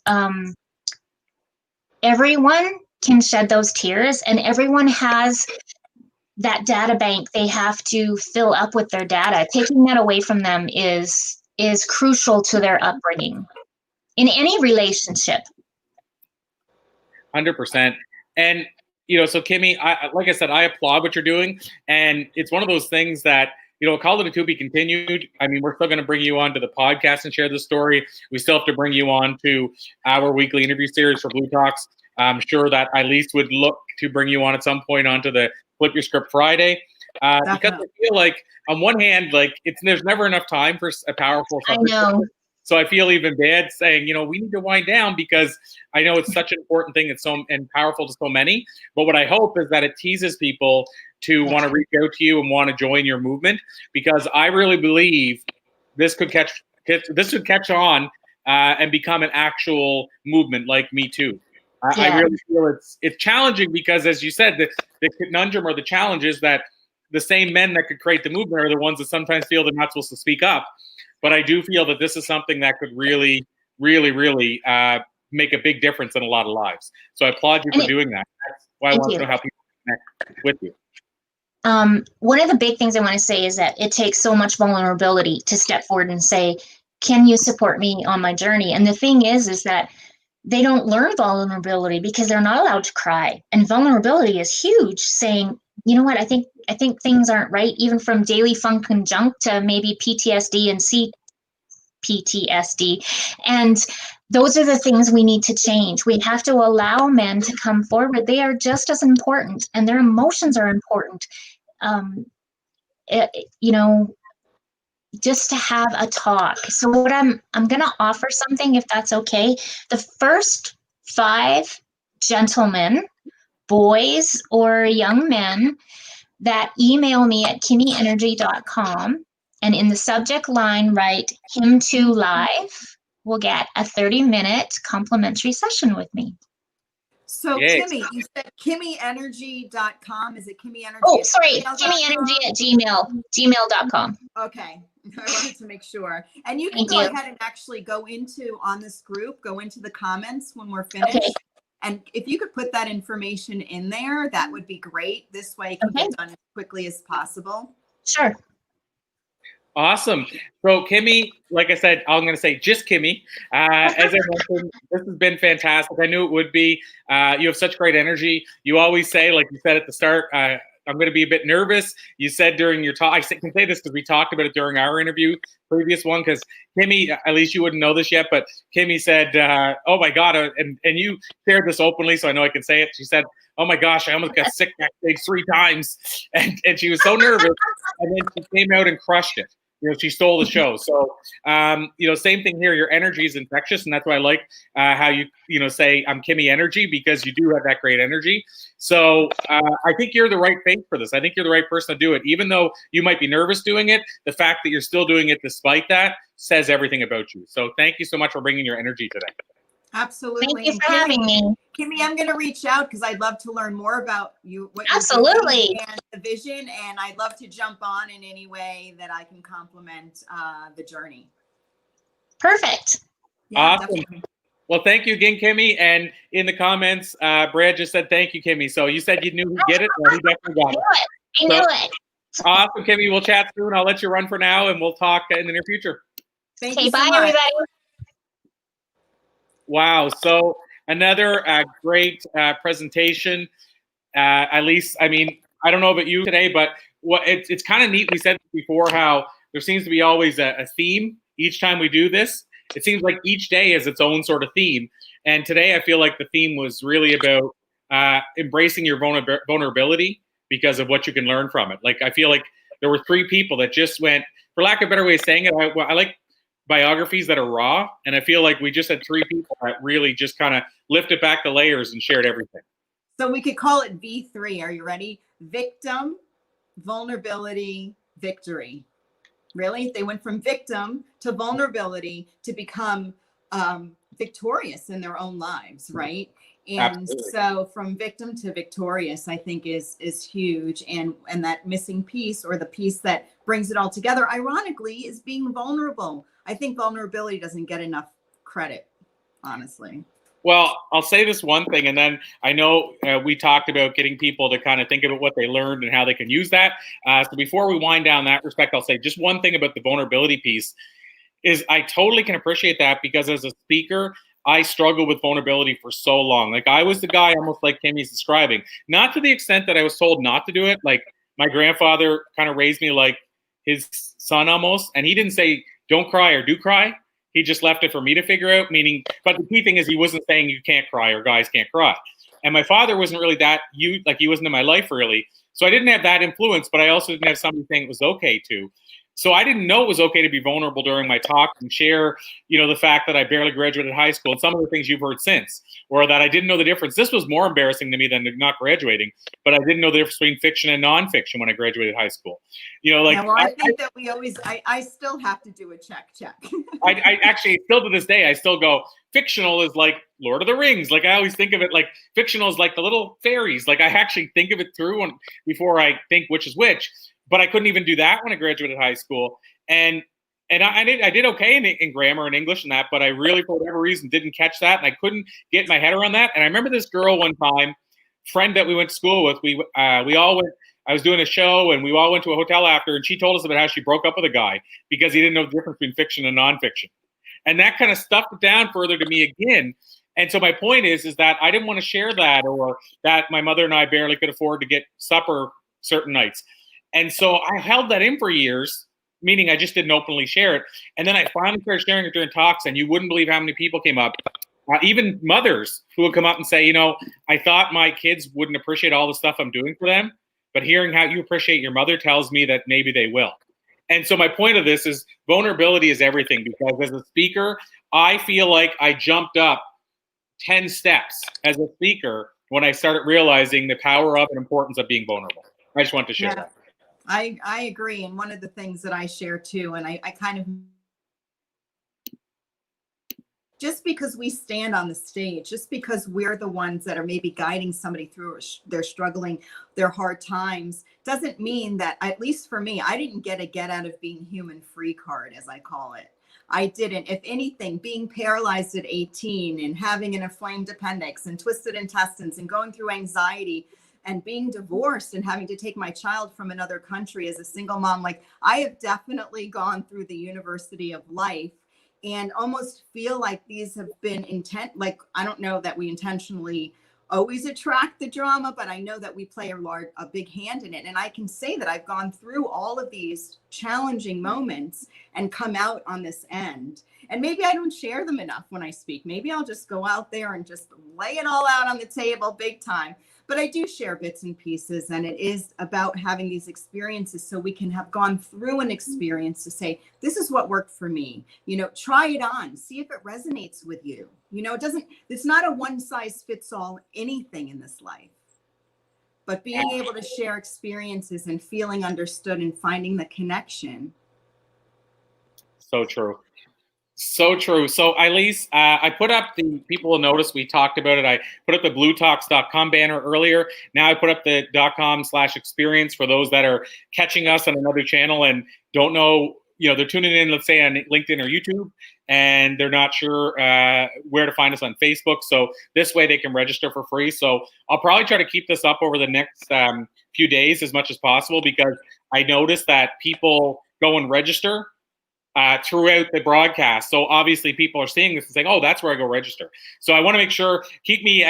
everyone can shed those tears, and everyone has that data bank they have to fill up with their data. Taking that away from them is crucial to their upbringing in any relationship. 100%. And so Kimmy, like I said, I applaud what you're doing, and it's one of those things that call it a to be continued. I mean, we're still going to bring you on to the podcast and share the story. We still have to bring you on to our weekly interview series for Blue Talks. I'm sure that at least would look to bring you on at some point onto the Flip Your Script Friday. Because I feel like, on one hand, like there's never enough time for a powerful subject. I know. So I feel even bad saying, we need to wind down, because I know it's such an important thing. It's so and powerful to so many. But what I hope is that it teases people to want to reach out to you and want to join your movement, because I really believe this could catch on and become an actual movement like Me Too. I really feel it's challenging because, as you said, the conundrum or the challenge is that the same men that could create the movement are the ones that sometimes feel they're not supposed to speak up. But I do feel that this is something that could really, really, really make a big difference in a lot of lives. So I applaud you for doing that. That's why I want to know how people connect with you. One of the big things I want to say is that it takes so much vulnerability to step forward and say, can you support me on my journey? And the thing is that they don't learn vulnerability because they're not allowed to cry. And vulnerability is huge, saying, you know what, I think things aren't right, even from daily funk and junk to maybe PTSD and CPTSD. And those are the things we need to change. We have to allow men to come forward. They are just as important, and their emotions are important. Just to have a talk. So what I'm going to offer something, if that's okay. The first 5 gentlemen, boys or young men that email me at kimmyenergy.com and in the subject line write him too live will get a 30-minute complimentary session with me. So Yay. Kimmy, you said kimmyenergy.com. Is it kimmyenergy? Oh, sorry, kimmyenergy@gmail.com. Okay. I wanted to make sure. And you can Thank go you. ahead and actually go into the comments when we're finished. Okay. And if you could put that information in there, that would be great. This way it can get done as quickly as possible. Sure. Awesome. So Kimmy, like I said, I'm going to say just Kimmy. As I mentioned, this has been fantastic. I knew it would be. You have such great energy. You always say, like you said at the start, I'm going to be a bit nervous. You said during your talk, I can say this because we talked about it during our interview, previous one, because Kimmy, at least you wouldn't know this yet, but Kimmy said, oh my God, and you shared this openly, so I know I can say it. She said, oh my gosh, I almost got sick backstage 3 times. And she was so nervous. And then she came out and crushed it. She stole the show. So, same thing here. Your energy is infectious, and that's why I like how you say I'm Kimmy Energy, because you do have that great energy. So I think you're the right face for this. I think you're the right person to do it. Even though you might be nervous doing it, the fact that you're still doing it despite that says everything about you. So thank you so much for bringing your energy today. Absolutely. Thank you for having me. Kimmy, I'm going to reach out because I'd love to learn more about you, what Absolutely. you're doing and the vision, and I'd love to jump on in any way that I can complement the journey. Perfect. Yeah, awesome. Definitely. Well, thank you again, Kimmy. And in the comments, Brad just said thank you, Kimmy. So you said you knew he'd get it. Well, he definitely got it. I knew it. Awesome, Kimmy. We'll chat soon. I'll let you run for now, and we'll talk in the near future. Thank you so bye, much. everybody. Wow. So another great presentation. At least, I mean, I don't know about you today, but it's kind of neat. We said before how there seems to be always a theme each time we do this. It seems like each day has its own sort of theme. And today I feel like the theme was really about embracing your vulnerability because of what you can learn from it. Like, I feel like there were 3 people that just went, for lack of a better way of saying it, I like biographies that are raw. And I feel like we just had 3 people that really just kind of lifted back the layers and shared everything. So we could call it V3. Are you ready? Victim, vulnerability, victory. Really? They went from victim to vulnerability to become victorious in their own lives, right? And Absolutely. so from victim to victorious, I think is huge. And that missing piece, or the piece that brings it all together, ironically, is being vulnerable. I think vulnerability doesn't get enough credit, honestly. Well, I'll say this one thing, and then I know we talked about getting people to kind of think about what they learned and how they can use that. So before we wind down that respect, I'll say just one thing about the vulnerability piece is I totally can appreciate that, because as a speaker, I struggled with vulnerability for so long. Like, I was the guy almost like Kimmy's describing, not to the extent that I was told not to do it. Like, my grandfather kind of raised me like his son almost, and he didn't say don't cry or do cry. He just left it for me to figure out, meaning, but the key thing is he wasn't saying you can't cry or guys can't cry. And my father wasn't really that, he wasn't in my life really. So I didn't have that influence, but I also didn't have somebody saying it was okay to. So I didn't know it was okay to be vulnerable during my talk and share, the fact that I barely graduated high school and some of the things you've heard since, or that I didn't know the difference. This was more embarrassing to me than not graduating, but I didn't know the difference between fiction and nonfiction when I graduated high school. Yeah, well, I think that we always, I still have to do a check. I actually still to this day, I still go, fictional is like Lord of the Rings. Like I always think of it like fictional is like the little fairies. Like I actually think of it through before I think which is which. But I couldn't even do that when I graduated high school. And I did okay in grammar and English and that, but I really, for whatever reason, didn't catch that. And I couldn't get my head around that. And I remember this girl one time, friend that we went to school with, we all went, I was doing a show and we all went to a hotel after, and she told us about how she broke up with a guy because he didn't know the difference between fiction and nonfiction. And that kind of stuffed it down further to me again. And so my point is that I didn't want to share that, or that my mother and I barely could afford to get supper certain nights. And so I held that in for years, meaning I just didn't openly share it. And then I finally started sharing it during talks, and you wouldn't believe how many people came up, even mothers who would come up and say, I thought my kids wouldn't appreciate all the stuff I'm doing for them, but hearing how you appreciate your mother tells me that maybe they will. And so my point of this is vulnerability is everything, because as a speaker, I feel like I jumped up 10 steps as a speaker when I started realizing the power of and importance of being vulnerable. I just want to share that. I agree. And one of the things that I share too, and I kind of, just because we stand on the stage, just because we're the ones that are maybe guiding somebody through their struggling, their hard times, doesn't mean that, at least for me, I didn't get a get out of being human free card, as I call it. I didn't. If anything, being paralyzed at 18 and having an inflamed appendix and twisted intestines and going through anxiety and being divorced and having to take my child from another country as a single mom, like I have definitely gone through the university of life, and almost feel like these have been like, I don't know that we intentionally always attract the drama, but I know that we play a big hand in it. And I can say that I've gone through all of these challenging moments and come out on this end. And maybe I don't share them enough when I speak. Maybe I'll just go out there and just lay it all out on the table big time. But I do share bits and pieces, and it is about having these experiences so we can have gone through an experience to say, this is what worked for me. Try it on, see if it resonates with you. It's not a one size fits all anything in this life, but being able to share experiences and feeling understood and finding the connection. So true. So true. So Elise, I put up the, people will notice we talked about it. I put up the bluetalks.com banner earlier. Now I put up the .com/experience for those that are catching us on another channel and don't know, they're tuning in, let's say on LinkedIn or YouTube, and they're not sure where to find us on Facebook. So this way they can register for free. So I'll probably try to keep this up over the next few days as much as possible, because I noticed that people go and register throughout the broadcast. So obviously people are seeing this and saying, oh, that's where I go register. So I want to make sure, keep me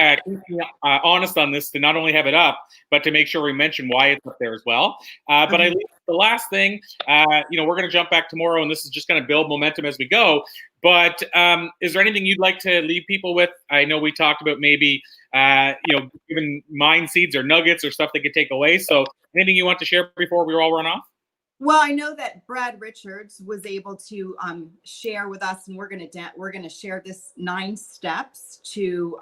honest on this, to not only have it up, but to make sure we mention why it's up there as well. But the last thing, we're going to jump back tomorrow, and this is just going to build momentum as we go. But is there anything you'd like to leave people with? I know we talked about maybe, giving mind seeds or nuggets or stuff they could take away. So anything you want to share before we all run off? Well, I know that Brad Richards was able to share with us, and we're going to share this 9 steps to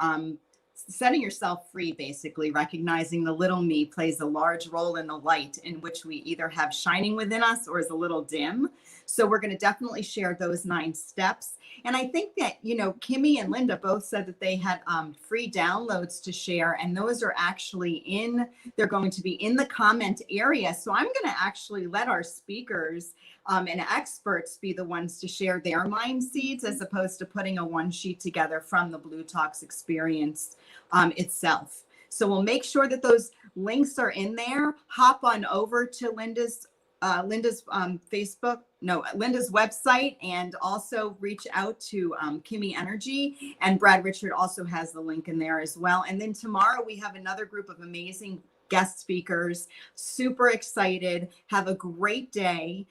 setting yourself free, basically recognizing the little me plays a large role in the light in which we either have shining within us or is a little dim. So we're going to definitely share those 9 steps. And I think that, Kimmy and Linda both said that they had free downloads to share, and those are actually they're going to be in the comment area. So I'm going to actually let our speakers and experts be the ones to share their mind seeds, as opposed to putting a one sheet together from the Blue Talks experience itself. So we'll make sure that those links are in there. Hop on over to Linda's website, and also reach out to Kimmy Energy, and Brad Richard also has the link in there as well. And then tomorrow we have another group of amazing guest speakers. Super excited. Have a great day.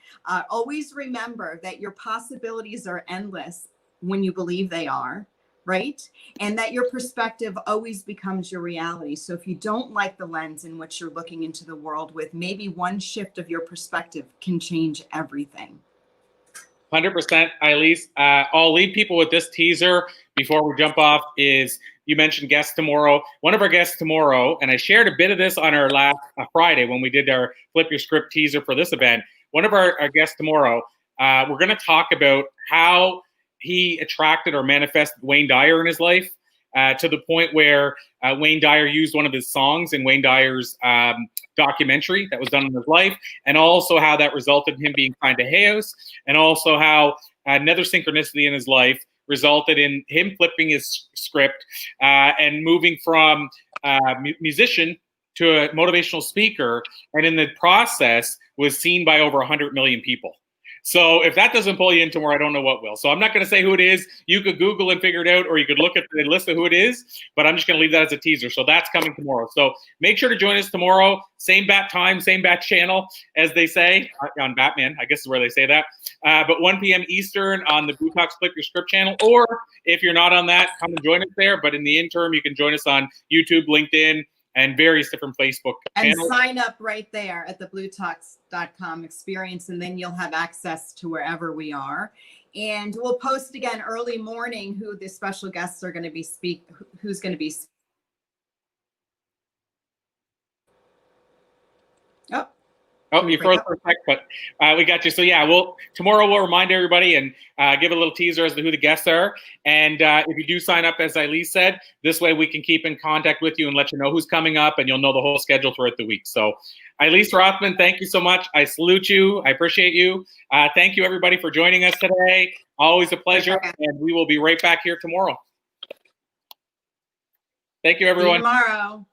Always remember that your possibilities are endless when you believe they are, right? And that your perspective always becomes your reality. So if you don't like the lens in which you're looking into the world with, maybe one shift of your perspective can change everything. 100%, Elise. I'll leave people with this teaser before we jump off. Is you mentioned guests tomorrow. One of our guests tomorrow, and I shared a bit of this on our last Friday when we did our Flip Your Script teaser for this event. One of our guests tomorrow, we're going to talk about how he attracted or manifested Wayne Dyer in his life to the point where Wayne Dyer used one of his songs in Wayne Dyer's documentary that was done in his life, and also how that resulted in him being signed to Hayes, and also how another synchronicity in his life resulted in him flipping his script and moving from musician to a motivational speaker, and in the process was seen by over 100 million people. So if that doesn't pull you in tomorrow, I don't know what will. So I'm not going to say who it is. You could Google and figure it out, or you could look at the list of who it is, but I'm just going to leave that as a teaser. So that's coming tomorrow. So make sure to join us tomorrow. Same bat time, same bat channel, as they say on Batman, I guess is where they say that. But 1 p.m. Eastern on the Blue Talks Flip Your Script channel. Or if you're not on that, come and join us there. But in the interim, you can join us on YouTube, LinkedIn, and various different Facebook and channels. Sign up right there at the bluetalks.com experience, and then you'll have access to wherever we are. And we'll post again early morning who the special guests are going to be who's going to be. Oh, you froze for a sec, but we got you. So yeah, tomorrow we'll remind everybody and give a little teaser as to who the guests are. And if you do sign up, as Elise said, this way we can keep in contact with you and let you know who's coming up, and you'll know the whole schedule throughout the week. So Elise Rothman, thank you so much. I salute you. I appreciate you. Thank you, everybody, for joining us today. Always a pleasure. And we will be right back here tomorrow. Thank you, everyone. See you tomorrow.